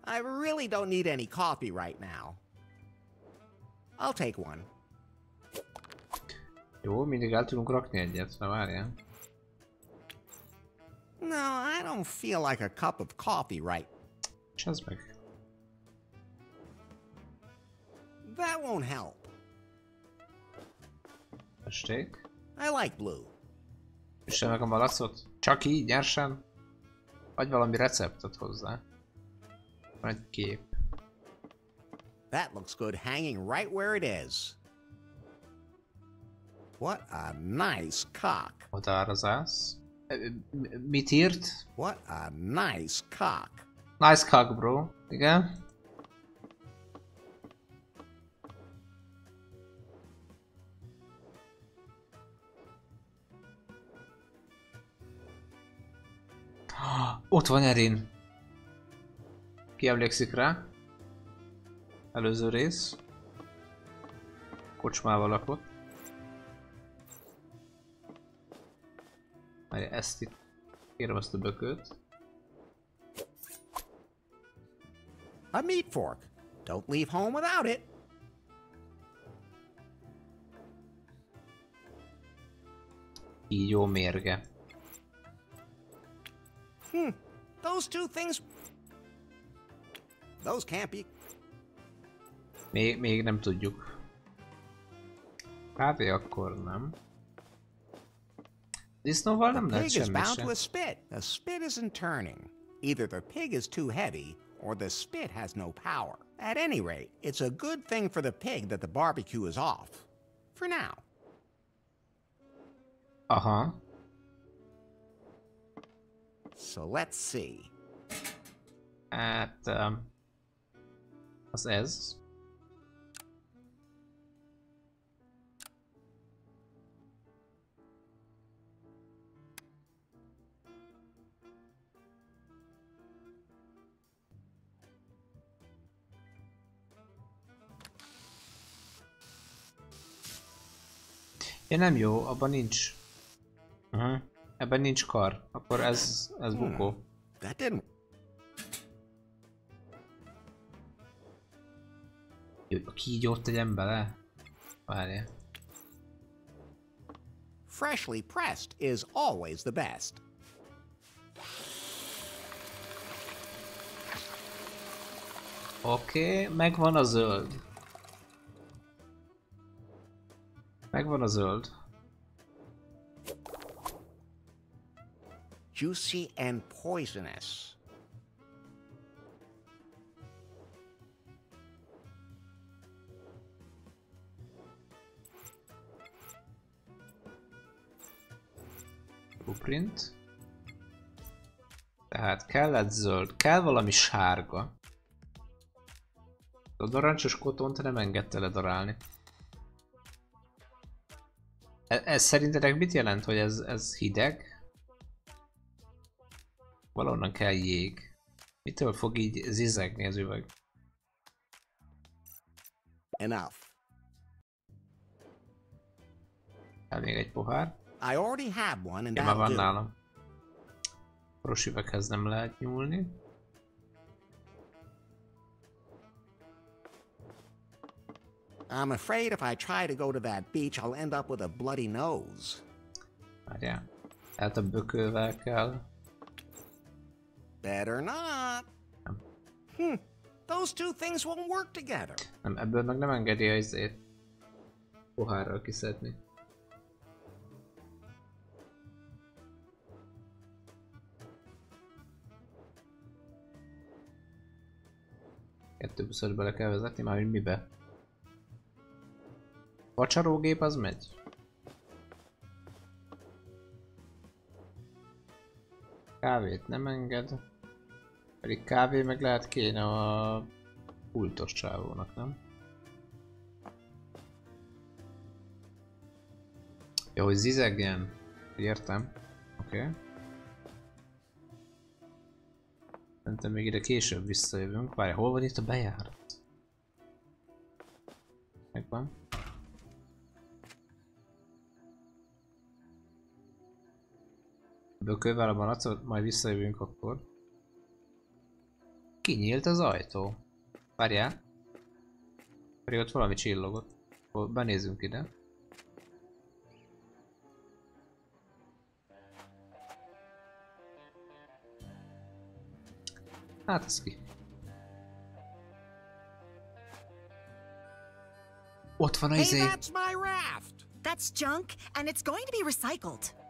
I really don't need any coffee right now. I'll take one. Jó, mindig el tudunk rakni egyet, na várjál. No, I don't feel like a cup of coffee right. Csazd meg. That won't help. Testék. I like blue. Üsse meg a malacot? Csak így, nyersen? Vagy valami receptet hozzá. Van egy kép. That looks good hanging right where it is. What a nice cock. Odaárazás. Mit írt? What a nice cock. Nice cock, bro. Igen. Ott van Erin. Ki emlékszik rá? Előző rész. Kocsmával lakott. Várj, ezt itt. Kérem azt a bököt. A meat fork. Don't leave home without it. Kígyó mérge. Those two things... Those can't be... Még nem tudjuk. Kávé akkor nem. Disznóval nem lehet semmi sem. A spit. The spit isn't turning. Either the pig is too heavy, or the spit has no power. At any rate, it's a good thing for the pig that the barbecue is off. For now. Aha. So let's see. Hát... az ez. Ja, nem jó, abban nincs. Ebben nincs kar. Akkor ez bukó. A kígyót tegyem bele? Várjál. Freshly pressed is always the best. Oké, megvan a zöld. Megvan a zöld. Juicy and poisonous. Blueprint. Tehát kellett zöld, kell valami sárga. A narancsos kotont nem engedte ledarálni. Ez szerintetek mit jelent, hogy ez hideg? Valahonnan kell jég. Mitől fog így zizegni az üveg? Enough. Kell még egy pohár. I already have one and már van nálam. Poros üveghez nem lehet nyúlni. I'm afraid if I try to go to that beach, I'll end up with a bloody nose. Várjál. Tehát a bökővel kell. Better not. Nem. Those two things won't work together. Nem, ebből meg nem engedi a izét pohárral kiszedni. Kettő buszot bele kell vezetni, már hogy mibe? Vacsarógép az megy. Kávét nem enged. Pedig kávé meg lehet kéne a pultos csávónak, nem? Jó, hogy zizegjen. Értem. Oké. Szerintem még ide később visszajövünk. Várj, hol van itt a bejárat? Megvan. Bökővel a malacot, majd visszajövünk akkor. Kinyílt az ajtó. Várjál. Pedig ott valami csillogott. Benézzünk ide. Hát ez ki. Ott van a izé. Hey, that's my raft. That's junk and it's going to be recycled.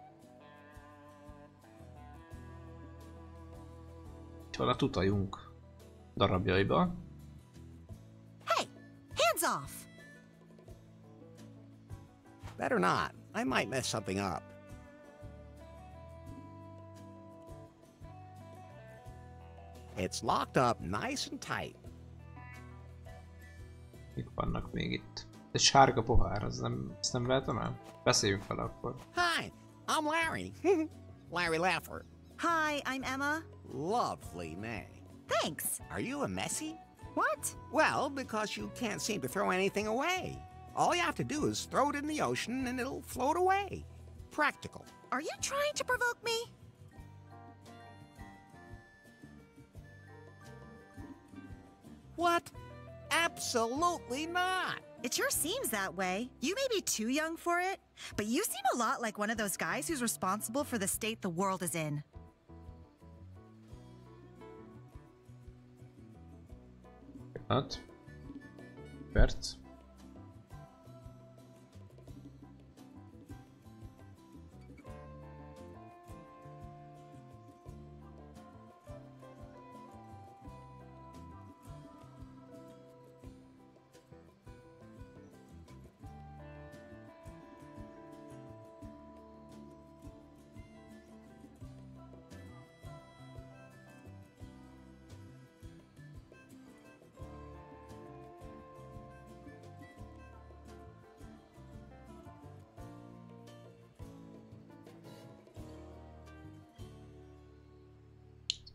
Itt van a tutajunk darabjaiba. Hey, hands off. Better not. I might mess something up. It's locked up nice and tight. Mik vannak még itt? Egy sárga pohár, az nem, ezt nem lehet onnan? Beszéljünk fel akkor. Hi, I'm Larry. Larry Laffer. Hi, I'm Emma. Lovely name. Thanks. Are you a messy? What? Well, because you can't seem to throw anything away. All you have to do is throw it in the ocean and it'll float away. Practical. Are you trying to provoke me? What? Absolutely not. It sure seems that way. You may be too young for it, but you seem a lot like one of those guys who's responsible for the state the world is in. Hát. Perc.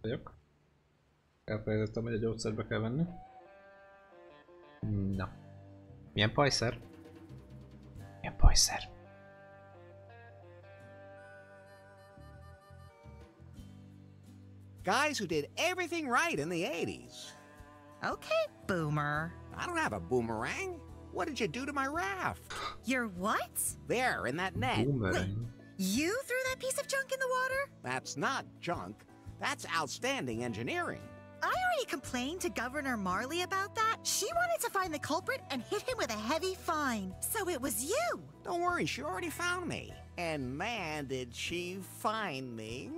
Vagyok. Elfelejtettem, hogy a gyógyszerbe kell venni. Na. Milyen pajszer? Milyen pajszer? Guys who did everything right in the 80s. Okay, boomer. I don't have a boomerang. What did you do to my raft? Your what? There, in that net. Boomerang. You threw that piece of junk in the water? That's not junk. That's outstanding engineering. I already complained to Governor Marley about that. She wanted to find the culprit and hit him with a heavy fine. So it was you. Don't worry, she already found me. And man, did she find me.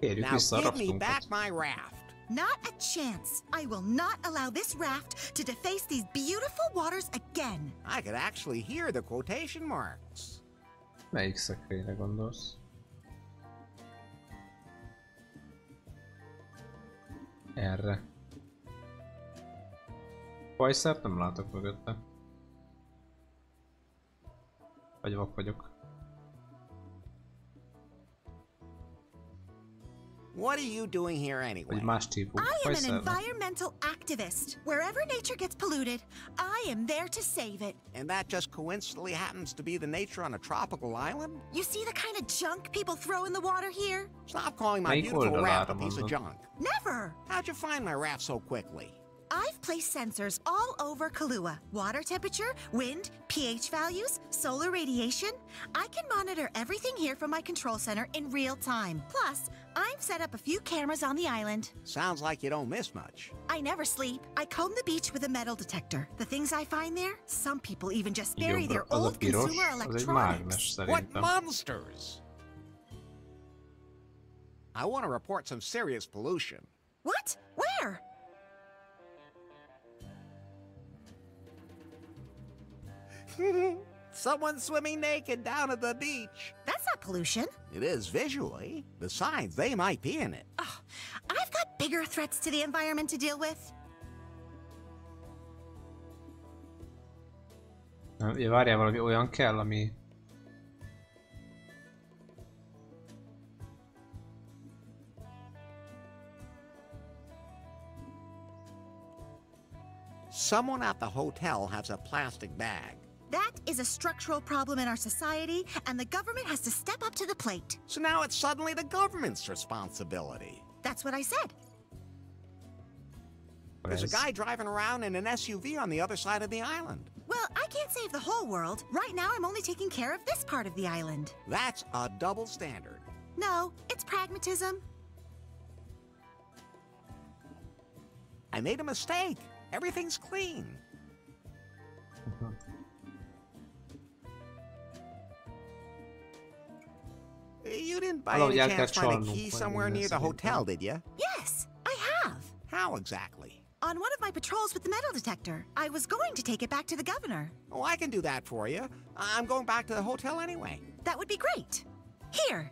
Now give me back my raft. Not a chance. I will not allow this raft to deface these beautiful waters again. I could actually hear the quotation marks. Melyik szekrényre gondolsz? Erre. Pajszert nem látok mögötte. Vagy vak vagyok. What are you doing here anyway? I am an environmental activist. Wherever nature gets polluted, I am there to save it. And that just coincidentally happens to be the nature on a tropical island? You see the kind of junk people throw in the water here? Stop calling my beautiful raft a piece of junk. Never! How'd you find my raft so quickly? I've placed sensors all over Kahlua. Water temperature, wind, pH values, solar radiation. I can monitor everything here from my control center in real time. Plus, I've set up a few cameras on the island. Sounds like you don't miss much. I never sleep. I comb the beach with a metal detector. The things I find there, some people even just bury their old consumer electronics. What monsters! I want to report some serious pollution. What? Where? Someone swimming naked down at the beach. That's not pollution. It is visually. Besides, they might be in it. Oh, I've got bigger threats to the environment to deal with. Várjál, valami olyan kell, ami... Someone at the hotel has a plastic bag. That is a structural problem in our society, and the government has to step up to the plate. So now it's suddenly the government's responsibility. That's what I said. There's a guy driving around in an SUV on the other side of the island. Well, I can't save the whole world. Right now, I'm only taking care of this part of the island. That's a double standard. No, it's pragmatism. I made a mistake. Everything's clean. You didn't by any chance find a key somewhere near the hotel, did you? Yes, I have. How exactly? On one of my patrols with the metal detector. I was going to take it back to the governor. Oh, I can do that for you. I'm going back to the hotel anyway. That would be great. Here.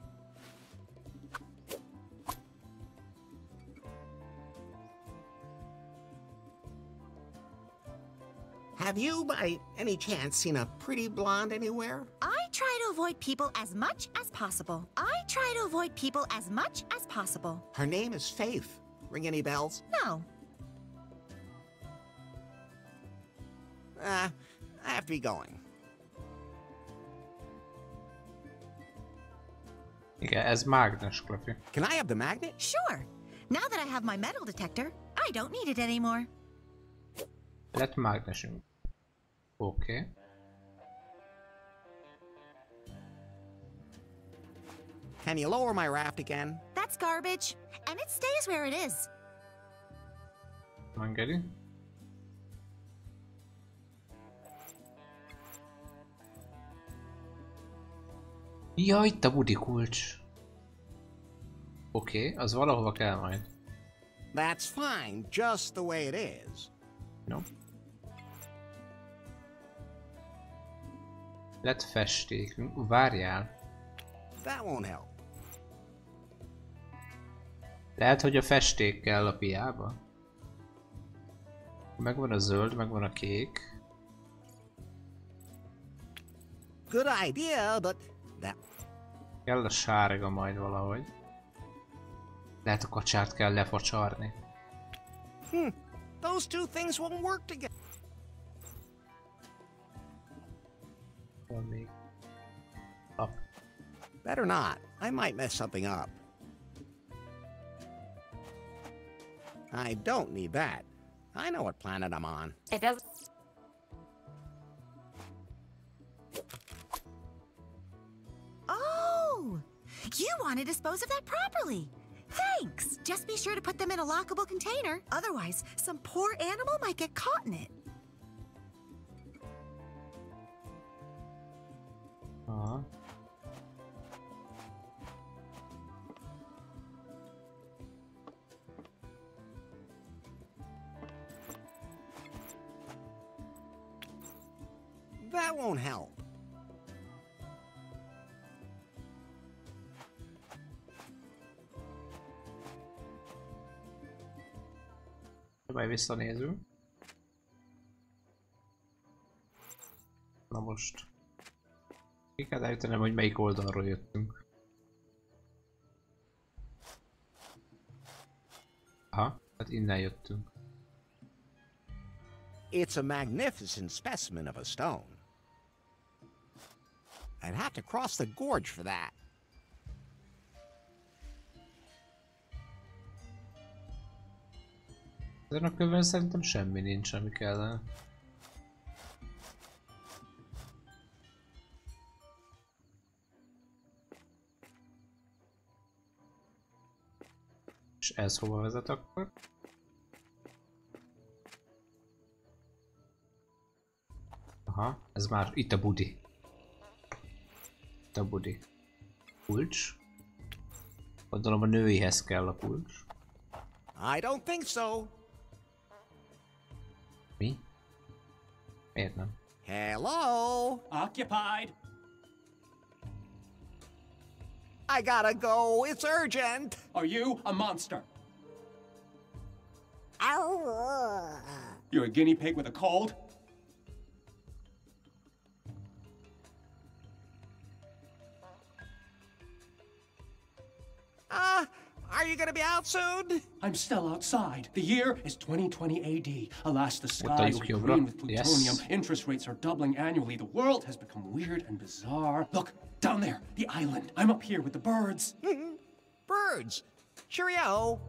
Have you, by any chance, seen a pretty blonde anywhere? I try to avoid people as much as possible. Her name is Faith. Ring any bells? No. I have to be going. Igen, ez mágnes klapja. Can I have the magnet? Sure. Now that I have my metal detector, I don't need it anymore. Lett mágnesünk. Oké. Can you lower my raft again? That's garbage, and it stays where it is. Engedi. Ja, itt a budi kulcs. Oké, az valahova kell majd. That's fine, just the way it is. No. Lett festékünk. Várjál. That won't help. Lehet, hogy a festék kell a piába? Megvan a zöld, megvan a kék. Good idea, but that... Kell a sárga majd valahogy. Lehet a kacsárt kell lefacsarni. Those two things won't work together. Van még. Lap. Better not. I might mess something up. I don't need that. I know what planet I'm on. It does. Oh! You want to dispose of that properly. Thanks! Just be sure to put them in a lockable container. Otherwise, some poor animal might get caught in it. That won't help. Majd visszanézünk. Na most. Ki kell eljutanom, hogy melyik oldalról jöttünk. Aha, hát innen jöttünk. It's a magnificent specimen of a stone. I'd have to cross the gorge for that. Ezen a kövön szerintem semmi nincs, ami kellene. És ez hova vezet akkor? Aha, ez már itt a budi. Itt a budi. Kulcs. Gondolom a nőihez kell a kulcs. I don't think so. Mi? Miért nem? Hello? Occupied. I gotta go. It's urgent. Are you a monster? Ow. You're a guinea pig with a cold? Are you gonna be out soon? I'm still outside. The year is 2020 AD. Alas, the skies are green with plutonium. Yes. Interest rates are doubling annually. The world has become weird and bizarre. Look, down there, the island. I'm up here with the birds. Birds? Cheerio.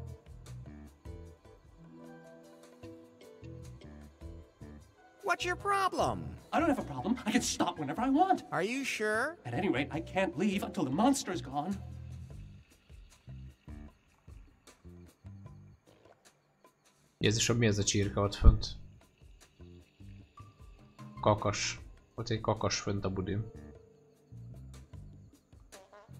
What's your problem? I don't have a problem. I can stop whenever I want. Are you sure? At any rate, I can't leave until the monster's gone. Jézusom, mi ez a csirke ott fönt? Kakas. Ott egy kakas fönt a budin.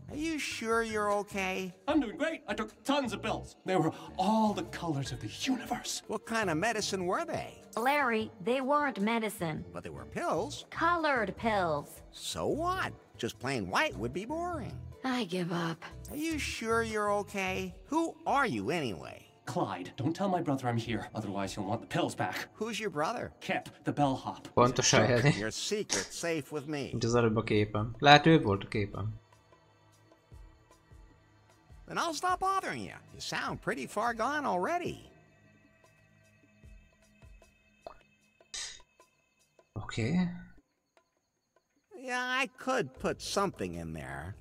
Are you sure you're okay? I'm doing great. I took tons of pills. They were all the colors of the universe. What kind of medicine were they? Larry, they weren't medicine. But they were pills. Colored pills. So what? Just plain white would be boring. I give up. Are you sure you're okay? Who are you anyway? Clyde, don't tell my brother I'm here, otherwise he'll want the pills back. Who's your brother? Kip, the bellhop. Pontosan Eddie. Your secret safe with me. Mint az előbb a képen. Lehet ő volt a képen. Then I'll stop bothering you. You sound pretty far gone already. Okay. Yeah, I could put something in there.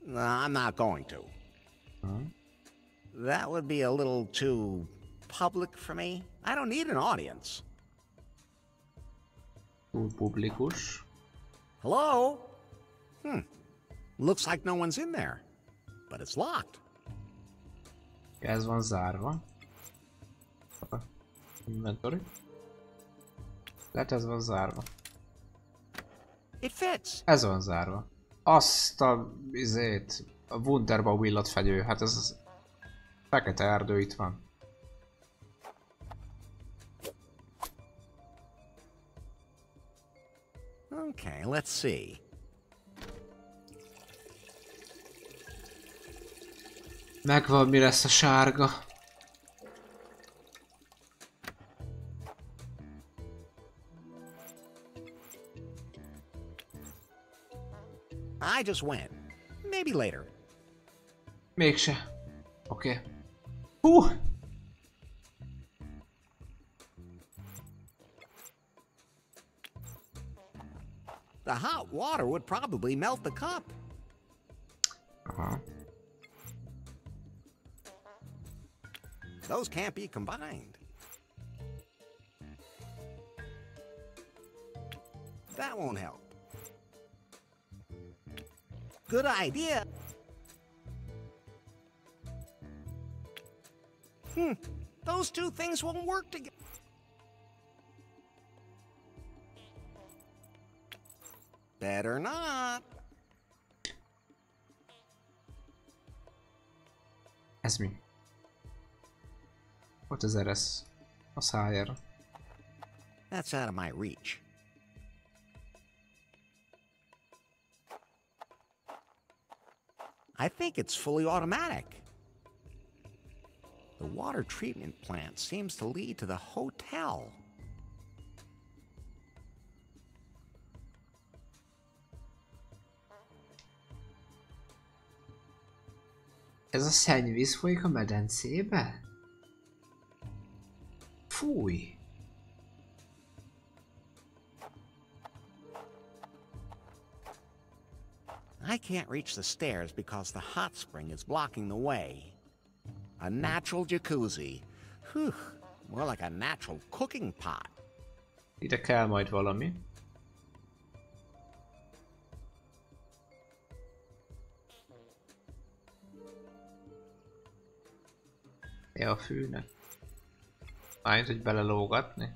No, I'm not going to. Huh? That would be a little too public for me. I don't need an audience. Túl publikus. Hello? Looks like no one's in there. But it's locked. Ez van zárva. Inventory. Lehet ez van zárva. It fits. Ez van zárva. Azt a izét, a Wunderbaum illatfegyő, hát ez az fekete erdő itt van. Okay, let's see. Megvan, mi lesz a sárga. I just went. Maybe later. Mégse. Oké. Okay. The hot water would probably melt the cup. Aha. Those can't be combined. That won't help. Good idea. Those two things won't work together. Better not. Ez mi? Ott az eresz. A szájára. That's out of my reach. I think it's fully automatic. The water treatment plant seems to lead to the hotel. Ez a szennyvíz folyik a medencébe? Fúj! I can't reach the stairs because the hot spring is blocking the way. A natural jacuzzi. Whew, more like a natural cooking pot. Ide kell majd valami. A fűnek. Mármint, hogy belelógatni.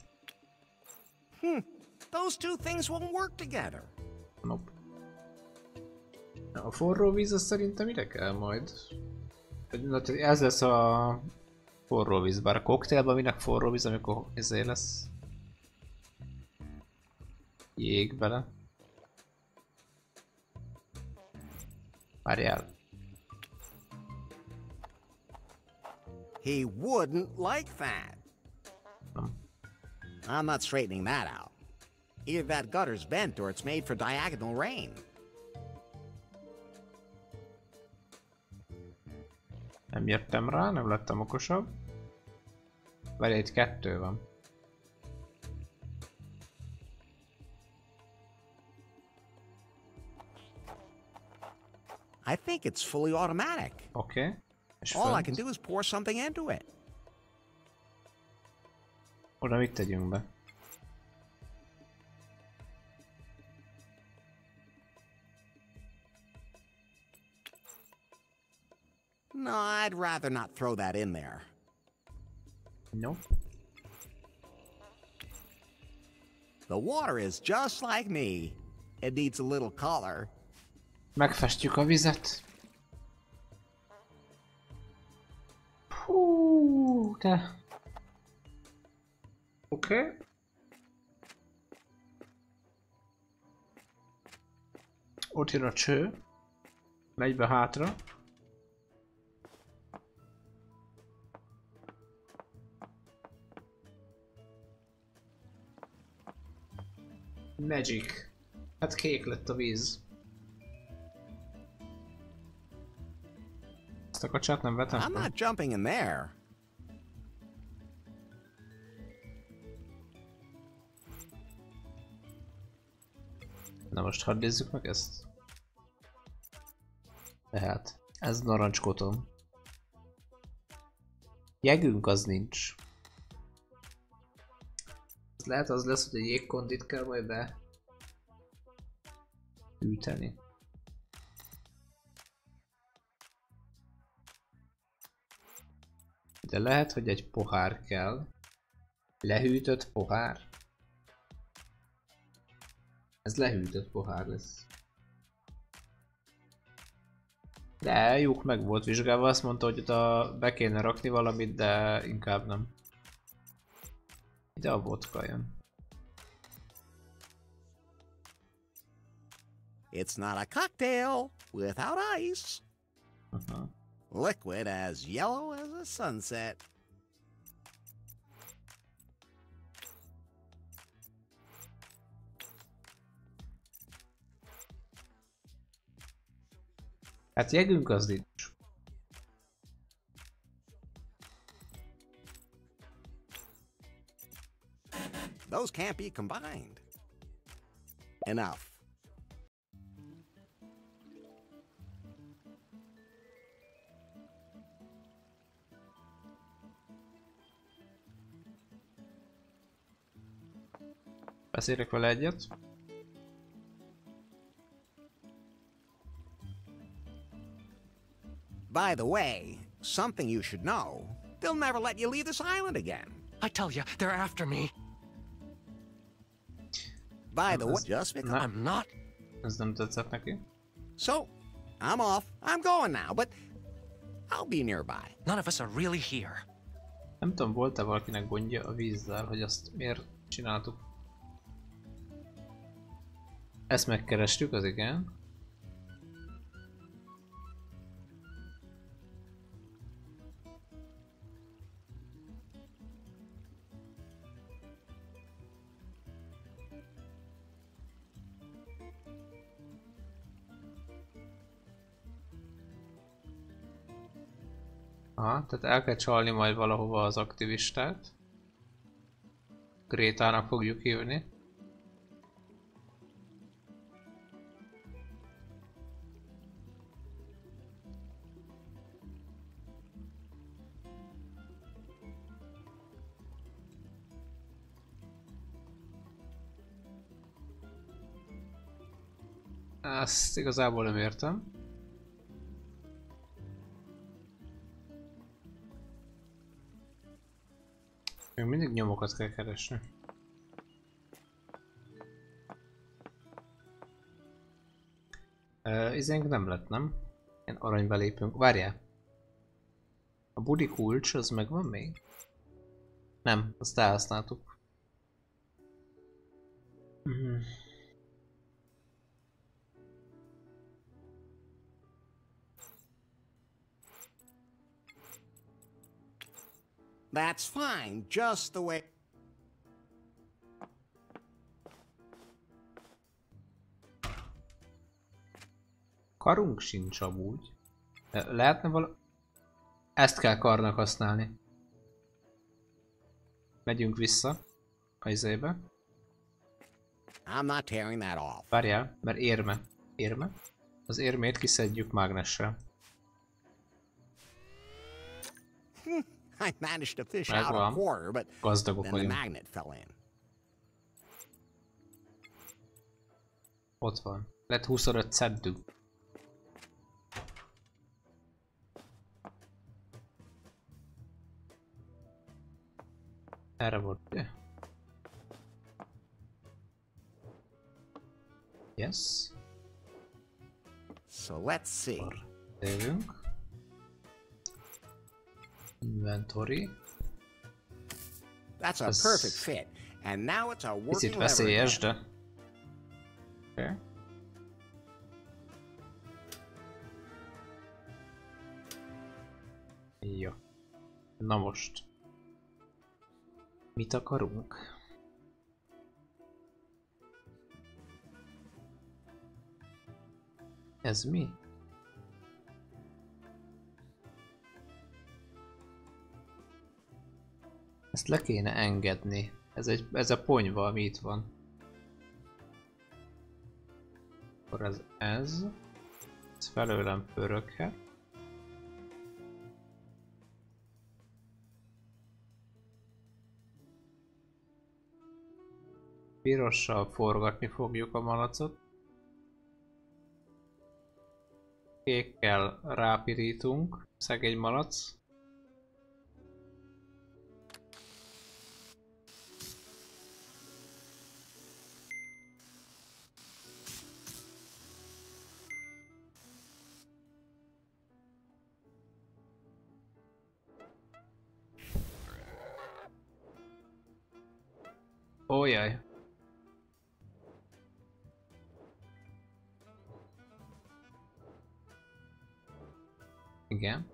Those two things won't work together. Nope. A forró víz az szerintem ide kell majd. Ez lesz a forró víz, bár a koktélban minek forró víz, amikor ezért lesz jég bele. Várjál. He wouldn't like that. I'm not straightening that out. Either that gutter's bent or it's made for diagonal rain. Nem jöttem rá, nem lettem okosabb. Várj, itt 2 van. I think it's fully automatic. Okay. All I can do is pour something into it. Oda mit tegyünk be? No, I'd rather not throw that in there. Nope. The water is just like me. It needs a little color. Megfestjük a vizet. Hú, de... Oké. Ott jön a cső. Megy be hátra. Magic. Hát kék lett a víz. Ezt a kacsát nem vetem? I'm not jumping in there. Na most hadd nézzük meg ezt. Tehát, ez narancskotom. Jegünk az nincs. Lehet az lesz, hogy a jégkondit kell majd be hűteni. De lehet, hogy egy pohár kell. Lehűtött pohár. Ez lehűtött pohár lesz. De lyuk meg volt vizsgálva, azt mondta, hogy oda be kéne rakni valamit, de inkább nem. Ide a vodka jön. It's not a cocktail without ice. Liquid as yellow as a sunset. Hát jegünk az nincs. Those can't be combined. Enough. Beszélek vele egyet. By the way, something you should know. They'll never let you leave this island again. I tell you, they're after me. By the way, just because I'm not. Ez nem tetszett neki. So, I'm off. I'm going now, but I'll be nearby. None of us are really here. Nem tudom, volt-e valakinek gondja a vízzel, hogy azt miért csináltuk? Ezt megkerestük, az igen. Aha, tehát el kell csalni majd valahova az aktivistát. Grétának fogjuk hívni. Ezt igazából nem értem. Még mindig nyomokat kell keresni. Izénk nem lett, nem? Ilyen aranyba lépünk. Várjál! A budi kulcs az megvan még? Nem, azt elhasználtuk. That's fine, just the way... Karunk sincs amúgy. Lehetne Ezt kell karnak használni. Megyünk vissza a izébe. I'm not tearing that off. Várjál, mert érme. Érme? Az érmét kiszedjük mágnessel. I managed to fish out a quarter, but then the magnet fell in. Ott van. Lett 25 centünk. Erre volt, ugye? Yes. So let's see. Térjünk. Inventory. That's a perfect fit. And now it's a working picit veszélyes, de... Okay. Jó. Na most. Mit akarunk? Ez mi? Ezt le kéne engedni. Ez a ponyva, ami itt van. Akkor ez felőlem pöröghet. Pirossal forgatni fogjuk a malacot. Kékkel rápirítunk, szegény malac. Ójjaj. Igen.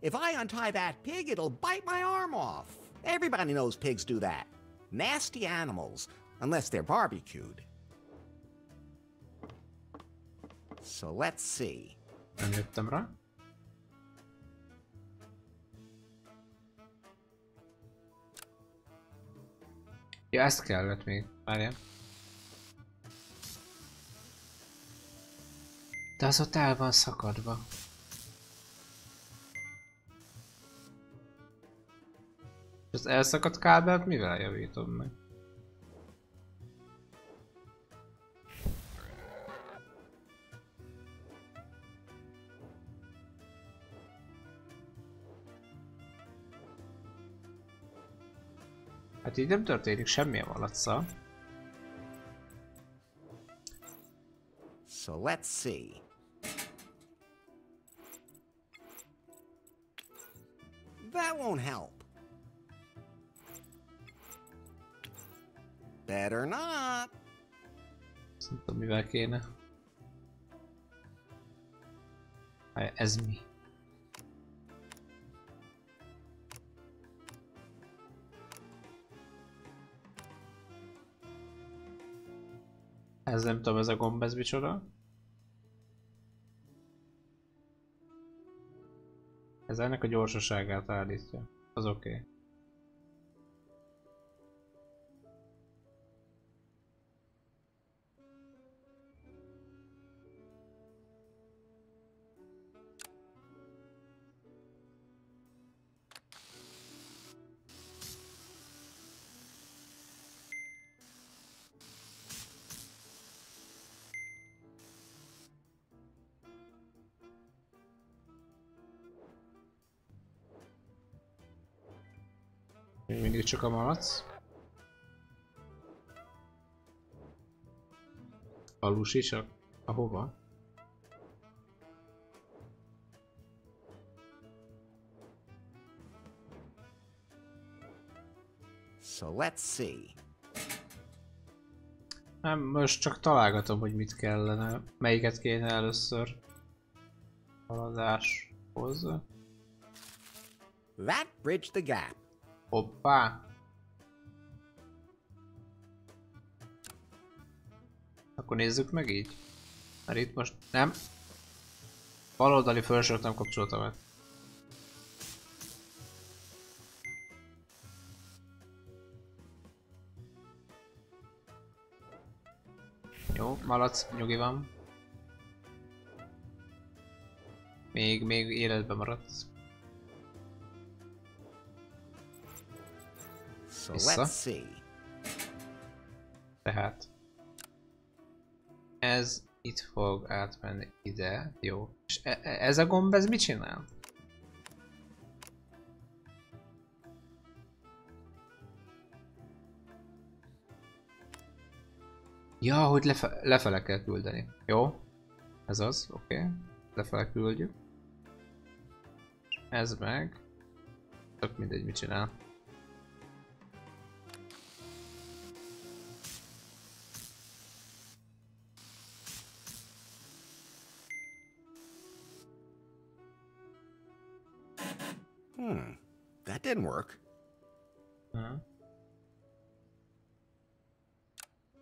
If I untie that pig, it'll bite my arm off. Everybody knows pigs do that. Nasty animals, unless they're barbecued. So let's see. Nem jöttem rá. Ja, ezt kellett még. Várjál. De az ott el van szakadva. Az elszakadt kábelt mivel javítom meg? Hát így nem történik semmi a malaccal. So let's see. That won't help. Better not. Nem tudom, mivel kéne. Ez mi? Ez nem tudom, ez a gomb, ez micsoda? Ez ennek a gyorsaságát állítja. Az oké. Még mindig csak a malac. A lusisak? Ahova? So let's see. Nem, most csak találgatom, hogy mit kellene. Melyiket kéne először haladáshoz. That bridged the gap. Hoppá! Akkor nézzük meg így. Mert itt most nem. Baloldali felsőt nem kapcsoltam el. Jó, malac, nyugi van. Még életben maradsz. Vissza. Tehát ez itt fog átmenni ide, jó. És ez a gomb, ez mit csinál? Ja, hogy lefele kell küldeni. Jó. Ez az, oké. Lefele küldjük. Ez meg. Tök mindegy, mit csinál. That didn't work.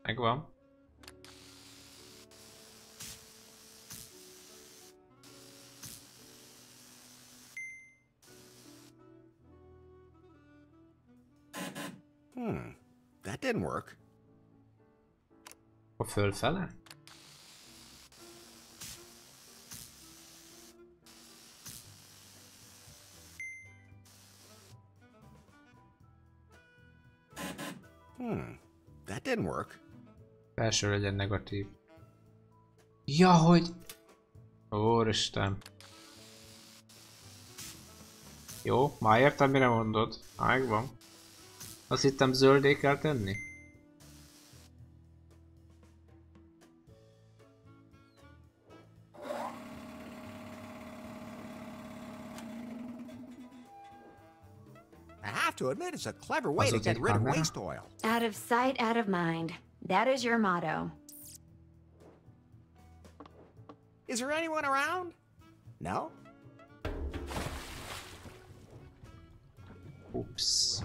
Megvan. That didn't work. A fölfele? That didn't work. Felső legyen negatív. Ja, hogy... Úristen. Jó, már értem, mire mondod. Megvan. Azt hittem zöldé kell tenni. I have to admit, it's a clever way to get rid of waste oil. Out of sight, out of mind. That is your motto. Is there anyone around? No? Ups.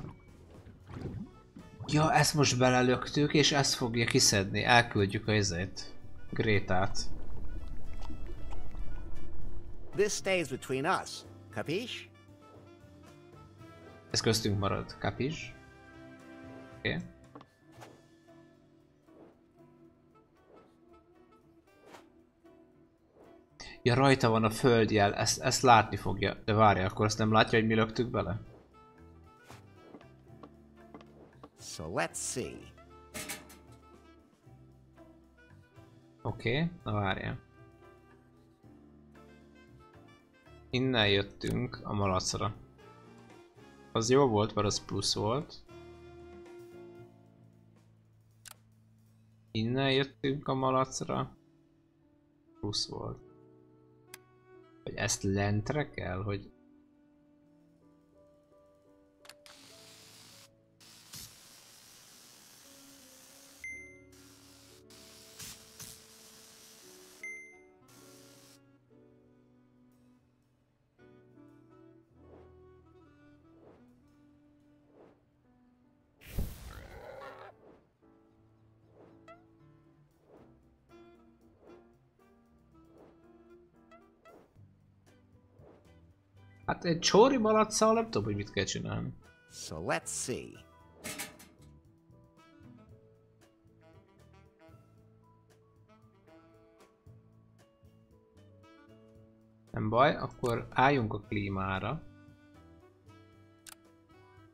Ja, ezt most belelöktük, és ezt fogja kiszedni. Elküldjük a izét. Grétát. This stays between us. Capiche? Ez köztünk marad. Capiche? Oké. Okay. Ja, rajta van a földjel, ezt látni fogja. De várja, akkor azt nem látja, hogy mi löktük bele? So let's see. Oké, na várjál. Innen jöttünk a malacra. Az jó volt, mert az plusz volt. Innen jöttünk a malacra. Plusz volt. Hogy ezt lentre kell, hogy... Hát egy csóri malacccal nem tudom, hogy mit kell csinálni. So let's see. Nem baj, akkor álljunk a klímára.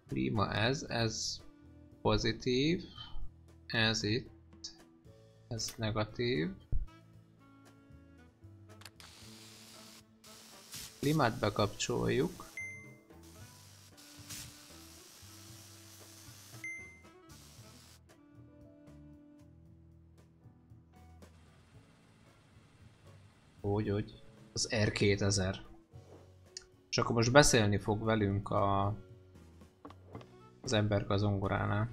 Klíma ez pozitív, ez itt, ez negatív. Klímát bekapcsoljuk. Hogy az R2000. És akkor most beszélni fog velünk az emberke a zongoránál.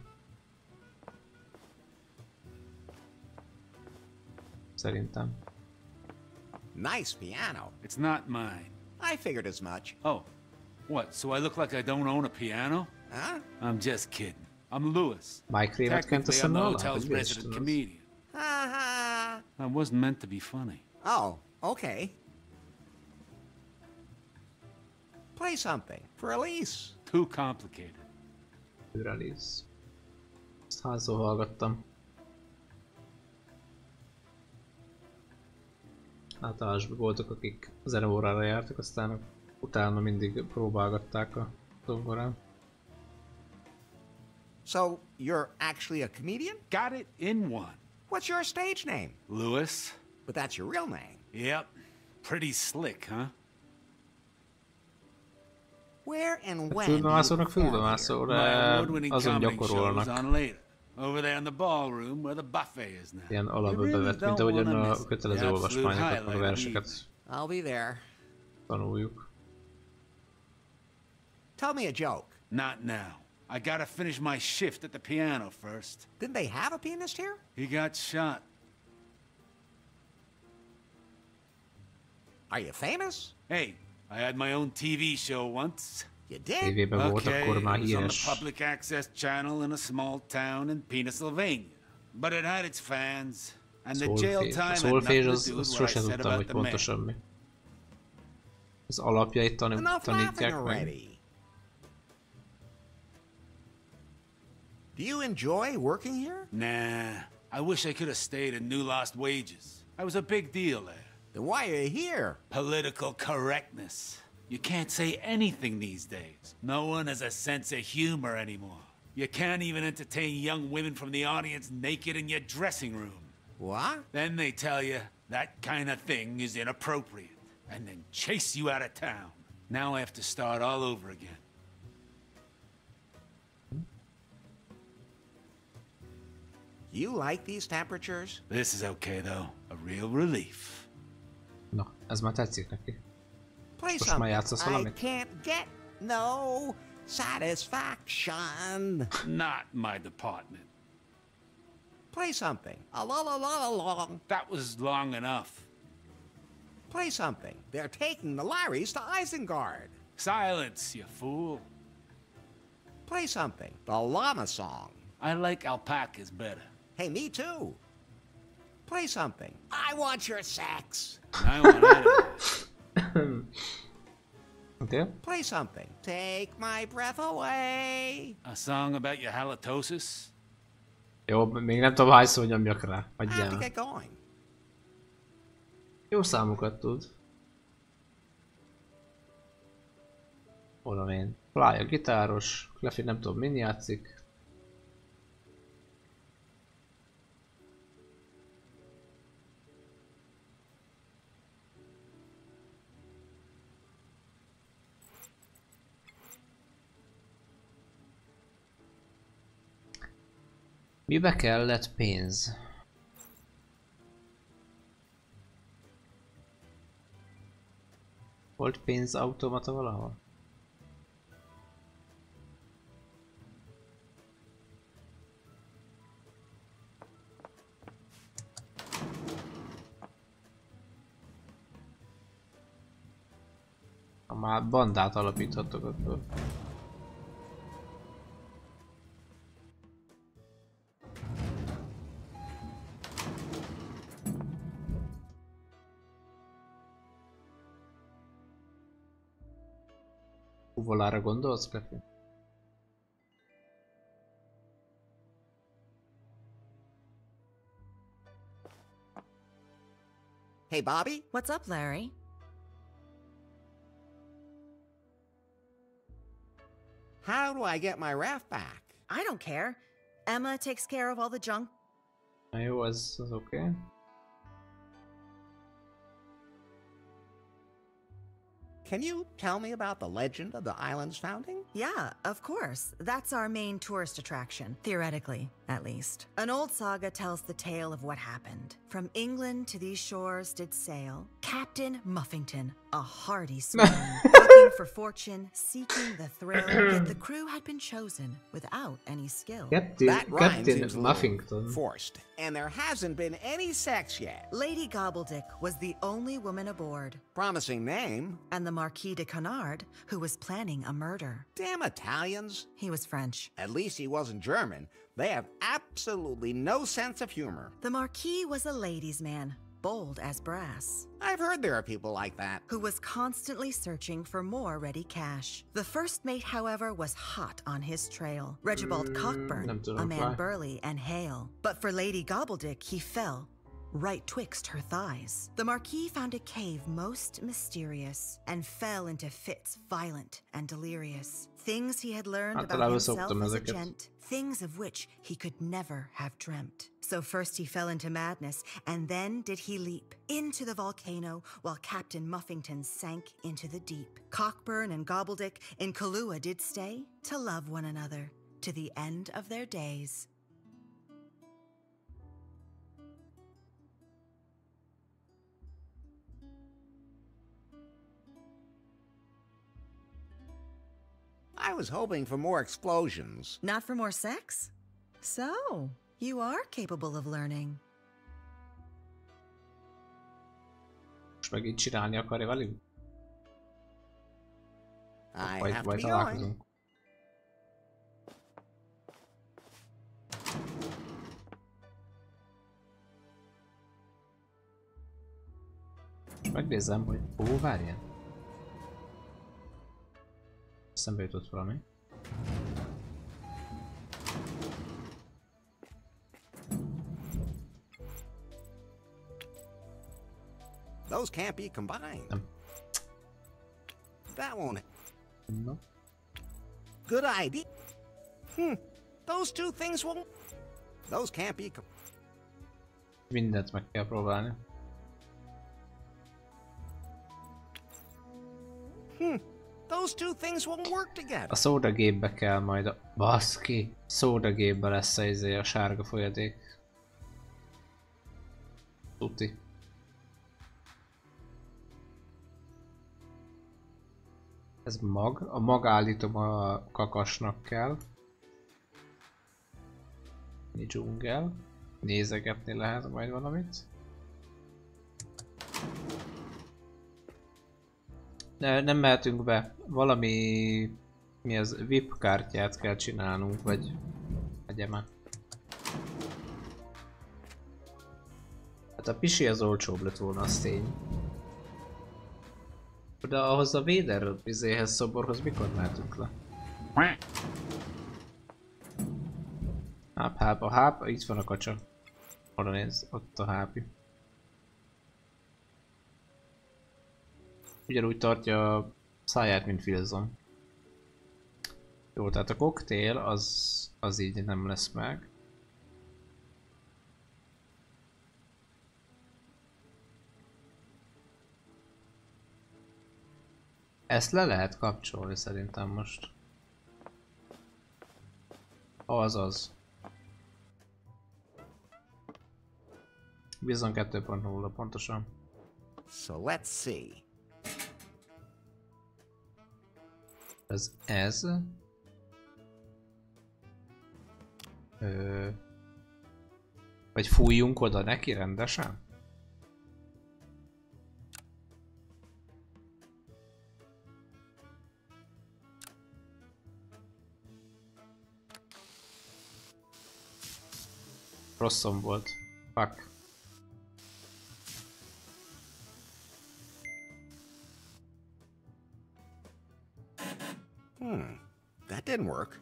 Szerintem. Nice piano. It's not mine. I figured as much. Oh, what? So I look like I don't own a piano? Huh? I'm just kidding. I'm Lewis. Technically, I'm the hotel's resident comedian. I wasn't meant to be funny. Oh, okay. Play something for Elise. Too complicated. For Elise. Ezt hányszor hallgattam. Általában voltak, akik zeneórára jártak, aztán utána mindig próbálgatták a zongorán. So, you're actually a comedian? Got it in one. What's your stage name? Lewis. But that's your real name. Yep. Pretty slick, huh? Where and when Fülbemászónak fülbemászó, de azon gyakorolnak. Over there in the ballroom where the buffet is now. Ilyen alapba bevett, mint ahogyan a kötelező olvasmányokat, meg a verseket I'll be there. Tanuljuk. Tell me a joke. Not now. I gotta finish my shift at the piano first. Didn't they have a pianist here? He got shot. Are you famous? Hey, I had my own TV show once. You did? TV-ben volt, akkor már it was on híres. the public access channel in a small town in Pennsylvania. But it had its fans. And the jail time had nothing to do with what I said about the man. Az alapjait tanítják meg. Do you enjoy working here? Nah. I wish I could have stayed and knew lost wages. I was a big deal there. Then why are you here? Political correctness. You can't say anything these days. No one has a sense of humor anymore. You can't even entertain young women from the audience naked in your dressing room. What? Then they tell you that kind of thing is inappropriate, and then chase you out of town. Now I have to start all over again. You like these temperatures? This is okay though. A real relief. Na, ez már tetszik neki. Play Most már játszasz something. I valamit? can't get no satisfaction. Not my department. Play something. A la la la la long. That was long enough. Play something. They're taking the Larrys to Isengard. Silence, you fool. Play something. The llama song. I like alpacas better. Hey, me too. Play something. I want your sex. I want it. Okay. Play something. Take my breath away. A song about your halitosis? Jó, még nem tudom hányszor nyomjak rá. I Hagyjál. have to get going. Jó számokat tud. Oda én. Fly a gitáros, Cleffy nem tudom min játszik. Mibe kellett pénz? Volt pénzautomata valahol? Ha már bandát alapíthatok akkor. Volára gondolsz, Pepe? Hey, Bobby? What's up, Larry? How do I get my raft back? I don't care. Emma takes care of all the junk. I was okay. Can you tell me about the legend of the island's founding? Yeah, of course. That's our main tourist attraction, theoretically, at least. An old saga tells the tale of what happened. From England to these shores did sail Captain Muffington, a hardy swain, looking for fortune, seeking the thrill, yet the crew had been chosen without any skill. That rhyme seems Muffington. Forced, and there hasn't been any sex yet. Lady Gobbledick was the only woman aboard. Promising name. And the Marquis de Canard, who was planning a murder. Damn Italians. He was French. At least he wasn't German. They have absolutely no sense of humor. The Marquis was a ladies' man, bold as brass. I've heard there are people like that. Who was constantly searching for more ready cash. The first mate, however, was hot on his trail. Regibald Cockburn, a man burly and hale. But for Lady Gobbledick, he fell right twixt her thighs. The Marquis found a cave most mysterious and fell into fits violent and delirious. Things he had learned about himself as a gent, things of which he could never have dreamt. So first he fell into madness, and then did he leap into the volcano while Captain Muffington sank into the deep. Cockburn and Gobbledick in Kahlua did stay to love one another to the end of their days. I was hoping for more explosions. Not for more sex? So, you are capable of learning. Most megint csinálni akarja velünk? Majd találkozunk. Megnézem, hogy... Ó, várjál. Szembe jutott valami. Those can't be combined. That won't. No. Good idea. Those two things won't. Those can't be. Mindent meg kell próbálni. Those two things won't work together. A szódagépbe kell majd a... Baszki! Szódagépbe lesz a sárga folyadék. Tuti. Ez mag. A mag állítom a kakasnak kell. Dzsungel. Nézegetni lehet majd valamit. Nem mehetünk be. Valami... Mi az? VIP kártyát kell csinálnunk, vagy... Vegyem már. Hát a pisi az olcsóbb lett volna, az tény. De ahhoz a Vader vizéhez, szoborhoz mikor mehetünk le? Háp, a háp, itt van a kacsa. Oda nézz, ott a hápi. Ugyanúgy tartja a száját, mint Wilson. Jó, tehát a koktél az így nem lesz meg. Ezt le lehet kapcsolni szerintem most. Az. Bizony 2.0 pontosan. So let's see. Ez. Vagy fújjunk oda neki rendesen? Rosszom volt. Fuck. That didn't work.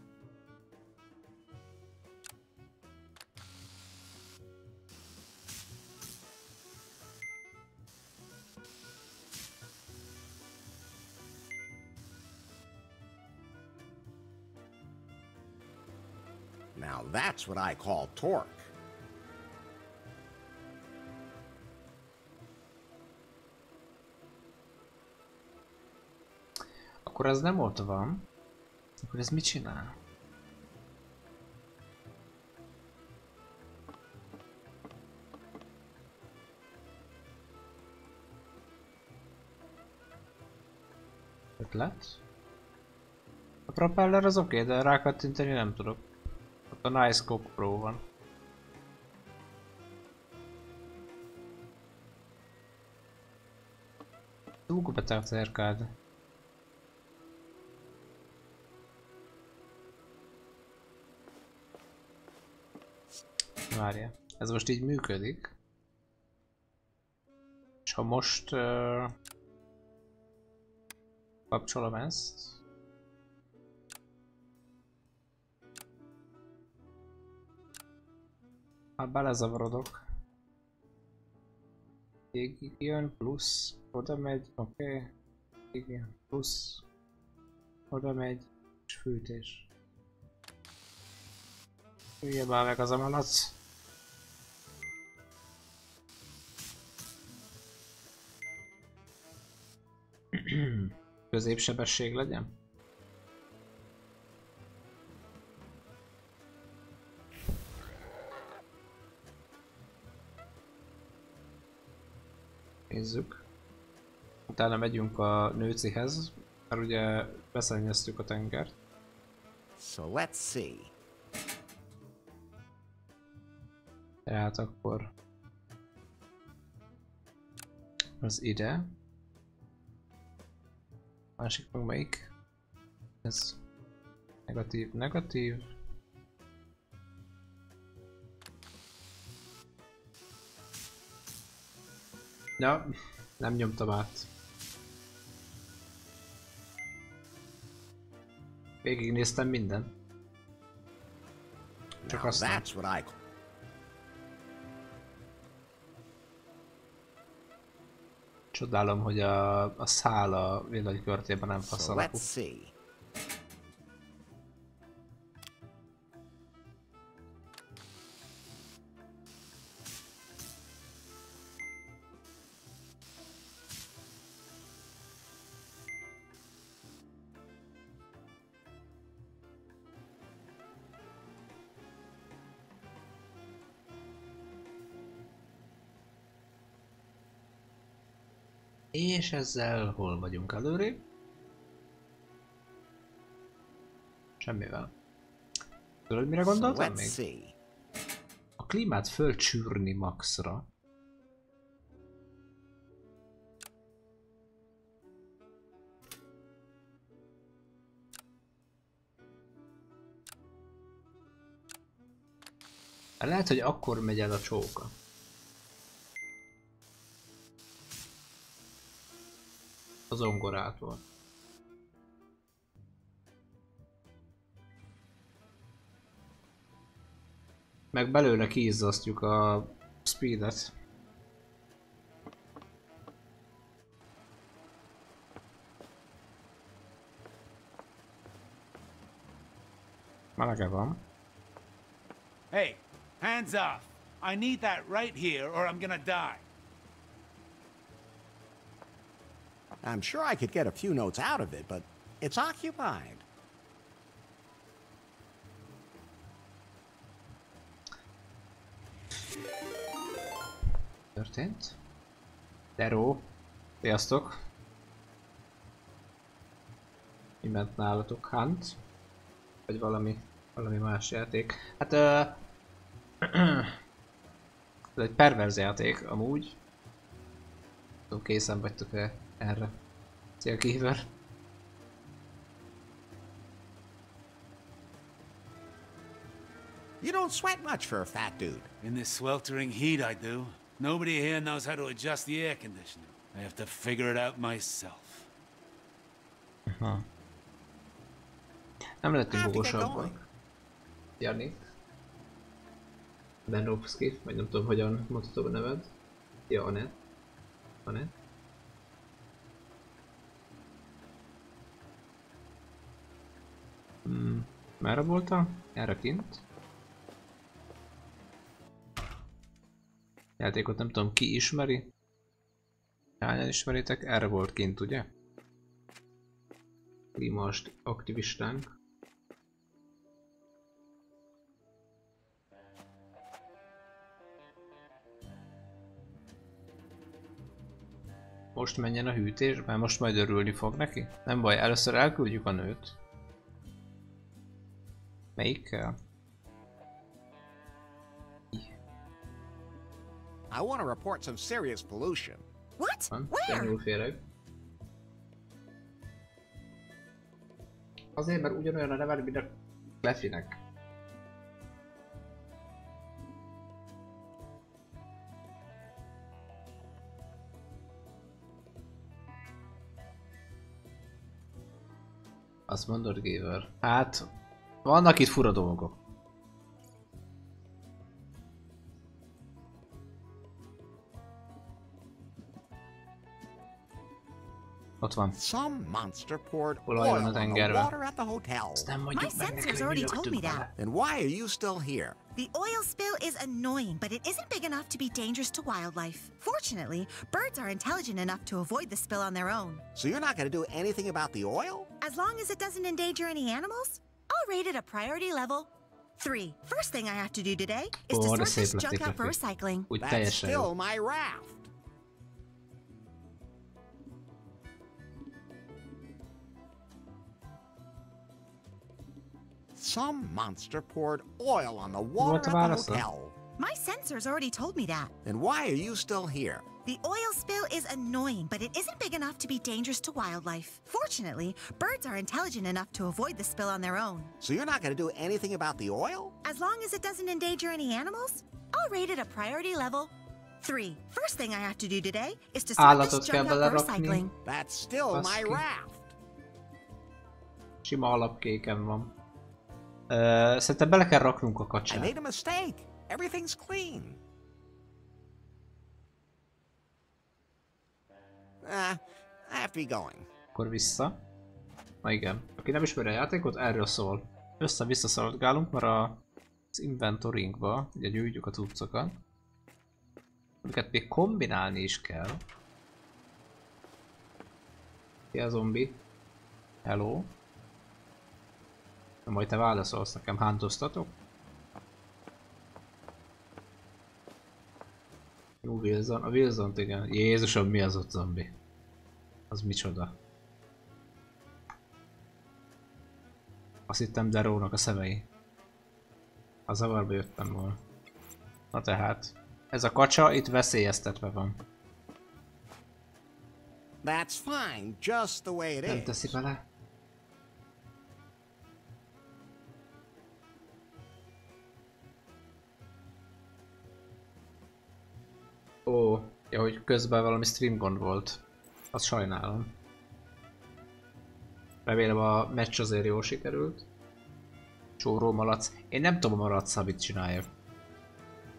Now that's what I call torque. Akkor ez nem ott van. Akkor ez mit csinál? Ötlet? A propeller az oké, de rákattintani nem tudok. Ott a Nice Cock Pro van. Túlkupetelt V.N.K-d. Várja, ez most így működik. És ha most kapcsolom ezt. Hát belezavarodok. Végig jön, plusz, oda megy, oké. Igen, plusz, oda megy, és fűtés. Üljön már meg az a malac. Középsebesség legyen? Nézzük. Utána megyünk a nőcihez, mert ugye beszennyeztük a tengert. So let's see. Tehát akkor az ide. Másik meg melyik? Ez negatív, negatív. Ja, nem nyomtam át. Végignéztem minden. Csak aztán. Csodálom, hogy a szál a villanykörtében nem fasz alapú. És ezzel hol vagyunk előrébb? Semmivel. Tudod, mire gondoltam még? A klímát fölcsűrni maxra. Lehet, hogy akkor megy el a csóka. Az zongorától. Meg belőle kiizzasztjuk a speedet. Melege van. Hey, hands off! I need that right here or I'm gonna die. I'm sure I could get a few notes out of it, but it's occupied. történt? Dero. Sziasztok. Mi ment nálatok? Hunt? Vagy valami más játék? Hát ez egy perverz játék amúgy. Tudom, készen vagytok-e erre? Szia Kiver. You don't sweat much for a fat dude. In this sweltering heat, I do. Nobody here knows how to adjust the air conditioner. I have to figure it out myself. Aha. Nem lehetünk bogosabbak. Jani. Benovski, vagy nem tudom, hogyan mondhatom a neved. Ja, Anett. Anett. Merre voltam? Erre kint. Játékot nem tudom, ki ismeri. Hányan ismeritek? Erre volt kint, ugye? Klímast aktivistánk. Most menjen a hűtés, mert most majd örülni fog neki. Nem baj, először elküldjük a nőt. Melyikkel? I want to report some serious pollution. What? Where? Azért, mert ugyanolyan a neve, mint a Cleffinek. Azt mondod, Gaver. Hát, vannak itt fura dolgok. Ott van. Some monster poured olaj oil a on the tengerbe. water at the hotel. My sensors already told me that. Then why are you still here? The oil spill is annoying, but it isn't big enough to be dangerous to wildlife. Fortunately, birds are intelligent enough to avoid the spill on their own. So you're not going to do anything about the oil? As long as it doesn't endanger any animals, I'll rate it a priority level 3. First thing I have to do today is to sort this junk out for recycling. That's still my raft. Some monster poured oil on the water at the hotel. My sensors already told me that. Then why are you still here? The oil spill is annoying, but it isn't big enough to be dangerous to wildlife. Fortunately, birds are intelligent enough to avoid the spill on their own. So you're not going to do anything about the oil? As long as it doesn't endanger any animals, I'll rate it a priority level 3. First thing I have to do today is to sort this junk out for recycling. That's still my raft. Sima alapkéken van. Szerintem bele kell raknunk a kacsát. I made a mistake. Everything's clean. I have to be going. Akkor vissza. Na igen. Aki nem ismeri a játékot, erről szól. Össze-vissza szaladgálunk, mert az inventorinkba ugye gyűjtjük a cuccokat. Amiket még kombinálni is kell. Ki a zombi? Hello? Na majd te válaszolsz nekem, hántoztatok? Jó, Wilson. A Wilsont igen. Jézusom, mi az ott zombi? Az micsoda? Azt hittem Derónak a szemei. A zavarba jöttem volna. Na tehát. Ez a kacsa itt veszélyeztetve van. That's fine, just the way it is. Nem teszi bele. Ó, ja, hogy közben valami stream gond volt. Azt sajnálom. Remélem a meccs azért jól sikerült. Csóró malac. Én nem tudom a malac, mit csináljak.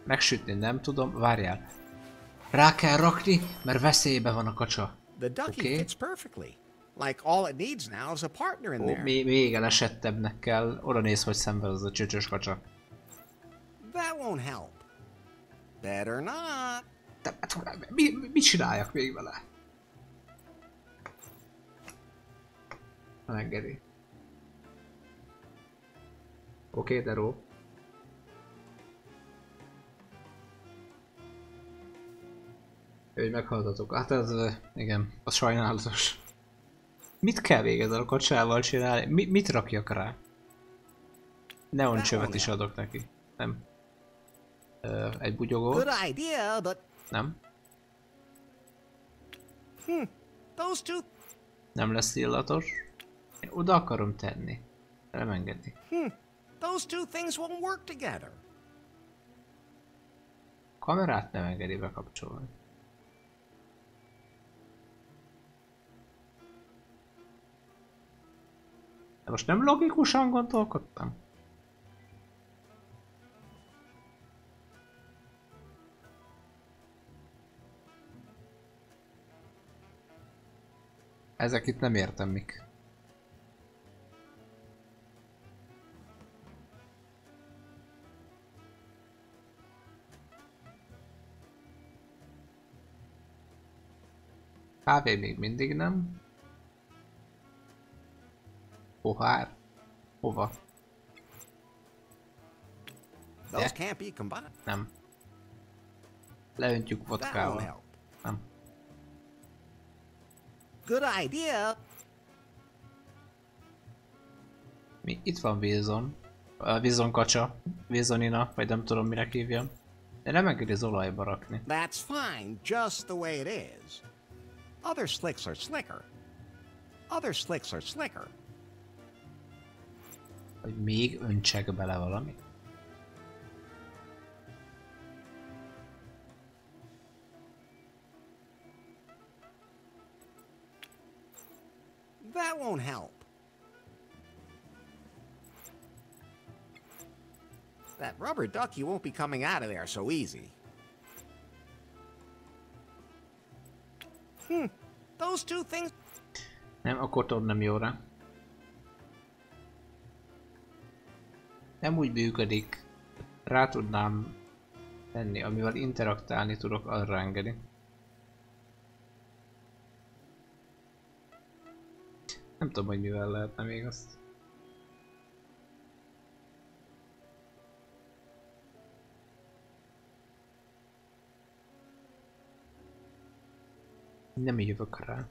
Megsütni nem tudom. Várjál. Rá kell rakni, mert veszélybe van a kacsa. Oké. Még elesettebbnek kell. Oda néz, hogy szenved az a csöcsös kacsa. That won't help. Better not. Mit csináljak még vele? Nem engedi. Oké, Dero. Hogy meghallgatok. Hát ez, igen, az sajnálatos. Mit kell végezni a kocsával csinálni? Mit rakjak rá? Neoncsövet is adok neki. Nem. Egy bugyogó. Nem. Nem lesz illatos. Én oda akarom tenni. Nem engedni. Kamerát nem engedi bekapcsolni. De most nem logikusan gondolkodtam? Ezek itt nem értem mik. Kávé még mindig nem. Pohár. Hova? Nem. Leöntjük vodkával. Nem. Good idea. Mi? Itt van Wilson. Wilson kacsa. Wilsonina, vagy nem tudom minek hívjam. De nem engedi az olajba rakni. That's fine, just the way it is. Other slicks are slicker. Other slicks are slicker. Hogy még öntsek bele valami? That won't help. That rubber ducky won't be coming out of there so easy. Those two things... Nem, a koton nem jó rá. Nem úgy működik. Rá tudnám tenni, amivel interaktálni tudok, arra engedni. Nem tudom, hogy mivel lehetne még azt. Nem jövök rá.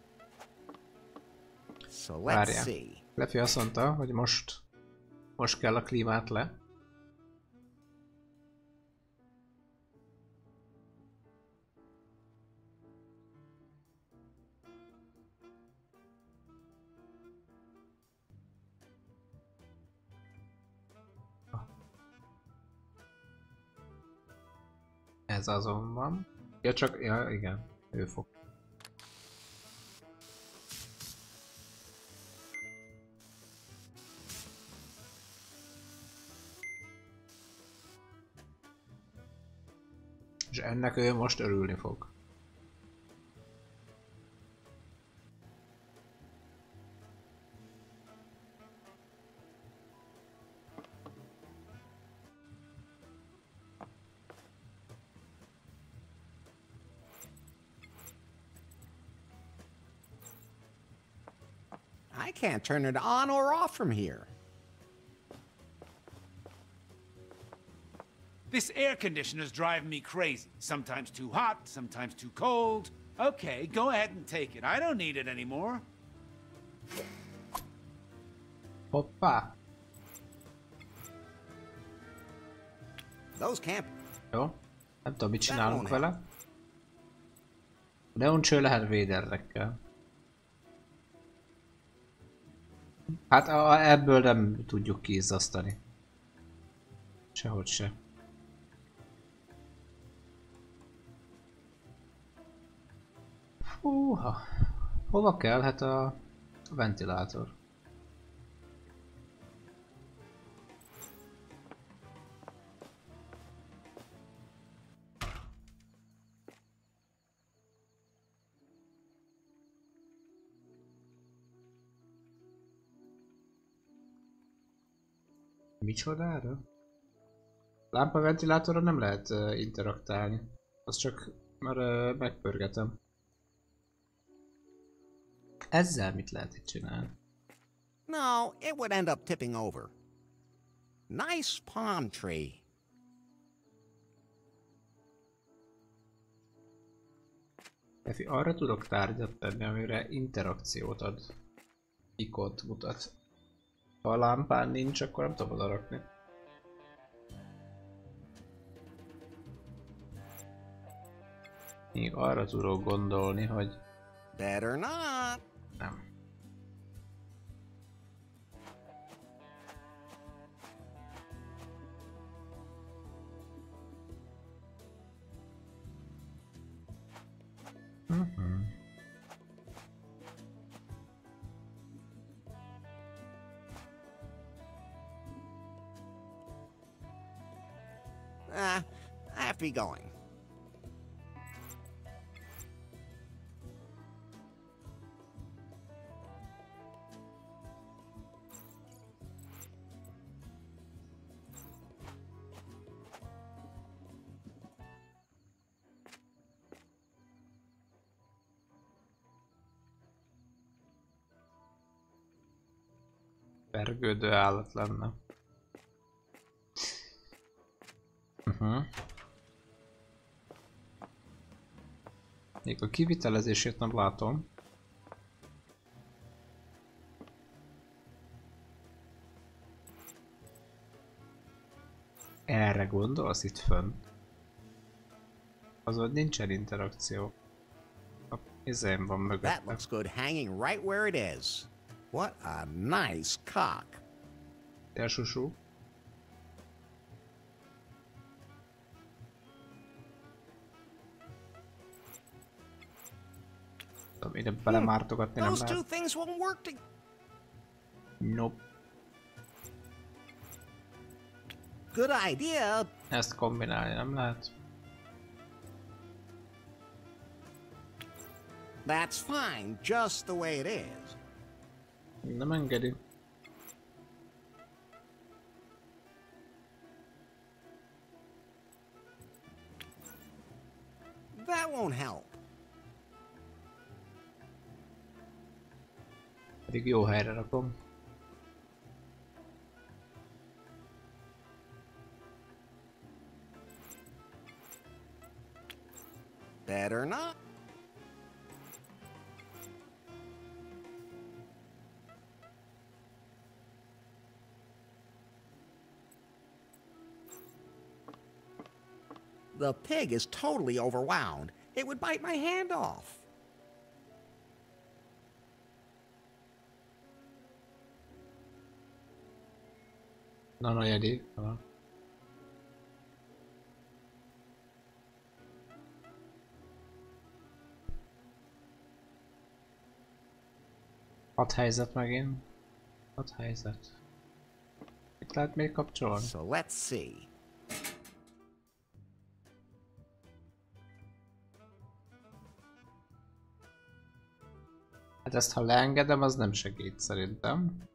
Várjál. Lefi azt mondta, hogy most kell a klímát le. Ez azon van. Ja csak, ja igen, ő fog. És ennek ő most örülni fog. I can't turn it on or off from here. This air conditioner's driving me crazy. Sometimes too hot, sometimes too cold. Okay, go ahead and take it. I don't need it anymore. Hoppá! Those camp. Jó, nem tudom mit csinálunk vele. Neoncső lehet véderekkel. Hát ebből nem tudjuk kiizzasztani. Sehogy se. Húha. Hova kellhet a ventilátor? Micsodára? Lámpaventilátorra nem lehet interaktálni. Az csak már megpörgetem. Ezzel mit lehet itt csinálni? No, it would end up tipping over. Nice palm tree. Efi, arra tudok tárgyat tenni, amire interakciót ad. Ikont mutat. Ha a lámpán nincs, akkor nem tudom oda rakni. Még arra tudok gondolni, hogy... Better not. Nem. I have to be going. Vergődő állat lenne. Még a kivitelezését nem látom. Erre gondolsz itt fönn? Azon nincsen interakció. A izén van mögötte. That looks good hanging right where it is. What a nice cock. Te susú. Ide belemártogatni nem Those two lehet. things won't work together. Nope. Good idea. Ezt kombinálni nem lehet. That's fine, just the way it is. Nem engedi. That won't help. Pedig jó helyre rakom. Better not. The pig is totally overwound. It would bite my hand off. Na, Jedi. Hat helyzet megint. Hat helyzet. Itt lehet még kapcsolni? So let's see. Hát ezt ha leengedem, az nem segít szerintem.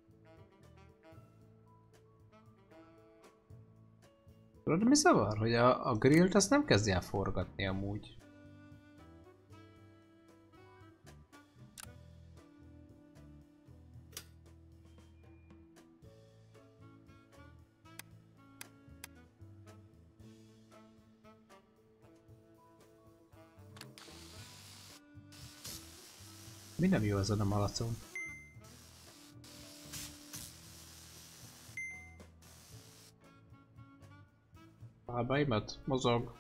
Tudod, mi zavar? Hogy a grillt azt nem kezdi el forgatni amúgy. Mi nem jó azon a malacon? Lábaimat? Mozog.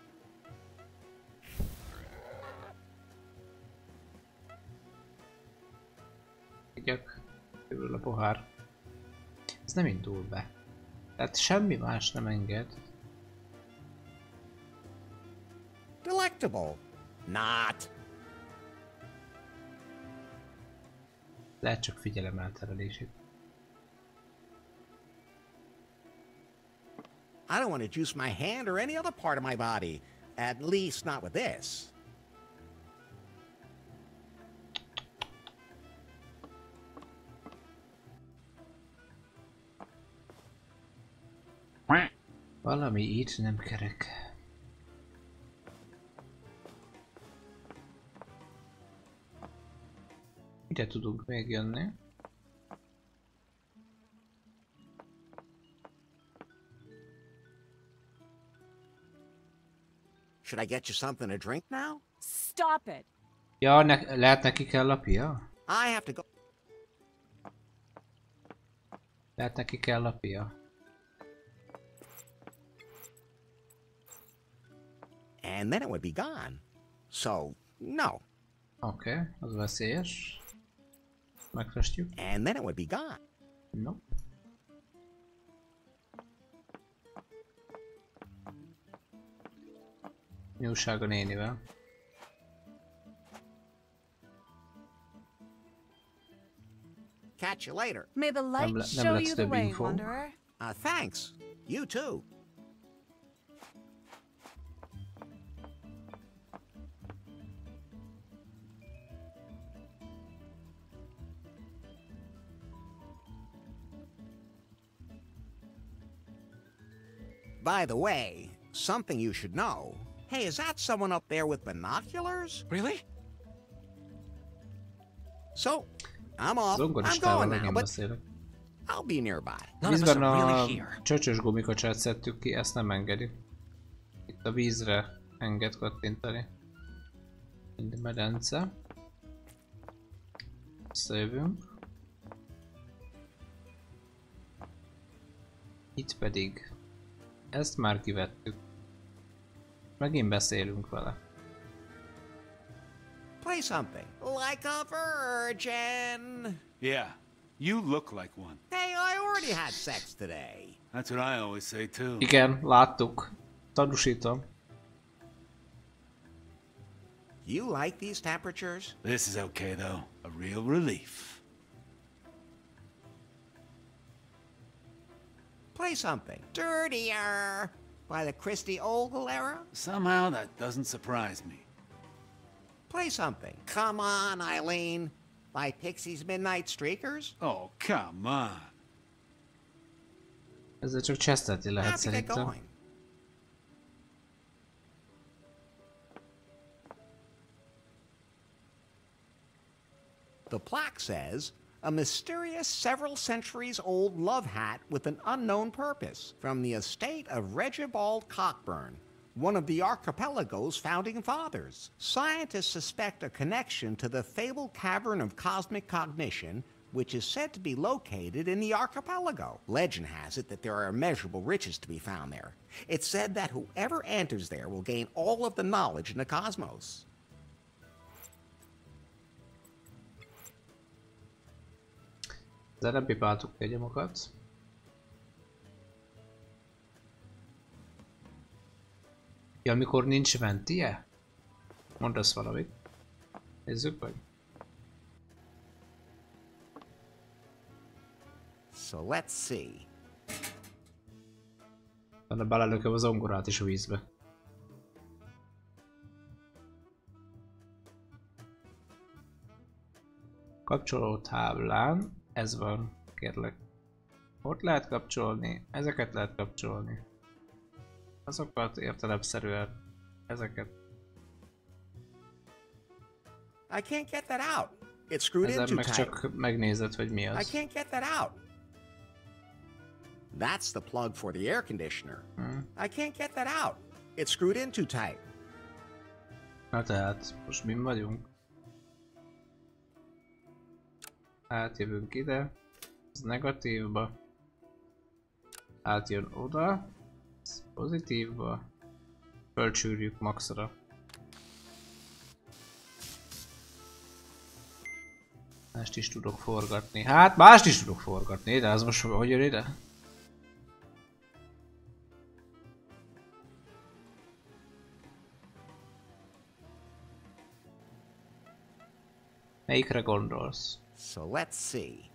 Vigyek. Körül a pohár. Ez nem indul be. Tehát semmi más nem enged. Delectable. Not. Lehet csak figyelem elterelését. I don't want to juice my hand or any other part of my body. At least not with this. Valami itt nem kerek. Ide tudunk még jönni. Should I get you something to drink now? Stop it! Ja, lehet neki kell a pia? I have to go. Lehet neki kell a pia? And then it would be gone. So, no. Oké, az veszélyes. Megfestjük. And then it would be gone. No. Mi újság a nénivel? Catch you later. May the light show you the way, wanderer. Thanks. You too. By the way, something you should know. Hey, is that someone up there with binoculars? Really? So, I'm off. I'm going now, but I'll be nearby. Vízben a csöcsös gumikocsát szedtük ki, ezt nem engedi. Itt a vízre enged kattintani. Mind medence. Visszajövünk. Itt pedig ezt már kivettük. Megint beszélünk vele. Play something like a virgin. Yeah, you look like one. Hey, I already had sex today. That's what I always say too. Igen, láttuk. Tanúsítom. You like these temperatures? This is okay though. A real relief. Play something dirtier by the Christy Ogle era. Somehow that doesn't surprise me. Play something. Come on, Eileen. By Pixie's Midnight Streakers. Oh, come on. Ezzel csak csesztetni lehet szerintem. The plaque says, a mysterious several centuries old love hat with an unknown purpose from the estate of Regibald Cockburn, one of the archipelago's founding fathers. Scientists suspect a connection to the fabled cavern of cosmic cognition, which is said to be located in the archipelago. Legend has it that there are immeasurable riches to be found there. It's said that whoever enters there will gain all of the knowledge in the cosmos. De nem pipáltuk ki a gyomokat. Ja, amikor nincs ventie? Mondasz valamit. Nézzük meg. So let's see. Benne belelököm az zongorát is a vízbe. Kapcsoló táblán. Ez van, kérlek. Ott lehet kapcsolni, ezeket lehet kapcsolni. Azokat értelemszerűen, ezeket. I can't get that out. It's screwed in too too tight. Csak megnézed, hogy mi az. I can't get that out. That's the plug for the air conditioner. I can't get that out. It's screwed in too tight. Na tehát, most min vagyunk? Átjövünk ide, ez negatívba, átjön oda, ez pozitívba, fölcsűrjük maxra. Mást is tudok forgatni. Hát mást is tudok forgatni, de az most hogy jön ide? Melyikre gondolsz? So let's see.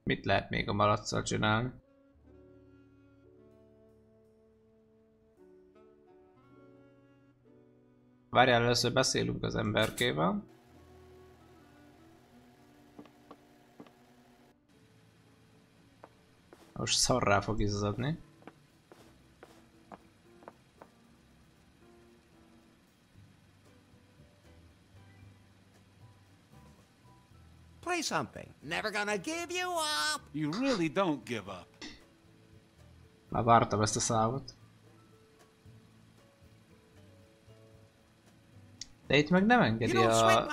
Mit lehet még a malacccal csinálni? Várjál, először beszélünk az emberkével. Most szarrá fog izzadni. Play something. Never gonna give you up. You really don't give up. Már vártam ezt a számot. De itt meg nem engedi a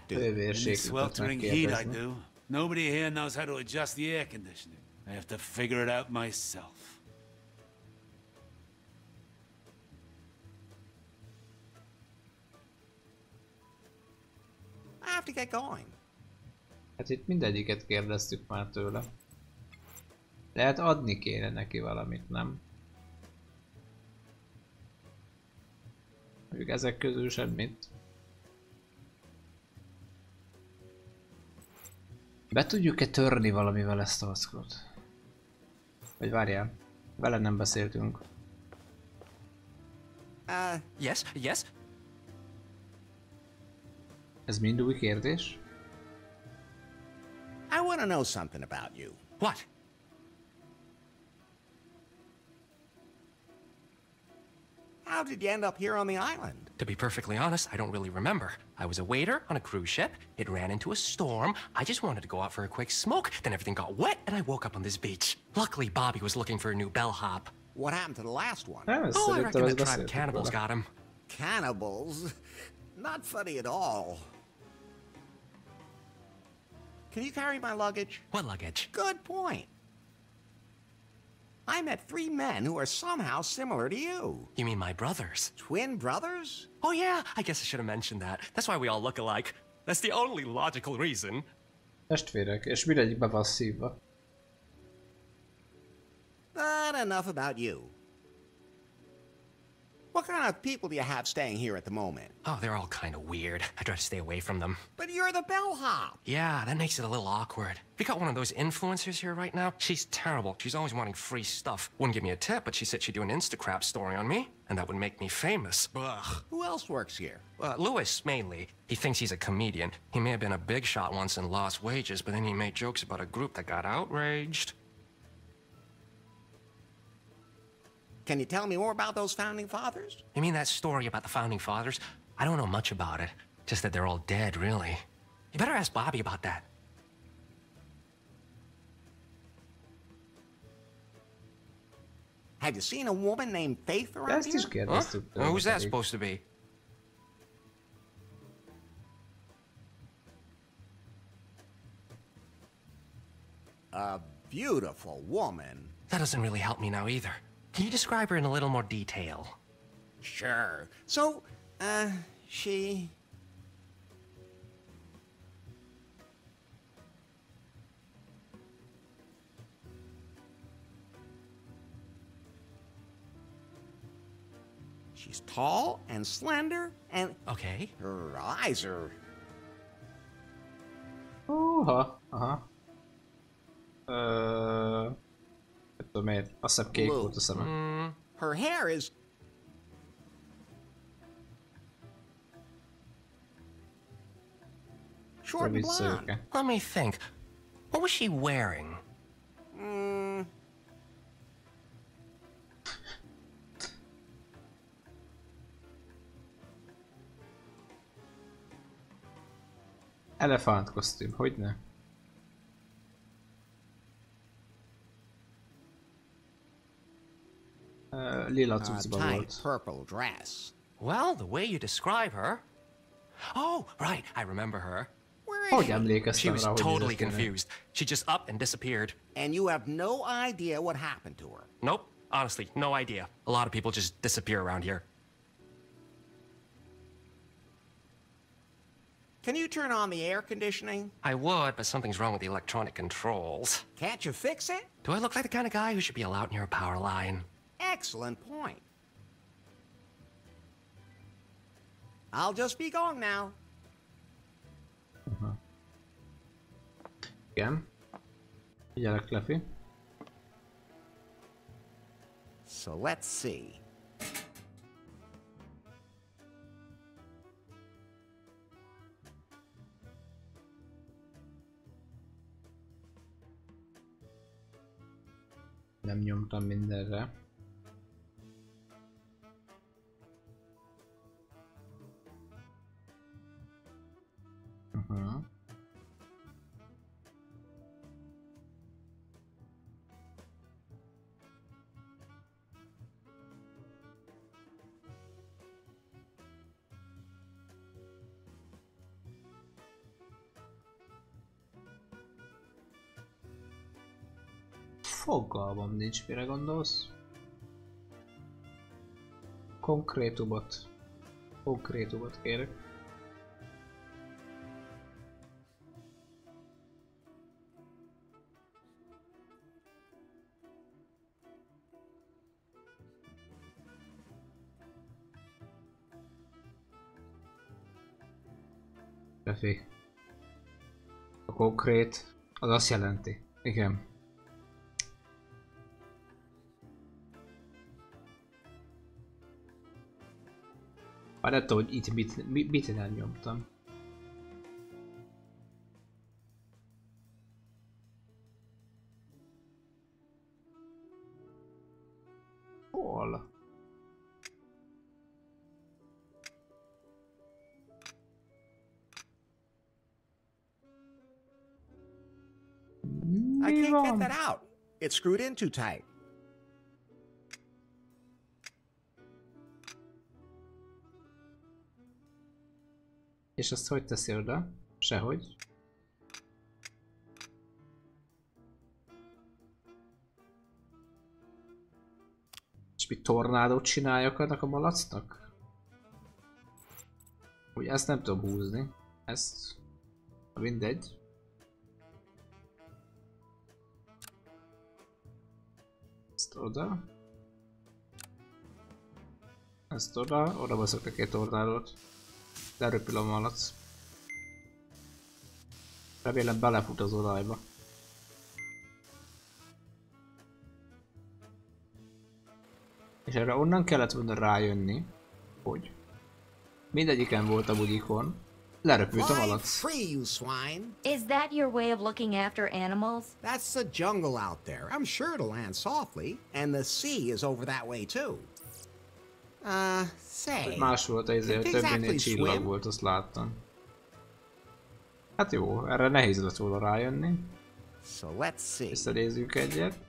hőmérsékletet megkérdezni. Nobody here knows how to adjust the air conditioning. I have to figure it out myself. I have to get going. Hát itt mindegyiket kérdeztük már tőle. Lehet adni kéne neki valamit, nem? Mondjuk ezek közül semmit. Be tudjuk-e törni valamivel ezt a vackot? Vagy várjál, vele nem beszéltünk. Yes, yes. Ez mind új kérdés? I want to know something about you. What? How did you end up here on the island? To be perfectly honest, I don't really remember. I was a waiter on a cruise ship. It ran into a storm. I just wanted to go out for a quick smoke. Then everything got wet and I woke up on this beach. Luckily, Bobby was looking for a new bellhop. What happened to the last one? Oh, I reckon the tribe of cannibals got him. Cannibals? Not funny at all. Can you carry my luggage? What luggage? Good point. I met 3 men who are somehow similar to you. You mean my brothers? Twin brothers? Oh yeah, I guess I should have mentioned that. That's why we all look alike. That's the only logical reason. Testvérek, és mindegyikbe van szívva. But enough about you. What kind of people do you have staying here at the moment? Oh, they're all kind of weird. I try to stay away from them. But you're the bellhop. Yeah, that makes it a little awkward. We got one of those influencers here right now. She's terrible. She's always wanting free stuff. Wouldn't give me a tip, but she said she'd do an Instacrap story on me, and that would make me famous. Ugh. Who else works here? Lewis, mainly. He thinks he's a comedian. He may have been a big shot once and lost wages, but then he made jokes about a group that got outraged. Can you tell me more about those founding fathers? You mean that story about the founding fathers? I don't know much about it. Just that they're all dead, really. You better ask Bobby about that. Have you seen a woman named Faith around here? Huh? Well, who's that supposed to be? A beautiful woman. That doesn't really help me now either. Can you describe her in a little more detail? Sure. So, she... She's tall and slender and... Okay. Her eyes are... Azt hiszem kék volt a szeme. Her hair is... short and blonde. Let me think. What was she wearing? Elefánt kosztüm, hogyne? Lila cuccban volt. Purple dress. Well, the way you describe her... Oh, right, I remember her. Hogy emlékeztem She was totally confused. She just up and disappeared. And you have no idea what happened to her? Nope, honestly, no idea. A lot of people just disappear around here. Can you turn on the air conditioning? I would, but something's wrong with the electronic controls. Can't you fix it? Do I look like the kind of guy who should be allowed near a power line? Excellent point. I'll just be going now. Igen. Figyelek, Lefi. So let's see. Nem nyomtam mindenre. Fogalmam nincs, mire gondolsz. Konkrétumot kérek. Refi. A konkrét az azt jelenti. Igen. Már nem tudom, hogy itt mit nem nyomtam. Hol? I can't get that out. It's screwed in too tight. És azt hogy teszi oda? Sehogy. És mi tornádót csináljak annak a malacnak? Úgy ezt nem tudom húzni. Ezt... mindegy. Ezt oda. Ezt oda baszok neki egy tornádót. Leröpül a malac. Remélem belefut az olajba. És erre onnan kellett volna rájönni, hogy mindegyiken volt a budikon. Leröpült a malac. Free, you swine. Is that your way of looking after animals? That's the jungle out there. I'm sure to land softly, and the sea is over that way too. Say. Más volt az izé, többinél csillag volt, azt láttam. Hát jó, erre nehéz lett volna rájönni. So let's see. Visszanézzük egyet.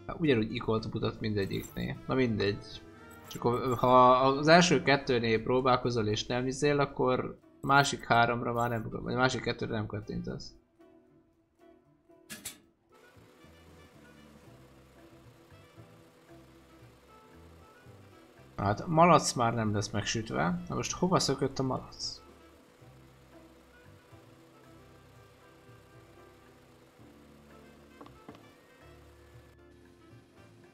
Hát, ugyanúgy ikolt mutat mindegyiknél. Na mindegy. Csak ha az első kettőnél próbálkozol és nem izél, akkor másik háromra már nem, vagy másik kettőre nem kattintesz. Hát a malac már nem lesz megsütve. Na most hova szökött a malac?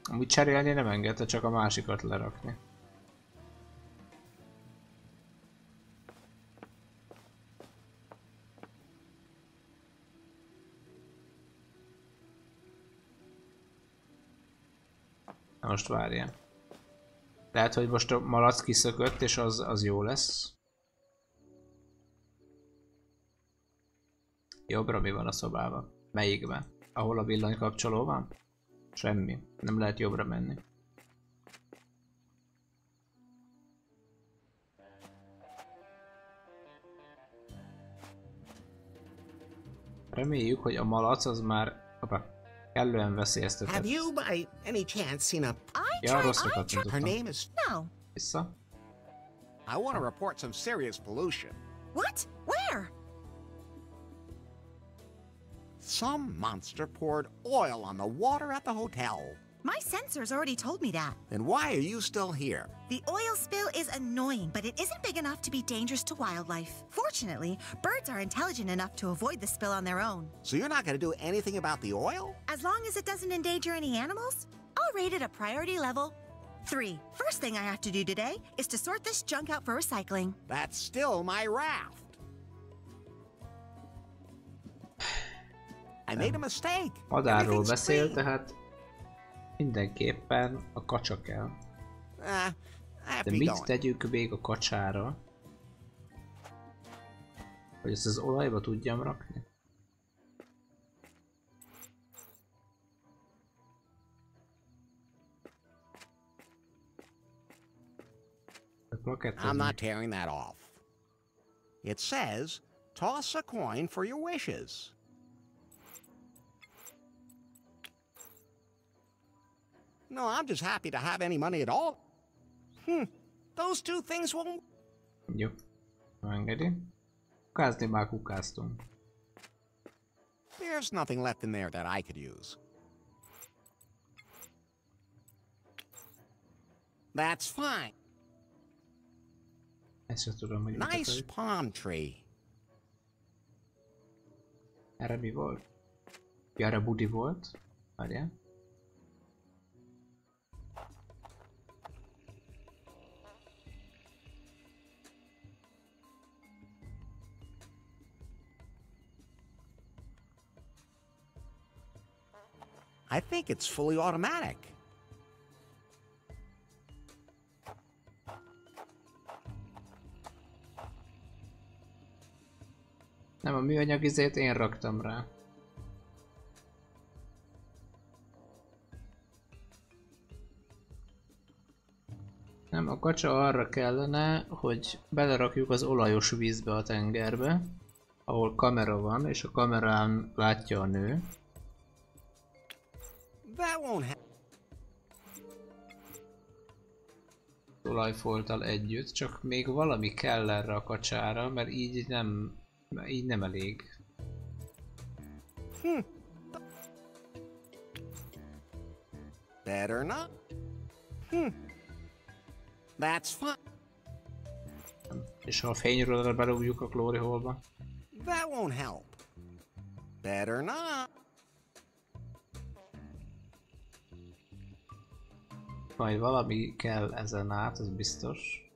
Amúgy cserélni nem engedte, csak a másikat lerakni. Na most várjál. Lehet, hogy most a malac kiszökött, és az jó lesz. Jobbra mi van a szobában? Melyikben? Ahol a villanykapcsoló van? Semmi. Nem lehet jobbra menni. Reméljük, hogy a malac az már kellően veszélyeztetett. Have you by any chance seen a... Ja, rosszra kattintottam. Her name is... No. Vissza. I want to report some serious pollution. What? Where? Some monster poured oil on the water at the hotel. My sensors already told me that. Then why are you still here? The oil spill is annoying, but it isn't big enough to be dangerous to wildlife. Fortunately, birds are intelligent enough to avoid the spill on their own. So you're not going to do anything about the oil? As long as it doesn't endanger any animals, I'll rate it a priority level 3. First thing I have to do today is to sort this junk out for recycling. That's still my raft. I made a mistake. Madárról beszél, tehát mindenképpen a kacsa kell. De mit tegyük még a kacsára? Hogy ezt az olajba tudjam rakni? I'm not tearing that off. It says, toss a coin for your wishes. No, I'm just happy to have any money at all. Those two things won't... Jó. Engedi. Kukázni már kukáztunk. There's nothing left in there that I could use. That's fine. Nice palm tree. Erre mi volt? Ja, erre budi volt. Várjál. I think it's fully automatic. Nem, a műanyag izét én raktam rá. Nem, a kacsa arra kellene, hogy belerakjuk az olajos vízbe a tengerbe, ahol kamera van, és a kamerán látja a nő. Olajfolttal együtt, csak még valami kell erre a kacsára, mert így nem elég. Better not. That's fine. És ha a fényről berúgjuk a klóriholba? That won't help. Better not. Majd valami kell ezen át, ez biztos.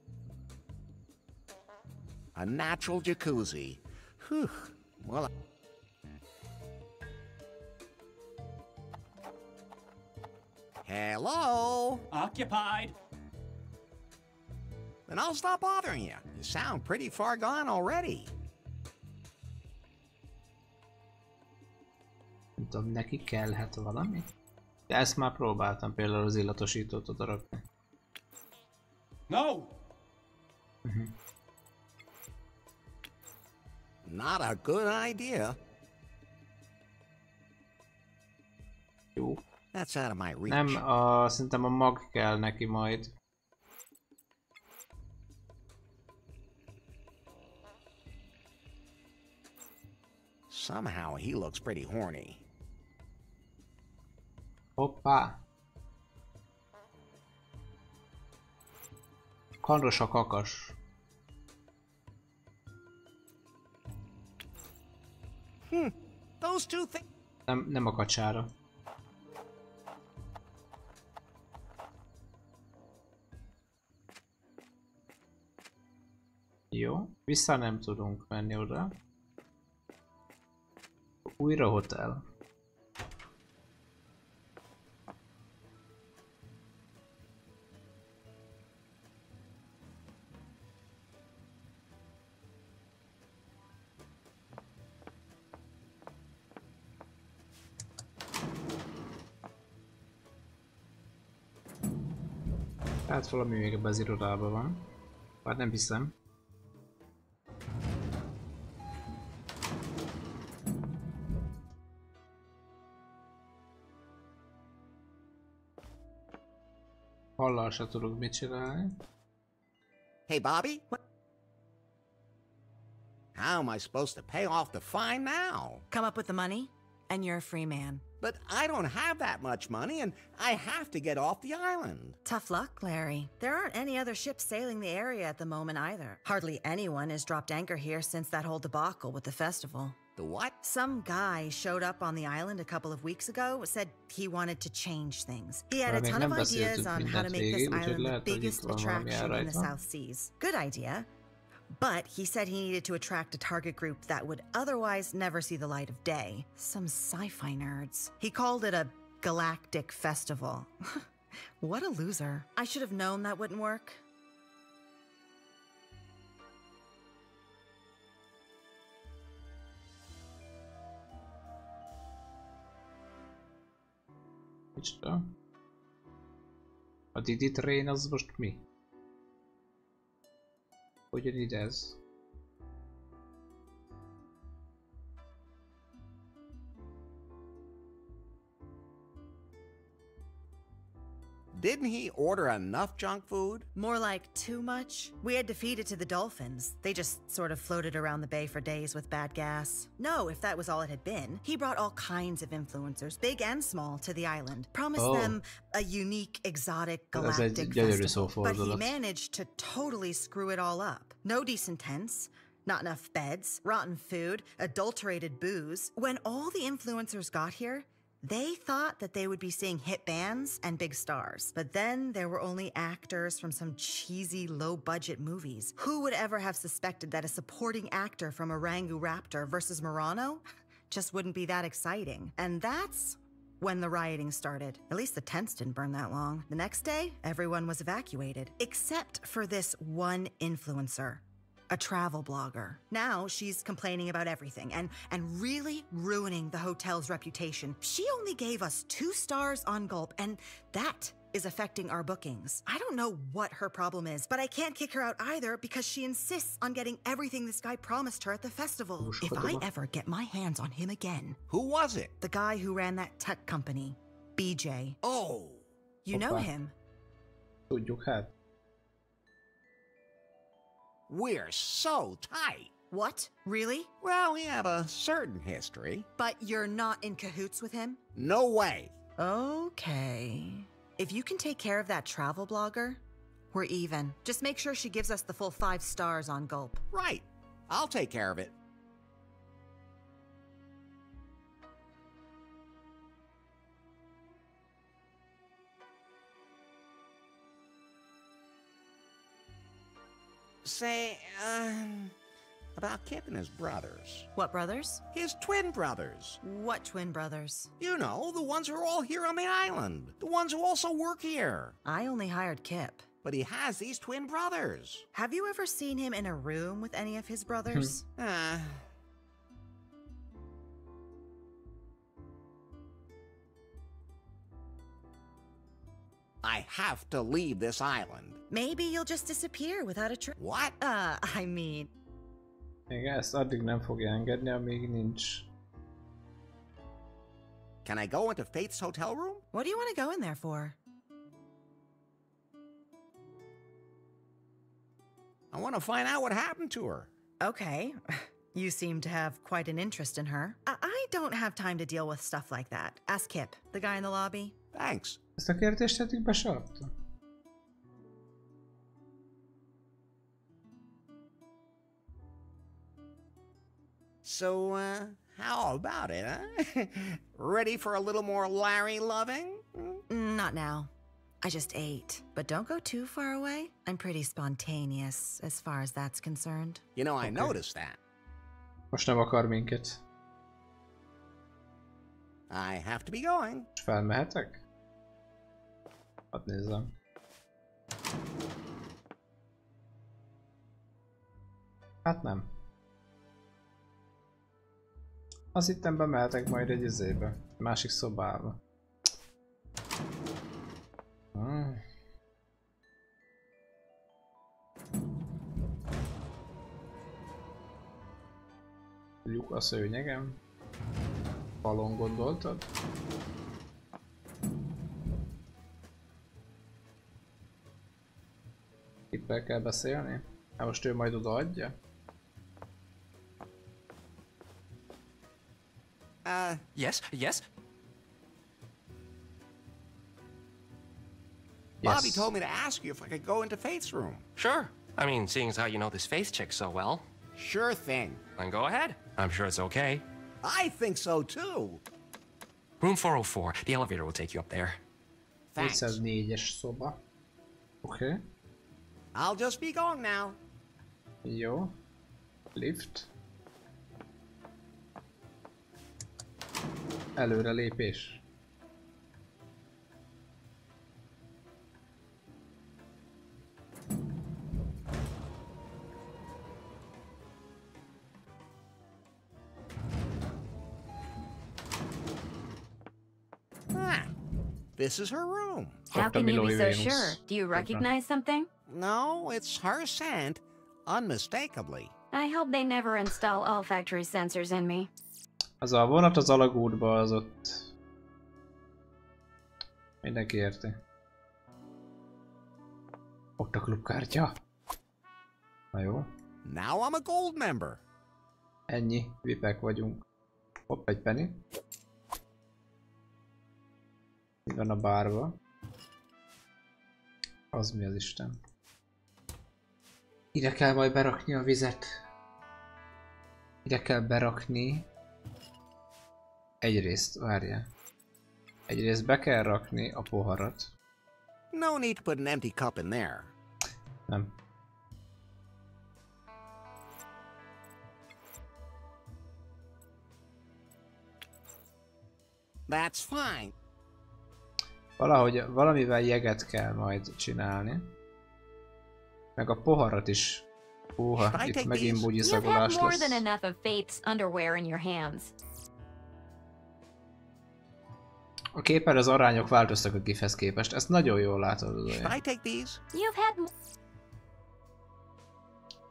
A natural jacuzzi. Whew. Well, hello? Occupied. Then I'll stop bothering you. You sound pretty far gone already. Nem tudom, neki kellhet valami? De ezt már próbáltam például az illatosítót odarakni. No! Not a good idea. Jó. That's out of my reach. Nem, szerintem a mag kell neki majd. Somehow he looks pretty horny. Hoppá! Kandos a kakas. Those two things. Nem a kacsára. Jó, vissza nem tudunk menni oda. Újra hotel. Hát valami még ebben az irodában van. Bár nem hiszem. Hallal se tudok mit csinálni. Hey Bobby? How am I supposed to pay off the fine now? Come up with the money, and you're a free man. But I don't have that much money, and I have to get off the island. Tough luck, Larry. There aren't any other ships sailing the area at the moment either. Hardly anyone has dropped anchor here since that whole debacle with the festival. The what? Some guy showed up on the island a couple of weeks ago, said he wanted to change things. He had a ton of ideas on how to make this island the biggest attraction in the South Seas. Good idea. But he said he needed to attract a target group that would otherwise never see the light of day. Some sci-fi nerds. He called it a galactic festival. What a loser. I should have known that wouldn't work. Micsoda? A Didi Train az most mi? Hogyan ide ez? Didn't he order enough junk food? More like too much. We had to feed it to the dolphins. They just sort of floated around the bay for days with bad gas. No, if that was all it had been, he brought all kinds of influencers, big and small, to the island. Promised them a unique, exotic, galactic festival. But he managed to totally screw it all up. No decent tents. Not enough beds, rotten food, adulterated booze. When all the influencers got here, they thought that they would be seeing hit bands and big stars. But then there were only actors from some cheesy, low-budget movies. Who would ever have suspected that a supporting actor from Orangu Raptor versus Murano just wouldn't be that exciting? And that's when the rioting started. At least the tents didn't burn that long. The next day, everyone was evacuated, except for this one influencer. A travel blogger. Now she's complaining about everything and really ruining the hotel's reputation. She only gave us 2 stars on Gulp, and that is affecting our bookings. I don't know what her problem is, but I can't kick her out either because she insists on getting everything this guy promised her at the festival. If I ever get my hands on him again... Who was it? The guy who ran that tech company. BJ. Oh! You know him? Tudjuk hát. We're so tight. What? Really? Well, we have a certain history. But you're not in cahoots with him? No way. Okay. If you can take care of that travel blogger, we're even. Just make sure she gives us the full 5 stars on Gulp. Right. I'll take care of it. Say, about Kip and his brothers. What brothers? His twin brothers. What twin brothers? You know, the ones who are all here on the island. The ones who also work here. I only hired Kip. But he has these twin brothers. Have you ever seen him in a room with any of his brothers? I have to leave this island. Maybe you'll just disappear without a trip. What? I mean... Igen, ezt addig nem fogja engedni, amíg nincs. Can I go into Faith's hotel room? What do you want to go in there for? I want to find out what happened to her. Okay. You seem to have quite an interest in her. I don't have time to deal with stuff like that. Ask Kip, the guy in the lobby. Thanks. Ezt a kérdést eddig besarta. So, how about it, huh? Ready for a little more Larry loving? Not now. I just ate. But don't go too far away. I'm pretty spontaneous as far as that's concerned. You know, I noticed that. Most nem akar minket. I have to be going. És felmehetek? Hadd nézzem. Hát nem. Azt hittem bemehetek majd egy izébe. Másik szobába. Lyuk a szőnyegem. Falon gondoltad? Kippel kell beszélni? Hát most ő majd odaadja? Yes? Bobby told me to ask you if I could go into Faith's room. Sure. I mean, seeing as how you know this Faith chick so well. Sure thing. Then go ahead. I'm sure it's okay. I think so too. Room 404. The elevator will take you up there. Thanks. 404-es szoba. Okay. I'll just be going now. Jó. Lift. Előre lépés. This is her room. How can you be so sure? Do you recognize something? No, it's her scent, unmistakably. I hope they never install olfactory sensors in me. Az a vonat az alagútba, az ott... Mindenki érti. Ott a klubkártya. Na jó. Now I'm a gold member. Ennyi, vipek vagyunk. Hopp, egy penny. Mi van a bárba? Az mi az Isten? Ide kell majd berakni a vizet. Ide kell berakni. Egyrészt, várjál. Egyrészt be kell rakni a poharat. No need to put an empty cup in there. Nem. That's fine. Valahogy valamivel jeget kell majd csinálni. Meg a poharat is. Húha, itt megint bugyiszagolás lesz. A képen az arányok változtak a gifhez képest. Ezt nagyon jól látod.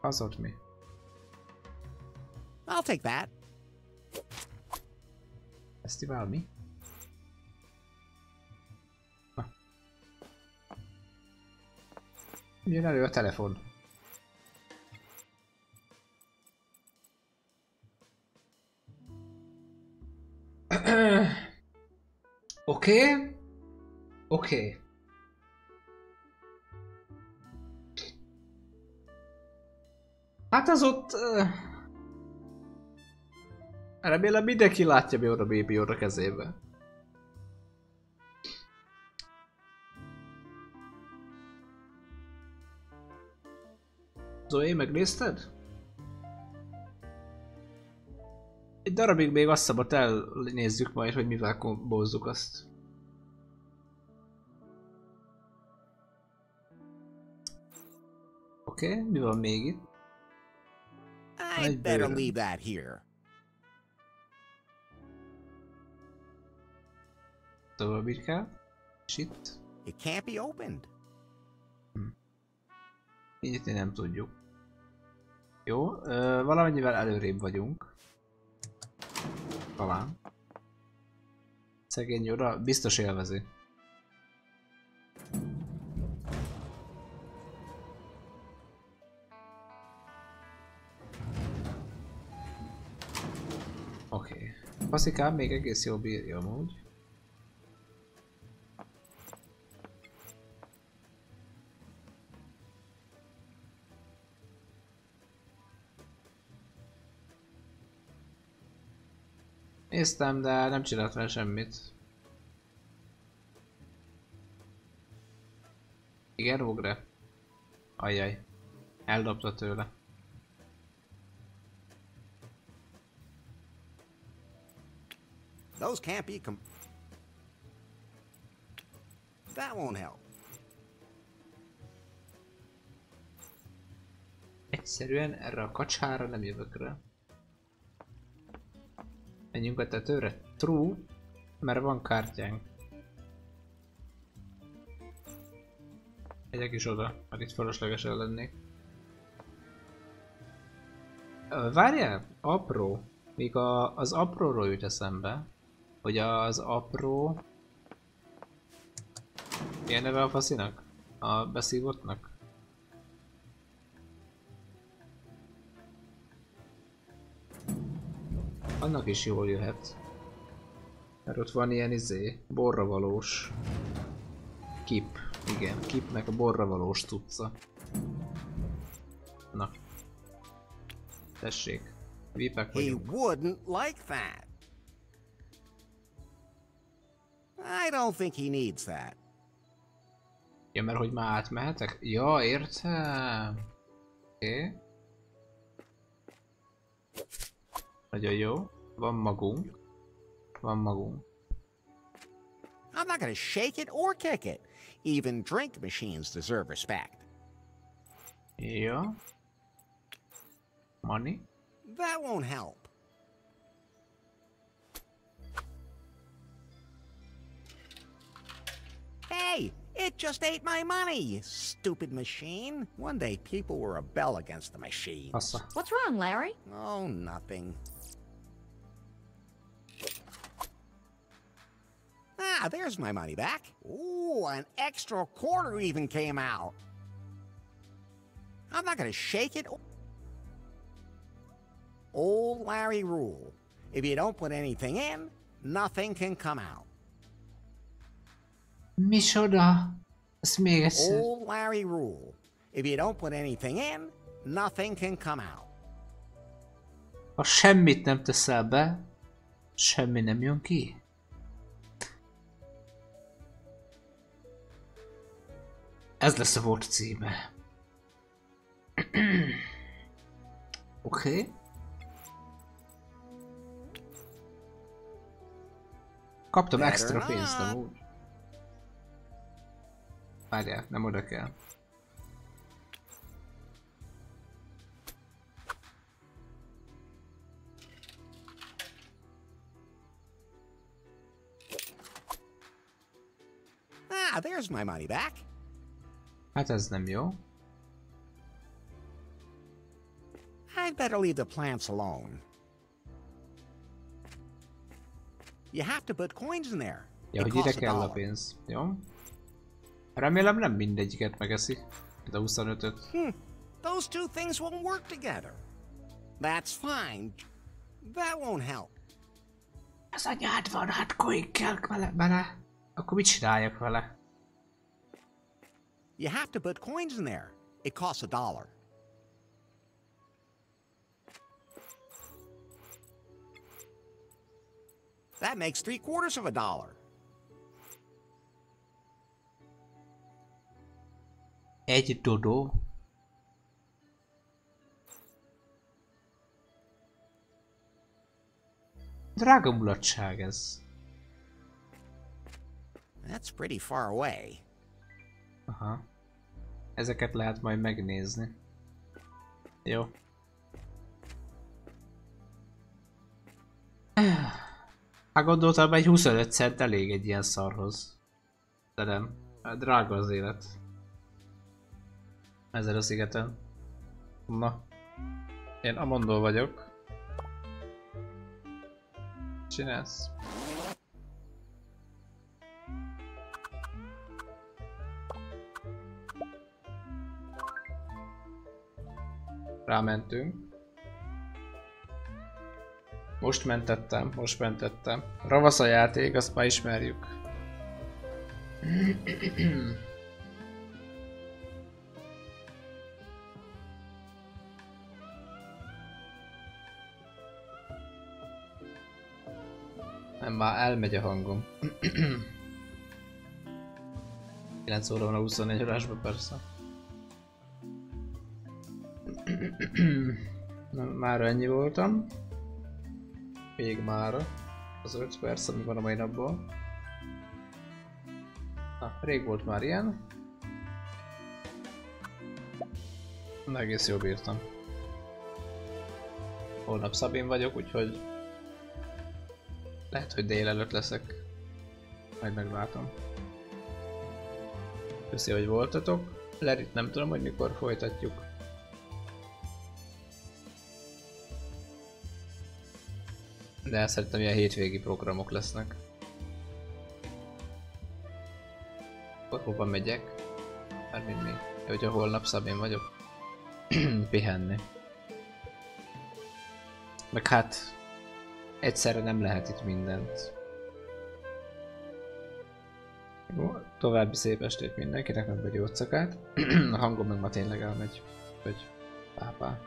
Az ott mi? I'll take that. Fesztivál mi? Jön elő a telefon. Oké. Oké. Hát az ott... remélem mindenki látja, mi oda Baby Yoda kezébe. Zoe, megnézted? Egy darabig még azt szabad elnézzük majd, hogy mivel kombózzuk azt. Oké, mi van még itt? I'd better leave that here. Tovább így kell. És itt? It can't be opened. Így nem tudjuk. Jó, valamennyivel előrébb vagyunk. Talán. Szegény Yoda biztos élvezi. Oké. Faszikám még egész jól bírja amúgy. Néztem, de nem csinált vele semmit. Igen, Ogre. Ajjaj. Eldobta tőle. Those can't be That won't help. Egyszerűen erre a kacsára nem jövök rá. Menjünk a tetőre? True, mert van kártyánk. Megyek is oda, mert itt fölöslegesen lennék. Várjál, apró. Még az apróról jut eszembe, hogy az apró... Milyen neve a faszinak? A beszívottnak? Annak is jól jöhet. Mert ott van ilyen borravalós kip. Igen, kipnek a borravalós cucca. Na. Tessék. Vipek vagyunk. He wouldn't like that. I don't think he needs that. Ja, mert hogy már átmehetek? Ja, értem. Oké. Nagyon jó. Van magunk. Van magunk. I'm not gonna shake it or kick it. Even drink machines deserve respect. Ja. Money. That won't help. Hey, it just ate my money, you stupid machine. One day people will rebel against the machines. What's wrong, Larry? Oh, nothing. Ah, there's my money back. Ooh, an extra quarter even came out. I'm not gonna shake it. Old Larry rule. If you don't put anything in, nothing can come out. Micsoda? Ezt még egyszer. Old Larry rule. If you don't put anything in, nothing can come out. Ha semmit nem teszel be, semmi nem jön ki. Ez lesz a volt címe. Oké. Kaptam extra pénzt amúgy. Várjál, nem oda kell. Ah, there's my money back. Hát ez nem jó. I'd better leave the plants alone. You have to put coins in there. Ja, hogy ide kell a pénz. Jó? Remélem nem mindegyiket megeszi. De 25-öt. Those two things won't work together. That's fine. That won't help. Az anyád van, hát coin kell bele. Akkor mit csináljak vele? You have to put coins in there. It costs $1. That makes $0.75. Egy dodó. Drága mulatság ez. That's pretty far away. Aha. Ezeket lehet majd megnézni. Jó. Hát gondoltam, egy 25 cent elég egy ilyen szarhoz. De nem. Drága az élet. Ezen a szigeten. Na. Én Amondól vagyok. Csinálsz? Rámentünk. Most mentettem. Ravasz a játék, azt már ismerjük. Nem, már elmegy a hangom. 9 óra van a 24 órásban persze. Na, már ennyi voltam. Még mára. Az 5 perc, ami van a mai napból. Na, rég volt már ilyen. Na, egész jól bírtam. Holnap Szabin vagyok, úgyhogy lehet, hogy délelőtt leszek. Majd meglátom. Köszi, hogy voltatok. Lerit nem tudom, hogy mikor folytatjuk. De szerintem ilyen hétvégi programok lesznek. Akkor hova megyek? Mármint még. Hogy a holnap Szabin vagyok. Pihenni. Meg hát egyszerre nem lehet itt mindent. Jó, további szép estét mindenkinek, meg vagy jócakát. A hangom meg ma tényleg elmegy. Hogy pápá.